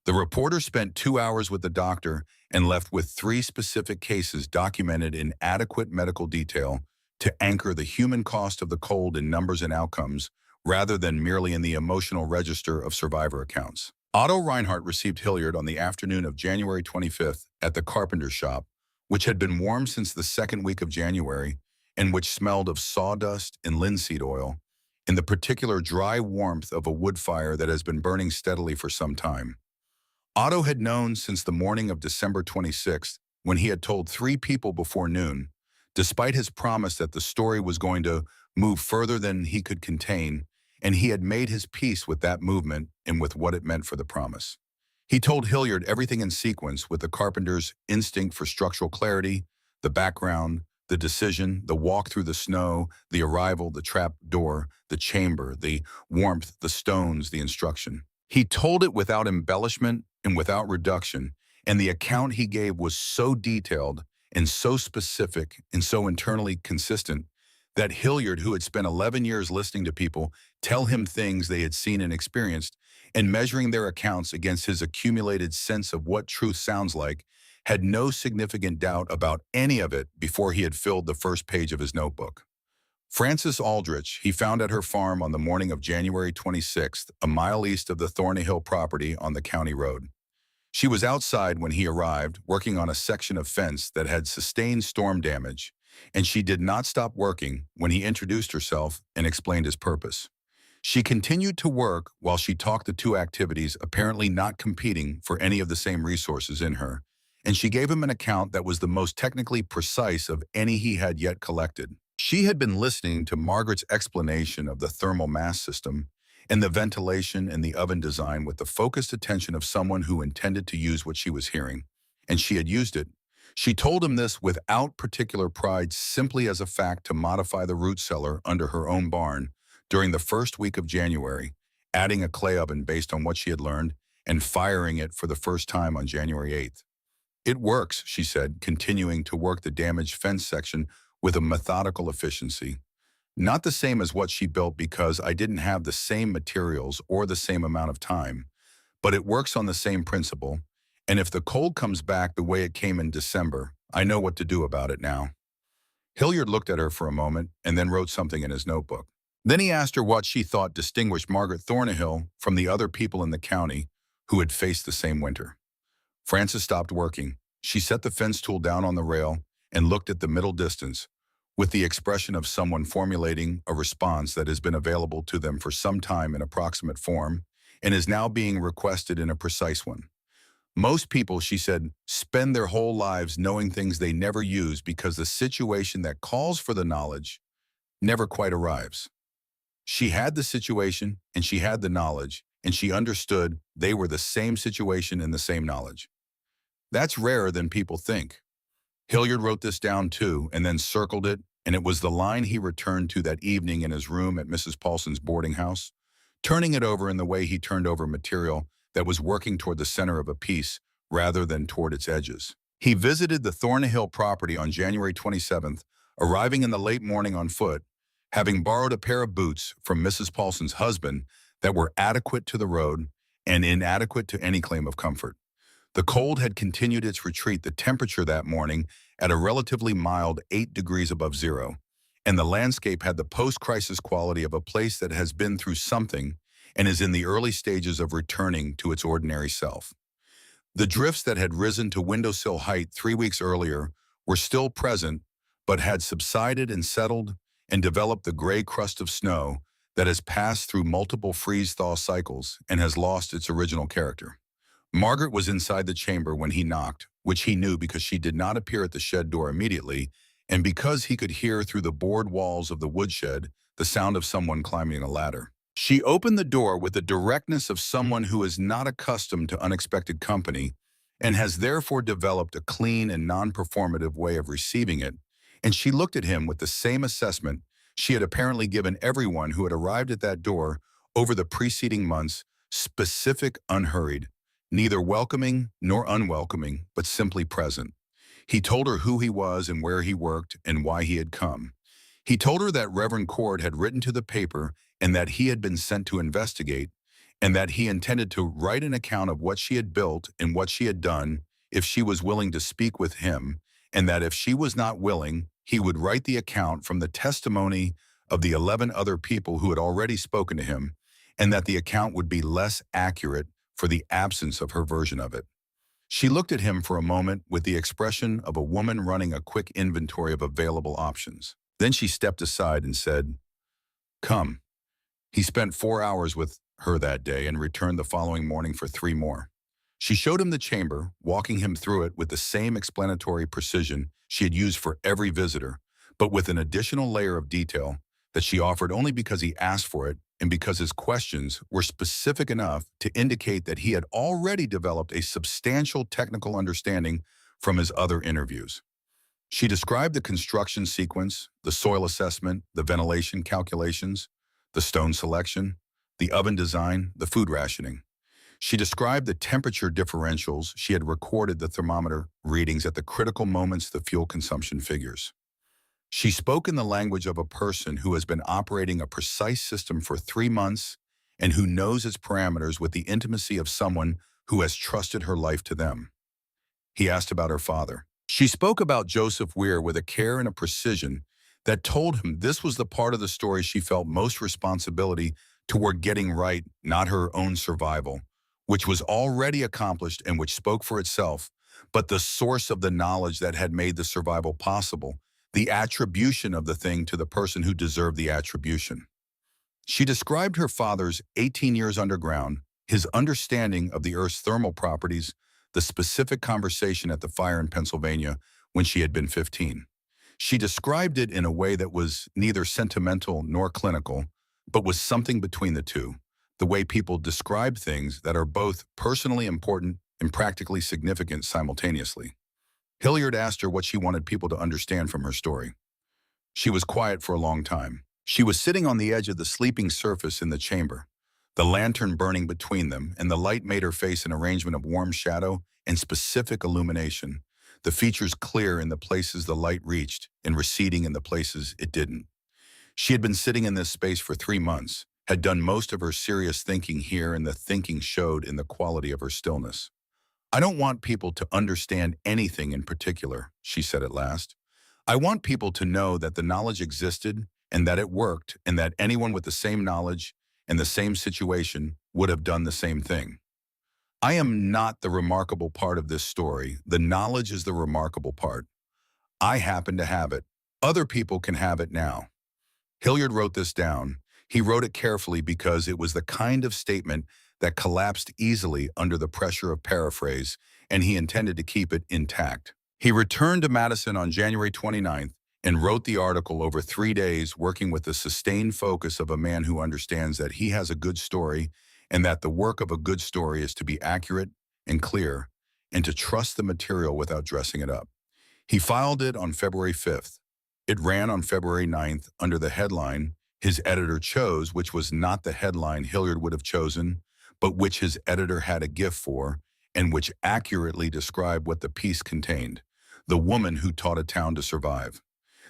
The reporter spent 2 hours with the doctor and left with 3 specific cases documented in adequate medical detail to anchor the human cost of the cold in numbers and outcomes, rather than merely in the emotional register of survivor accounts. Otto Reinhardt received Hillyard on the afternoon of January 25th at the Carpenter shop, which had been warm since the second week of January and which smelled of sawdust and linseed oil, in the particular dry warmth of a wood fire that has been burning steadily for some time. Otto had known since the morning of December 26th, when he had told 3 people before noon, despite his promise that the story was going to move further than he could contain, and he had made his peace with that movement and with what it meant for the promise. He told Hillyard everything in sequence, with the carpenter's instinct for structural clarity, the background, the decision, the walk through the snow, the arrival, the trap door, the chamber, the warmth, the stones, the instruction. He told it without embellishment and without reduction, and the account he gave was so detailed and so specific and so internally consistent that Hillyard, who had spent 11 years listening to people tell him things they had seen and experienced, and measuring their accounts against his accumulated sense of what truth sounds like, had no significant doubt about any of it before he had filled the first page of his notebook. Frances Aldrich he found at her farm on the morning of January 26th, a mile east of the Thornhill property on the county road. She was outside when he arrived, working on a section of fence that had sustained storm damage, and she did not stop working when he introduced herself and explained his purpose. She continued to work while she talked the 2 activities apparently not competing for any of the same resources in her, and she gave him an account that was the most technically precise of any he had yet collected. She had been listening to Margaret's explanation of the thermal mass system and the ventilation and the oven design with the focused attention of someone who intended to use what she was hearing, and she had used it. She told him this without particular pride, simply as a fact to modify the root cellar under her own barn during the first week of January, adding a clay oven based on what she had learned and firing it for the first time on January 8th. "It works," she said, continuing to work the damaged fence section with a methodical efficiency. "Not the same as what she built because I didn't have the same materials or the same amount of time, but it works on the same principle, and if the cold comes back the way it came in December, I know what to do about it now." Hillyard looked at her for a moment and then wrote something in his notebook. Then he asked her what she thought distinguished Margaret Thornhill from the other people in the county who had faced the same winter. Frances stopped working. She set the fence tool down on the rail and looked at the middle distance, with the expression of someone formulating a response that has been available to them for some time in approximate form and is now being requested in a precise one. "Most people," she said, "spend their whole lives knowing things they never use because the situation that calls for the knowledge never quite arrives." She had the situation and she had the knowledge, and she understood they were the same situation and the same knowledge. That's rarer than people think. Hillyard wrote this down too and then circled it, and it was the line he returned to that evening in his room at Mrs. Paulson's boarding house, turning it over in the way he turned over material that was working toward the center of a piece rather than toward its edges. He visited the Thornhill property on January 27th, arriving in the late morning on foot, having borrowed a pair of boots from Mrs. Paulson's husband that were adequate to the road and inadequate to any claim of comfort. The cold had continued its retreat, the temperature that morning at a relatively mild 8 degrees above zero, and the landscape had the post-crisis quality of a place that has been through something and is in the early stages of returning to its ordinary self. The drifts that had risen to windowsill height 3 weeks earlier were still present, but had subsided and settled and developed the gray crust of snow that has passed through multiple freeze-thaw cycles and has lost its original character. Margaret was inside the chamber when he knocked, which he knew because she did not appear at the shed door immediately, and because he could hear through the board walls of the woodshed the sound of someone climbing a ladder. She opened the door with the directness of someone who is not accustomed to unexpected company and has therefore developed a clean and non-performative way of receiving it, and she looked at him with the same assessment she had apparently given everyone who had arrived at that door over the preceding months, specific, unhurried, neither welcoming nor unwelcoming, but simply present. He told her who he was and where he worked and why he had come. He told her that Reverend Cord had written to the paper and that he had been sent to investigate, and that he intended to write an account of what she had built and what she had done if she was willing to speak with him, and that if she was not willing, he would write the account from the testimony of the 11 other people who had already spoken to him, and that the account would be less accurate for the absence of her version of it. She looked at him for a moment with the expression of a woman running a quick inventory of available options. Then she stepped aside and said, "Come." He spent 4 hours with her that day and returned the following morning for 3 more. She showed him the chamber, walking him through it with the same explanatory precision she had used for every visitor, but with an additional layer of detail that she offered only because he asked for it and because his questions were specific enough to indicate that he had already developed a substantial technical understanding from his other interviews. She described the construction sequence, the soil assessment, the ventilation calculations, the stone selection, the oven design, the food rationing. She described the temperature differentials she had recorded the thermometer readings at the critical moments the fuel consumption figures. She spoke in the language of a person who has been operating a precise system for 3 months and who knows its parameters with the intimacy of someone who has trusted her life to them. He asked about her father. She spoke about Joseph Weir with a care and a precision that told him this was the part of the story she felt most responsibility toward getting right, not her own survival, which was already accomplished and which spoke for itself, but the source of the knowledge that had made the survival possible, the attribution of the thing to the person who deserved the attribution. She described her father's 18 years underground, his understanding of the Earth's thermal properties, the specific conversation at the fire in Pennsylvania when she had been 15. She described it in a way that was neither sentimental nor clinical, but was something between the two, the way people describe things that are both personally important and practically significant simultaneously. Hillyard asked her what she wanted people to understand from her story. She was quiet for a long time. She was sitting on the edge of the sleeping surface in the chamber, the lantern burning between them, and the light made her face an arrangement of warm shadow and specific illumination, the features clear in the places the light reached and receding in the places it didn't. She had been sitting in this space for 3 months, had done most of her serious thinking here, and the thinking showed in the quality of her stillness. "I don't want people to understand anything in particular," she said at last. "I want people to know that the knowledge existed and that it worked and that anyone with the same knowledge and the same situation would have done the same thing. I am not the remarkable part of this story. The knowledge is the remarkable part. I happen to have it. Other people can have it now." Hillyard wrote this down. He wrote it carefully because it was the kind of statement that collapsed easily under the pressure of paraphrase, and he intended to keep it intact. He returned to Madison on January 29th and wrote the article over 3 days, working with the sustained focus of a man who understands that he has a good story and that the work of a good story is to be accurate and clear and to trust the material without dressing it up. He filed it on February 5th. It ran on February 9th under the headline his editor chose, which was not the headline Hillyard would have chosen, but which his editor had a gift for, and which accurately described what the piece contained: the woman who taught a town to survive.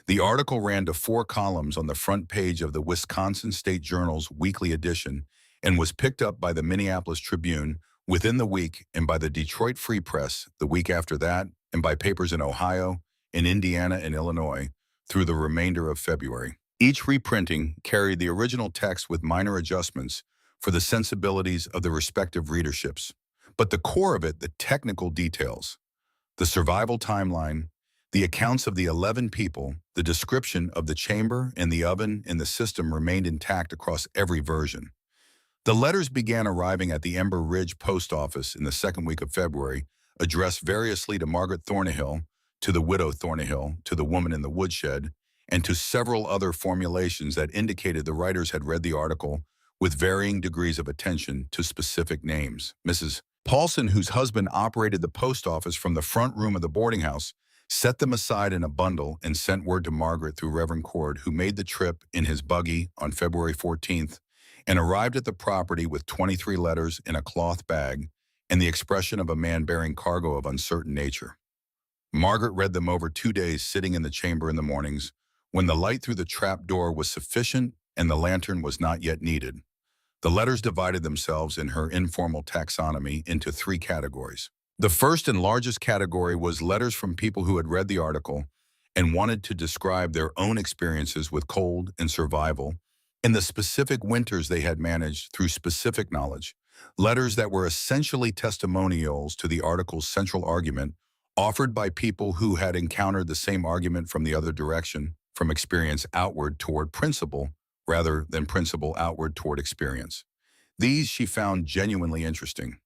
The article ran to 4 columns on the front page of the Wisconsin State Journal's weekly edition, and was picked up by the Minneapolis Tribune within the week and by the Detroit Free Press the week after that, and by papers in Ohio, in Indiana, and Illinois through the remainder of February. Each reprinting carried the original text with minor adjustments for the sensibilities of the respective readerships. But the core of it, the technical details, the survival timeline, the accounts of the 11 people, the description of the chamber and the oven and the system remained intact across every version. The letters began arriving at the Ember Ridge post office in the second week of February, addressed variously to Margaret Thornhill, to the widow Thornhill, to the woman in the woodshed, and to several other formulations that indicated the writers had read the article with varying degrees of attention to specific names. Mrs. Paulson, whose husband operated the post office from the front room of the boarding house, set them aside in a bundle and sent word to Margaret through Reverend Cord, who made the trip in his buggy on February 14th and arrived at the property with 23 letters in a cloth bag and the expression of a man bearing cargo of uncertain nature. Margaret read them over 2 days sitting in the chamber in the mornings, when the light through the trap door was sufficient and the lantern was not yet needed. The letters divided themselves in her informal taxonomy into 3 categories. The first and largest category was letters from people who had read the article and wanted to describe their own experiences with cold and survival and the specific winters they had managed through specific knowledge. Letters that were essentially testimonials to the article's central argument, offered by people who had encountered the same argument from the other direction, from experience outward toward principle, rather than principle outward toward experience. These she found genuinely interesting.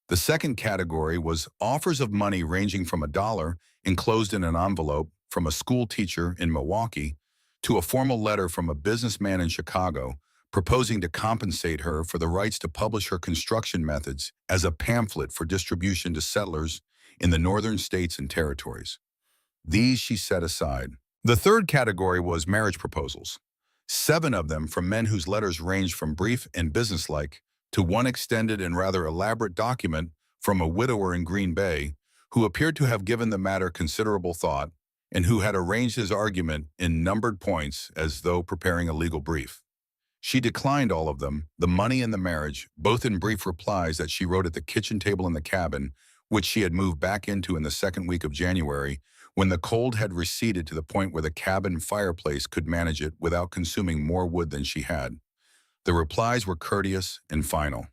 The second category was offers of money ranging from $1 enclosed in an envelope from a school teacher in Milwaukee to a formal letter from a businessman in Chicago proposing to compensate her for the rights to publish her construction methods as a pamphlet for distribution to settlers in the northern states and territories. These she set aside. The third category was marriage proposals, 7 of them from men whose letters ranged from brief and businesslike to one extended and rather elaborate document from a widower in Green Bay who appeared to have given the matter considerable thought and who had arranged his argument in numbered points as though preparing a legal brief. She declined all of them, the money and the marriage, both in brief replies that she wrote at the kitchen table in the cabin, which she had moved back into in the second week of January, when the cold had receded to the point where the cabin fireplace could manage it without consuming more wood than she had. The replies were courteous and final.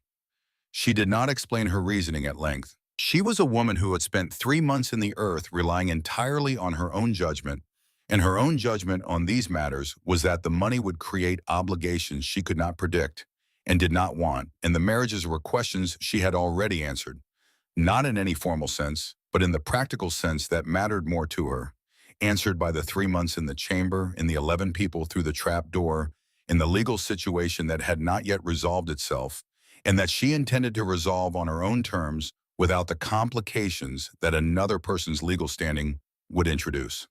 She did not explain her reasoning at length. She was a woman who had spent 3 months in the earth relying entirely on her own judgment, and her own judgment on these matters was that the money would create obligations she could not predict and did not want, and the marriages were questions she had already answered, not in any formal sense, but in the practical sense that mattered more to her, answered by the 3 months in the chamber, in the 11 people through the trap door, in the legal situation that had not yet resolved itself, and that she intended to resolve on her own terms without the complications that another person's legal standing would introduce.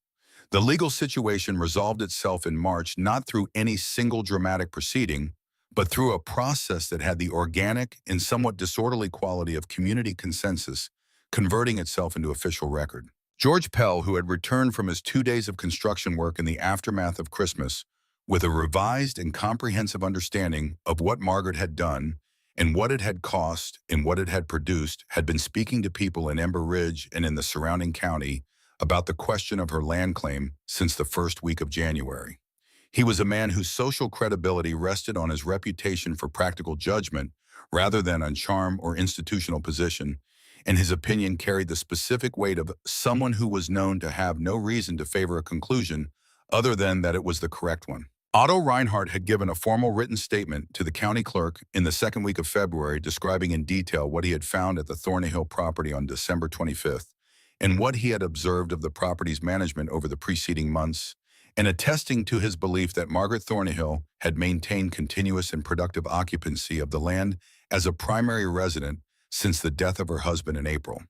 The legal situation resolved itself in March not through any single dramatic proceeding, but through a process that had the organic and somewhat disorderly quality of community consensus converting itself into official record. George Pell, who had returned from his 2 days of construction work in the aftermath of Christmas with a revised and comprehensive understanding of what Margaret had done and what it had cost and what it had produced, had been speaking to people in Ember Ridge and in the surrounding county about the question of her land claim since the first week of January. He was a man whose social credibility rested on his reputation for practical judgment rather than on charm or institutional position, and his opinion carried the specific weight of someone who was known to have no reason to favor a conclusion other than that it was the correct one. Otto Reinhardt had given a formal written statement to the county clerk in the second week of February describing in detail what he had found at the Thornhill property on December 25th and what he had observed of the property's management over the preceding months, and attesting to his belief that Margaret Thornhill had maintained continuous and productive occupancy of the land as a primary resident since the death of her husband in April.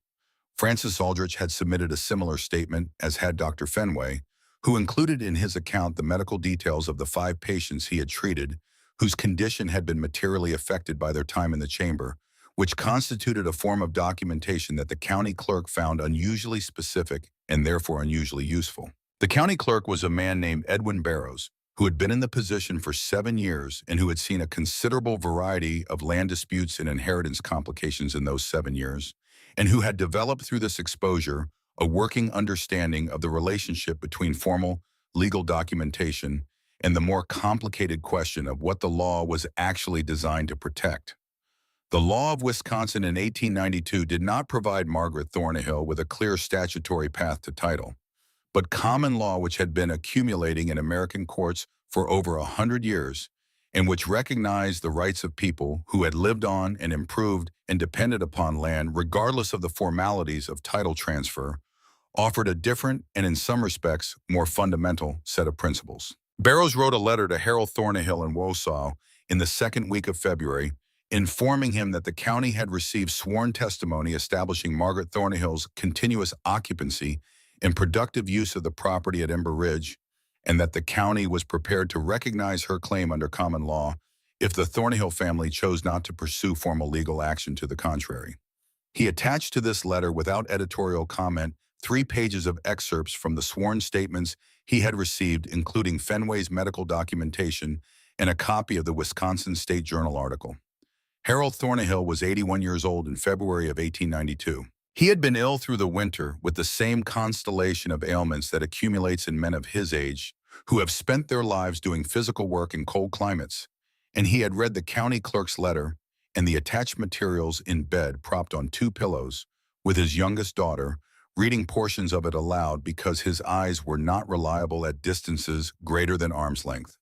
Francis Aldrich had submitted a similar statement, as had Dr. Fenway, who included in his account the medical details of the 5 patients he had treated, whose condition had been materially affected by their time in the chamber, which constituted a form of documentation that the county clerk found unusually specific and therefore unusually useful. The county clerk was a man named Edwin Barrows, who had been in the position for 7 years and who had seen a considerable variety of land disputes and inheritance complications in those 7 years, and who had developed through this exposure a working understanding of the relationship between formal legal documentation and the more complicated question of what the law was actually designed to protect. The law of Wisconsin in 1892 did not provide Margaret Thornhill with a clear statutory path to title, but common law which had been accumulating in American courts for over 100 years, and which recognized the rights of people who had lived on and improved and depended upon land regardless of the formalities of title transfer, offered a different and in some respects more fundamental set of principles. Barrows wrote a letter to Harold Thornhill in Walsall in the second week of February, informing him that the county had received sworn testimony establishing Margaret Thornhill's continuous occupancy and productive use of the property at Ember Ridge, and that the county was prepared to recognize her claim under common law if the Thornhill family chose not to pursue formal legal action to the contrary. He attached to this letter without editorial comment 3 pages of excerpts from the sworn statements he had received, including Fenway's medical documentation and a copy of the Wisconsin State Journal article. Harold Thornhill was 81 years old in February of 1892. He had been ill through the winter with the same constellation of ailments that accumulates in men of his age who have spent their lives doing physical work in cold climates, and he had read the county clerk's letter and the attached materials in bed propped on 2 pillows with his youngest daughter, reading portions of it aloud because his eyes were not reliable at distances greater than arm's length.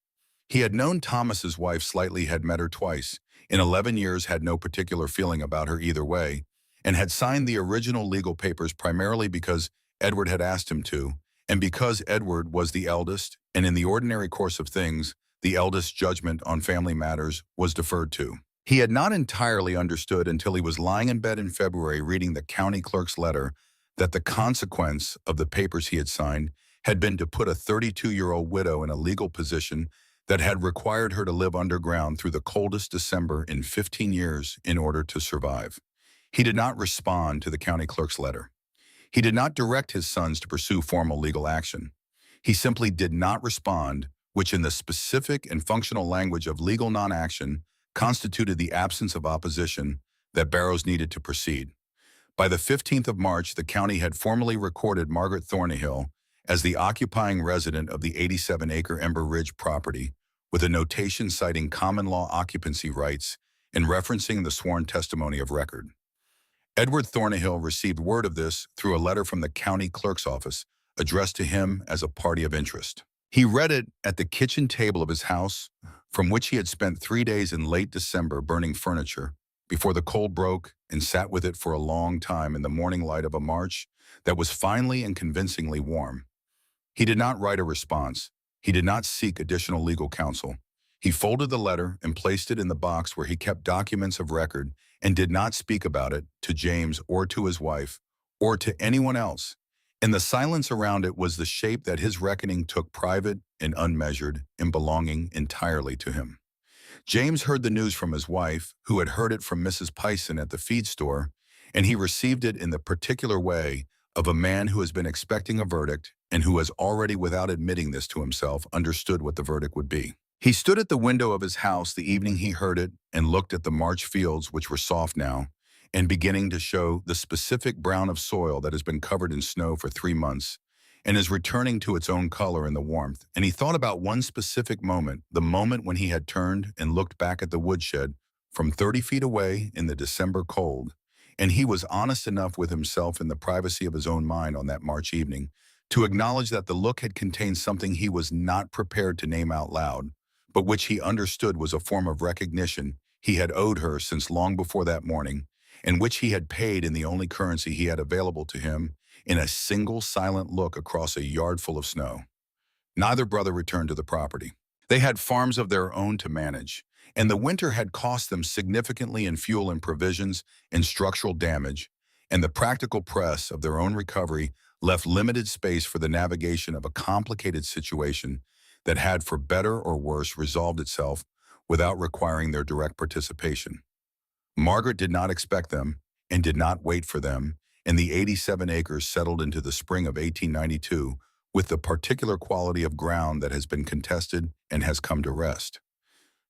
He had known Thomas's wife slightly, had met her twice, in 11 years had no particular feeling about her either way, and had signed the original legal papers primarily because Edward had asked him to, and because Edward was the eldest, and in the ordinary course of things, the eldest's judgment on family matters was deferred to. He had not entirely understood until he was lying in bed in February reading the county clerk's letter that the consequence of the papers he had signed had been to put a 32-year-old widow in a legal position that had required her to live underground through the coldest December in 15 years in order to survive. He did not respond to the county clerk's letter. He did not direct his sons to pursue formal legal action. He simply did not respond, which in the specific and functional language of legal non-action constituted the absence of opposition that Barrows needed to proceed. By the 15th of March, the county had formally recorded Margaret Thornhill as the occupying resident of the 87-acre Ember Ridge property, with a notation citing common law occupancy rights and referencing the sworn testimony of record. Edward Thornhill received word of this through a letter from the county clerk's office addressed to him as a party of interest. He read it at the kitchen table of his house, from which he had spent 3 days in late December burning furniture, before the cold broke, and sat with it for a long time in the morning light of a March that was finely and convincingly warm. He did not write a response. He did not seek additional legal counsel. He folded the letter and placed it in the box where he kept documents of record and did not speak about it to James or to his wife or to anyone else. And the silence around it was the shape that his reckoning took, private and unmeasured and belonging entirely to him. James heard the news from his wife, who had heard it from Mrs. Pison at the feed store, and he received it in the particular way of a man who has been expecting a verdict and who has already, without admitting this to himself, understood what the verdict would be. He stood at the window of his house the evening he heard it and looked at the March fields, which were soft now and beginning to show the specific brown of soil that has been covered in snow for 3 months and is returning to its own color in the warmth. And he thought about one specific moment, the moment when he had turned and looked back at the woodshed from 30 feet away in the December cold. And he was honest enough with himself in the privacy of his own mind on that March evening to acknowledge that the look had contained something he was not prepared to name out loud, but which he understood was a form of recognition he had owed her since long before that morning, and which he had paid in the only currency he had available to him, in a single silent look across a yard full of snow. Neither brother returned to the property. They had farms of their own to manage, and the winter had cost them significantly in fuel and provisions and structural damage, and the practical press of their own recovery left limited space for the navigation of a complicated situation that had, for better or worse, resolved itself without requiring their direct participation. Margaret did not expect them and did not wait for them, and the 87 acres settled into the spring of 1892 with the particular quality of ground that has been contested and has come to rest.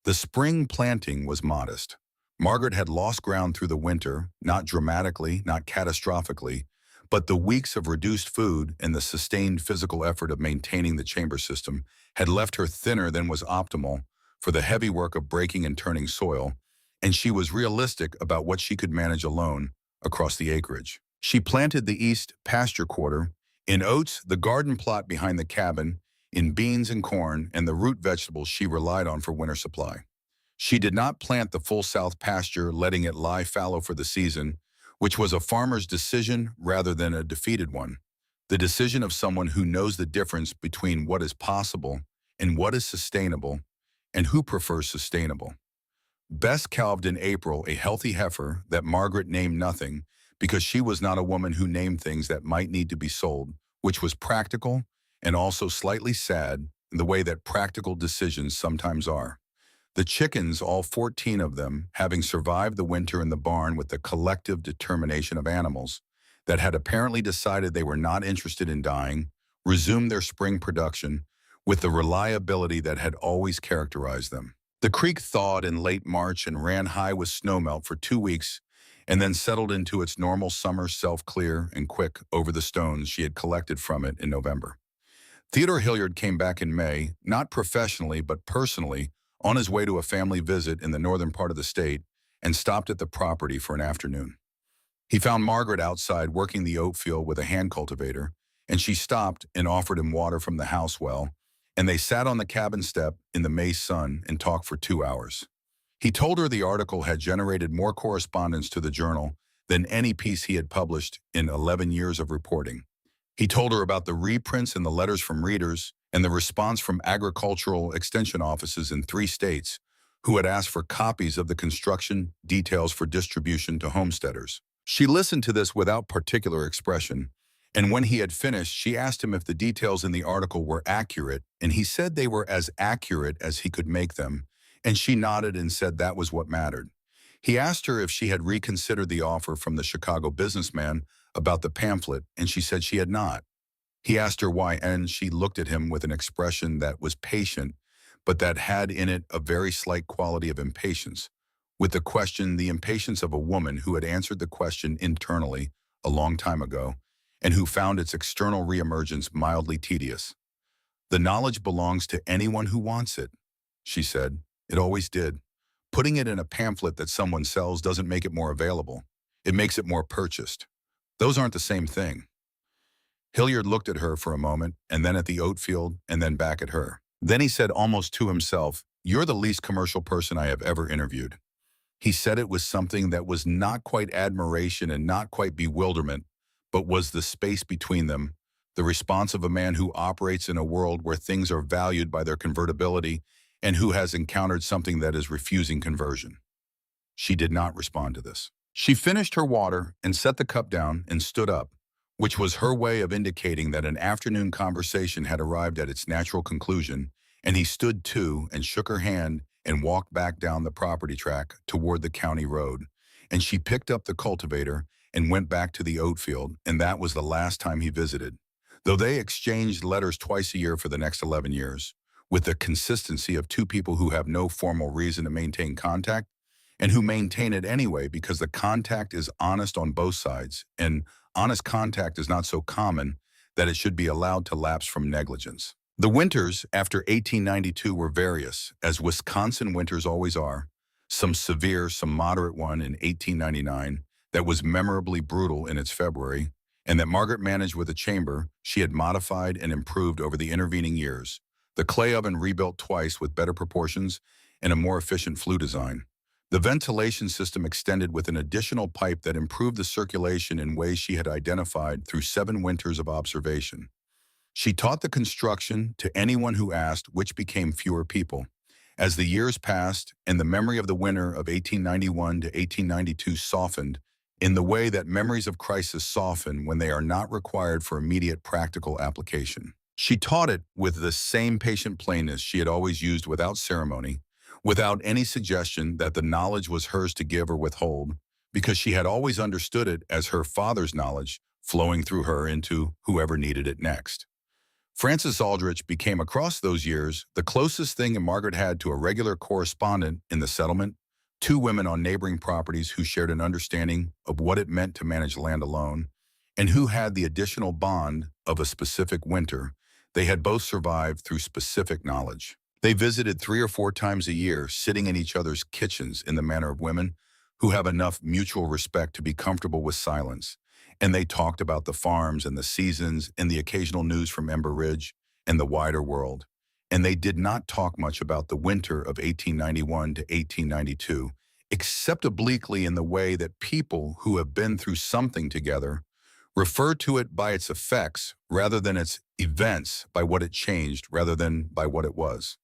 The spring planting was modest. Margaret had lost ground through the winter, not dramatically, not catastrophically, but the weeks of reduced food and the sustained physical effort of maintaining the chamber system had left her thinner than was optimal for the heavy work of breaking and turning soil, and she was realistic about what she could manage alone across the acreage. She planted the east pasture quarter, in oats, the garden plot behind the cabin, in beans and corn, and the root vegetables she relied on for winter supply. She did not plant the full south pasture, letting it lie fallow for the season, which was a farmer's decision rather than a defeated one, the decision of someone who knows the difference between what is possible and what is sustainable, and who prefers sustainable. Bess calved in April a healthy heifer that Margaret named nothing because she was not a woman who named things that might need to be sold, which was practical and also slightly sad in the way that practical decisions sometimes are. The chickens, all 14 of them, having survived the winter in the barn with the collective determination of animals that had apparently decided they were not interested in dying, resumed their spring production with the reliability that had always characterized them. The creek thawed in late March and ran high with snowmelt for 2 weeks and then settled into its normal summer self-clear and quick over the stones she had collected from it in November. Theodore Hillyard came back in May, not professionally but personally, on his way to a family visit in the northern part of the state, and stopped at the property for an afternoon. He found Margaret outside working the oat field with a hand cultivator, and she stopped and offered him water from the house well, and they sat on the cabin step in the May sun and talked for 2 hours. He told her the article had generated more correspondence to the journal than any piece he had published in 11 years of reporting. He told her about the reprints and the letters from readers and the response from agricultural extension offices in 3 states who had asked for copies of the construction details for distribution to homesteaders. She listened to this without particular expression, and when he had finished, she asked him if the details in the article were accurate, and he said they were as accurate as he could make them, and she nodded and said that was what mattered. He asked her if she had reconsidered the offer from the Chicago businessman about the pamphlet, and she said she had not. He asked her why, and she looked at him with an expression that was patient, but that had in it a very slight quality of impatience, with the question the impatience of a woman who had answered the question internally a long time ago, and who found its external reemergence mildly tedious. "The knowledge belongs to anyone who wants it," she said. "It always did. Putting it in a pamphlet that someone sells doesn't make it more available. It makes it more purchased. Those aren't the same thing." Hillyard looked at her for a moment, and then at the oat field, and then back at her. Then he said almost to himself, "You're the least commercial person I have ever interviewed." He said it with something that was not quite admiration and not quite bewilderment, but was the space between them, the response of a man who operates in a world where things are valued by their convertibility and who has encountered something that is refusing conversion. She did not respond to this. She finished her water and set the cup down and stood up, which was her way of indicating that an afternoon conversation had arrived at its natural conclusion, and he stood too and shook her hand and walked back down the property track toward the county road, and she picked up the cultivator and went back to the oat field, and that was the last time he visited, though they exchanged letters twice a year for the next 11 years, with the consistency of 2 people who have no formal reason to maintain contact, and who maintain it anyway because the contact is honest on both sides, and honest contact is not so common that it should be allowed to lapse from negligence. The winters after 1892 were various, as Wisconsin winters always are, some severe, some moderate one in 1899 that was memorably brutal in its February, and that Margaret managed with a chamber she had modified and improved over the intervening years, the clay oven rebuilt twice with better proportions and a more efficient flue design. The ventilation system extended with an additional pipe that improved the circulation in ways she had identified through 7 winters of observation. She taught the construction to anyone who asked, which became fewer people. As the years passed and the memory of the winter of 1891 to 1892 softened in the way that memories of crisis soften when they are not required for immediate practical application. She taught it with the same patient plainness she had always used, without ceremony, without any suggestion that the knowledge was hers to give or withhold, because she had always understood it as her father's knowledge flowing through her into whoever needed it next. Frances Aldrich became, across those years, the closest thing Margaret had to a regular correspondent in the settlement, two women on neighboring properties who shared an understanding of what it meant to manage land alone, and who had the additional bond of a specific winter. They had both survived through specific knowledge. They visited 3 or 4 times a year, sitting in each other's kitchens in the manner of women who have enough mutual respect to be comfortable with silence. And they talked about the farms and the seasons and the occasional news from Ember Ridge and the wider world. And they did not talk much about the winter of 1891 to 1892, except obliquely in the way that people who have been through something together refer to it by its effects rather than its events, by what it changed rather than by what it was.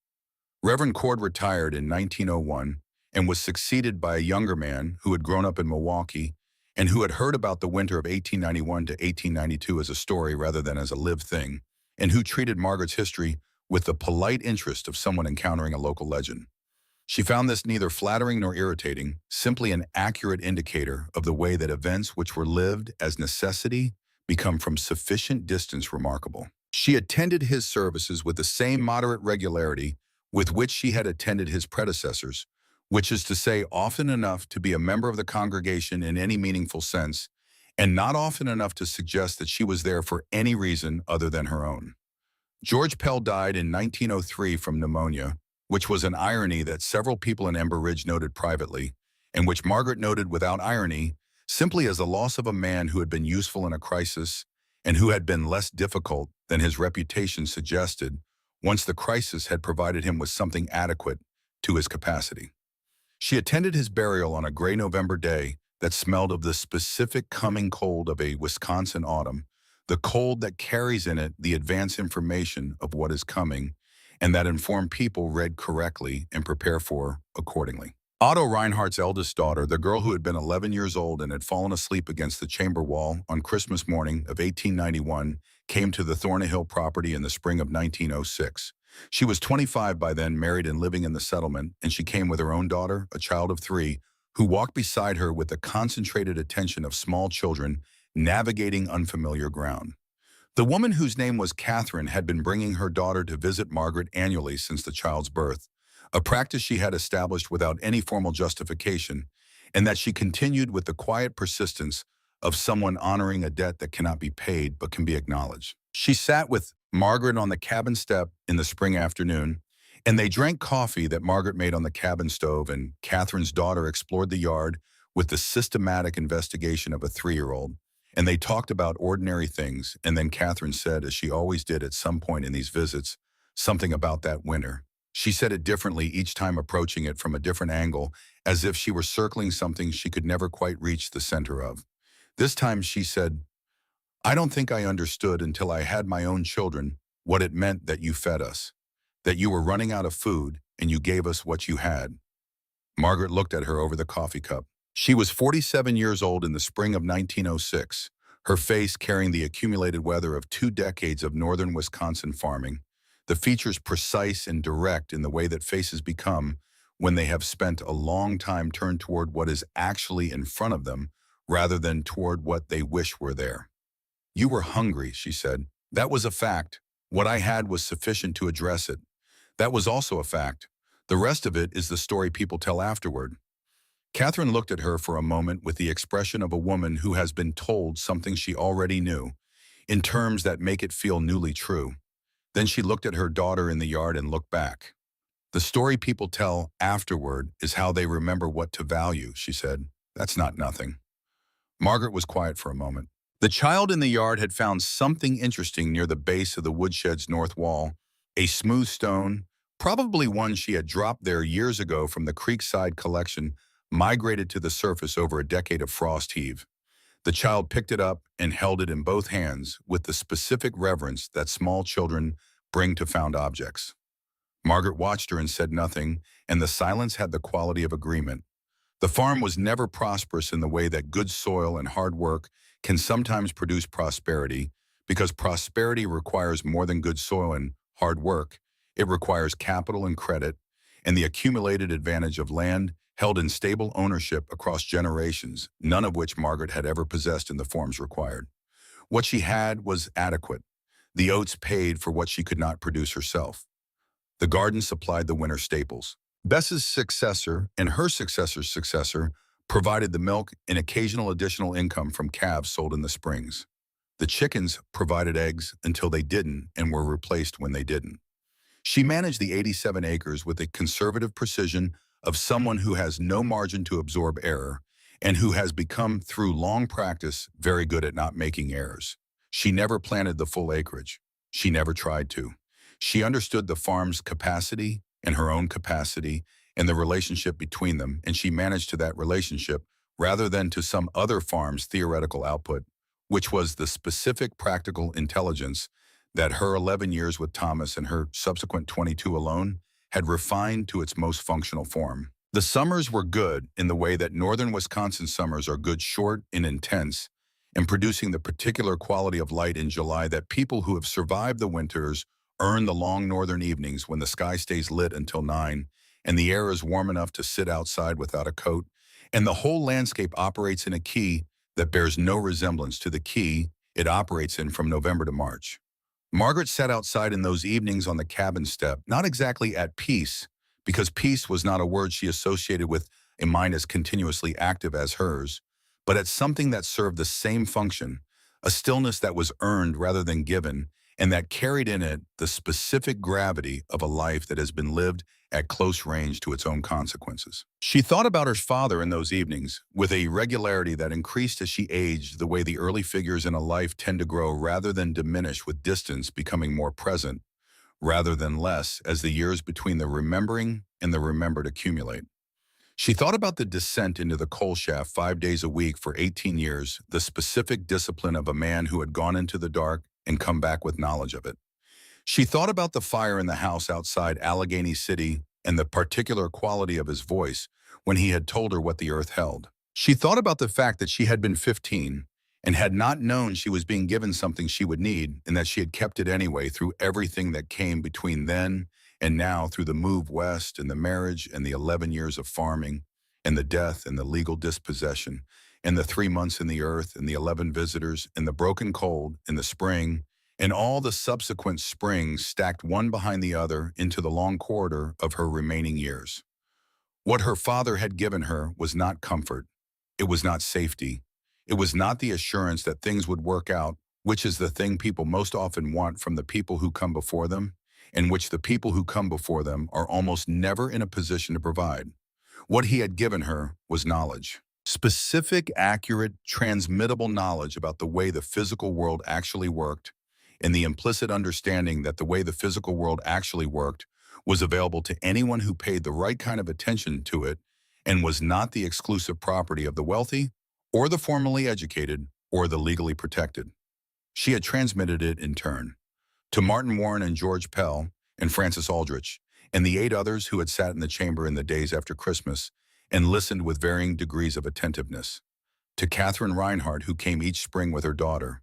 Reverend Cord retired in 1901 and was succeeded by a younger man who had grown up in Milwaukee and who had heard about the winter of 1891 to 1892 as a story rather than as a lived thing, and who treated Margaret's history with the polite interest of someone encountering a local legend. She found this neither flattering nor irritating, simply an accurate indicator of the way that events which were lived as necessity become from sufficient distance remarkable. She attended his services with the same moderate regularity with which she had attended his predecessors, which is to say often enough to be a member of the congregation in any meaningful sense, and not often enough to suggest that she was there for any reason other than her own. George Pell died in 1903 from pneumonia, which was an irony that several people in Ember Ridge noted privately, and which Margaret noted without irony, simply as the loss of a man who had been useful in a crisis and who had been less difficult than his reputation suggested once the crisis had provided him with something adequate to his capacity. She attended his burial on a gray November day that smelled of the specific coming cold of a Wisconsin autumn, the cold that carries in it the advance information of what is coming, and that informed people read correctly and prepare for accordingly. Otto, Reinhardt's eldest daughter, the girl who had been 11 years old and had fallen asleep against the chamber wall on Christmas morning of 1891, came to the Thornahill property in the spring of 1906. She was 25 by then, married and living in the settlement, and she came with her own daughter, a child of 3, who walked beside her with the concentrated attention of small children navigating unfamiliar ground. The woman, whose name was Catherine, had been bringing her daughter to visit Margaret annually since the child's birth, a practice she had established without any formal justification, and that she continued with the quiet persistence of someone honoring a debt that cannot be paid but can be acknowledged. She sat with Margaret on the cabin step in the spring afternoon, and they drank coffee that Margaret made on the cabin stove, and Catherine's daughter explored the yard with the systematic investigation of a 3-year-old, and they talked about ordinary things, and then Catherine said, as she always did at some point in these visits, something about that winter. She said it differently each time, approaching it from a different angle, as if she were circling something she could never quite reach the center of. This time she said, "I don't think I understood until I had my own children what it meant that you fed us, that you were running out of food and you gave us what you had." Margaret looked at her over the coffee cup. She was 47 years old in the spring of 1906, her face carrying the accumulated weather of 2 decades of northern Wisconsin farming, the features precise and direct in the way that faces become when they have spent a long time turned toward what is actually in front of them rather than toward what they wish were there. "You were hungry," she said. "That was a fact. What I had was sufficient to address it. That was also a fact. The rest of it is the story people tell afterward." Catherine looked at her for a moment with the expression of a woman who has been told something she already knew, in terms that make it feel newly true. Then she looked at her daughter in the yard and looked back. "The story people tell afterward is how they remember what to value," she said. "That's not nothing." Margaret was quiet for a moment. The child in the yard had found something interesting near the base of the woodshed's north wall, a smooth stone, probably one she had dropped there years ago from the creekside collection, migrated to the surface over a decade of frost heave. The child picked it up and held it in both hands with the specific reverence that small children bring to found objects. Margaret watched her and said nothing, and the silence had the quality of agreement. The farm was never prosperous in the way that good soil and hard work can sometimes produce prosperity, because prosperity requires more than good soil and hard work. It requires capital and credit, and the accumulated advantage of land held in stable ownership across generations, none of which Margaret had ever possessed in the forms required. What she had was adequate. The oats paid for what she could not produce herself. The garden supplied the winter staples. Bess's successor and her successor's successor provided the milk and occasional additional income from calves sold in the springs. The chickens provided eggs until they didn't and were replaced when they didn't. She managed the 87 acres with the conservative precision of someone who has no margin to absorb error and who has become, through long practice, very good at not making errors. She never planted the full acreage. She never tried to. She understood the farm's capacity and her own capacity and the relationship between them, and she managed to that relationship rather than to some other farm's theoretical output, which was the specific practical intelligence that her 11 years with Thomas and her subsequent 22 alone had refined to its most functional form. The summers were good in the way that northern Wisconsin summers are good, short and intense, and producing the particular quality of light in July that people who have survived the winters earn the long northern evenings when the sky stays lit until 9 and the air is warm enough to sit outside without a coat, and the whole landscape operates in a key that bears no resemblance to the key it operates in from November to March. Margaret sat outside in those evenings on the cabin step, not exactly at peace, because peace was not a word she associated with a mind as continuously active as hers, but at something that served the same function, a stillness that was earned rather than given, and that carried in it the specific gravity of a life that has been lived at close range to its own consequences. She thought about her father in those evenings with a regularity that increased as she aged, the way the early figures in a life tend to grow rather than diminish, with distance becoming more present rather than less as the years between the remembering and the remembered accumulate. She thought about the descent into the coal shaft 5 days a week for 18 years, the specific discipline of a man who had gone into the dark and come back with knowledge of it. She thought about the fire in the house outside Allegheny City and the particular quality of his voice when he had told her what the earth held. She thought about the fact that she had been 15 and had not known she was being given something she would need, and that she had kept it anyway through everything that came between then and now, through the move west and the marriage and the 11 years of farming and the death and the legal dispossession and the 3 months in the earth and the 11 visitors and the broken cold and the spring and all the subsequent springs stacked one behind the other into the long corridor of her remaining years. What her father had given her was not comfort. It was not safety. It was not the assurance that things would work out, which is the thing people most often want from the people who come before them, and which the people who come before them are almost never in a position to provide. What he had given her was knowledge. Specific, accurate, transmittable knowledge about the way the physical world actually worked, and the implicit understanding that the way the physical world actually worked was available to anyone who paid the right kind of attention to it and was not the exclusive property of the wealthy or the formally educated or the legally protected. She had transmitted it in turn to Martin Warren and George Pell and Francis Aldrich and the 8 others who had sat in the chamber in the days after Christmas and listened with varying degrees of attentiveness, to Catherine Reinhardt, who came each spring with her daughter,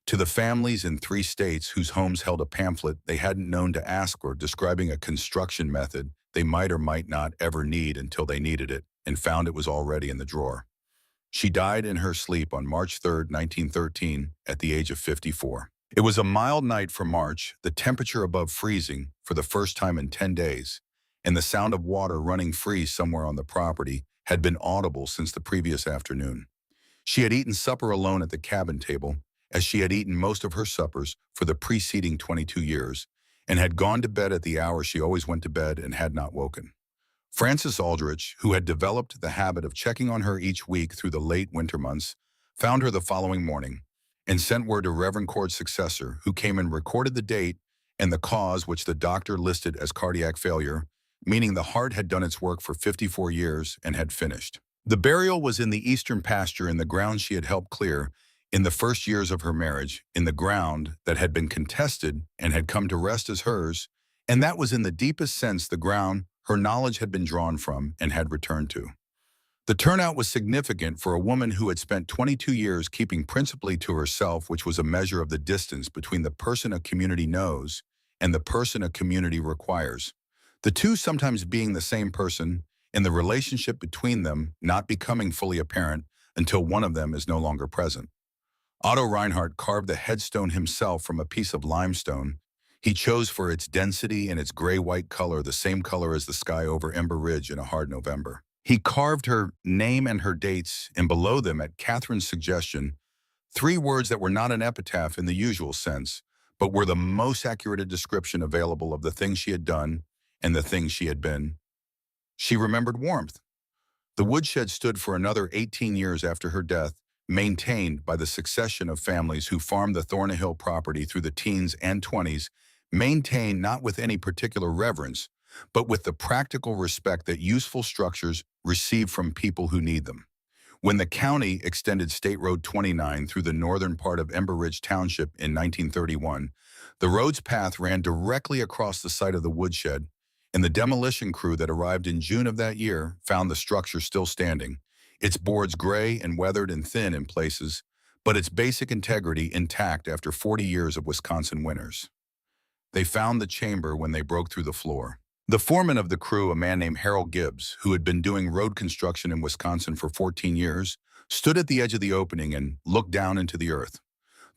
to the families in 3 states whose homes held a pamphlet they hadn't known to ask for, describing a construction method they might or might not ever need until they needed it and found it was already in the drawer. She died in her sleep on March 3, 1913, at the age of 54. It was a mild night for March, the temperature above freezing for the first time in 10 days, and the sound of water running free somewhere on the property had been audible since the previous afternoon. She had eaten supper alone at the cabin table, as she had eaten most of her suppers for the preceding 22 years, and had gone to bed at the hour she always went to bed and had not woken. Francis Aldrich, who had developed the habit of checking on her each week through the late winter months, found her the following morning and sent word to Reverend Cord's successor, who came and recorded the date and the cause, which the doctor listed as cardiac failure, meaning the heart had done its work for 54 years and had finished. The burial was in the eastern pasture in the ground she had helped clear in the first years of her marriage, in the ground that had been contested and had come to rest as hers, and that was in the deepest sense the ground her knowledge had been drawn from and had returned to. The turnout was significant for a woman who had spent 22 years keeping principally to herself, which was a measure of the distance between the person a community knows and the person a community requires, the two sometimes being the same person, and the relationship between them not becoming fully apparent until one of them is no longer present. Otto Reinhardt carved the headstone himself from a piece of limestone. He chose for its density and its gray-white color, the same color as the sky over Ember Ridge in a hard November. He carved her name and her dates, and below them, at Catherine's suggestion, three words that were not an epitaph in the usual sense, but were the most accurate description available of the things she had done and the things she had been. She remembered warmth. The woodshed stood for another 18 years after her death, maintained by the succession of families who farmed the Thornahill property through the teens and 20s, maintained not with any particular reverence, but with the practical respect that useful structures receive from people who need them. When the county extended State Road 29 through the northern part of Ember Ridge Township in 1931, the road's path ran directly across the site of the woodshed, and the demolition crew that arrived in June of that year found the structure still standing, its boards gray and weathered and thin in places, but its basic integrity intact after 40 years of Wisconsin winters. They found the chamber when they broke through the floor. The foreman of the crew, a man named Harold Gibbs, who had been doing road construction in Wisconsin for 14 years, stood at the edge of the opening and looked down into the earth.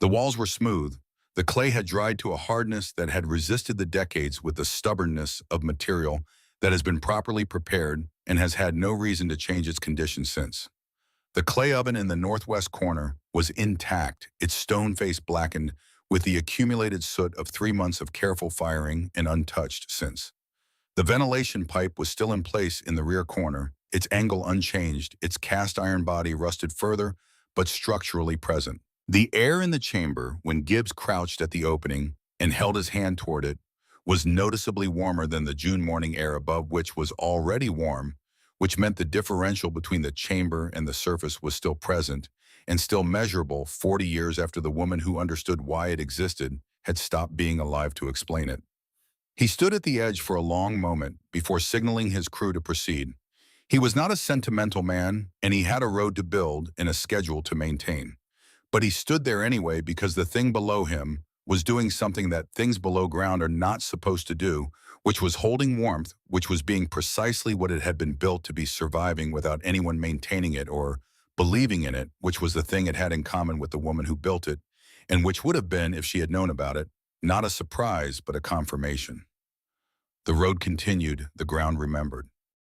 The walls were smooth. The clay had dried to a hardness that had resisted the decades with the stubbornness of material that has been properly prepared and has had no reason to change its condition since. The clay oven in the northwest corner was intact, its stone face blackened with the accumulated soot of 3 months of careful firing and untouched since. The ventilation pipe was still in place in the rear corner, its angle unchanged, its cast iron body rusted further, but structurally present. The air in the chamber, when Gibbs crouched at the opening and held his hand toward it, was noticeably warmer than the June morning air above, which was already warm, which meant the differential between the chamber and the surface was still present and still measurable 40 years after the woman who understood why it existed had stopped being alive to explain it. He stood at the edge for a long moment before signaling his crew to proceed. He was not a sentimental man, and he had a road to build and a schedule to maintain. But he stood there anyway because the thing below him was doing something that things below ground are not supposed to do, which was holding warmth, which was being precisely what it had been built to be, surviving without anyone maintaining it or believing in it, which was the thing it had in common with the woman who built it, and which would have been, if she had known about it, not a surprise, but a confirmation. The road continued, the ground remembered.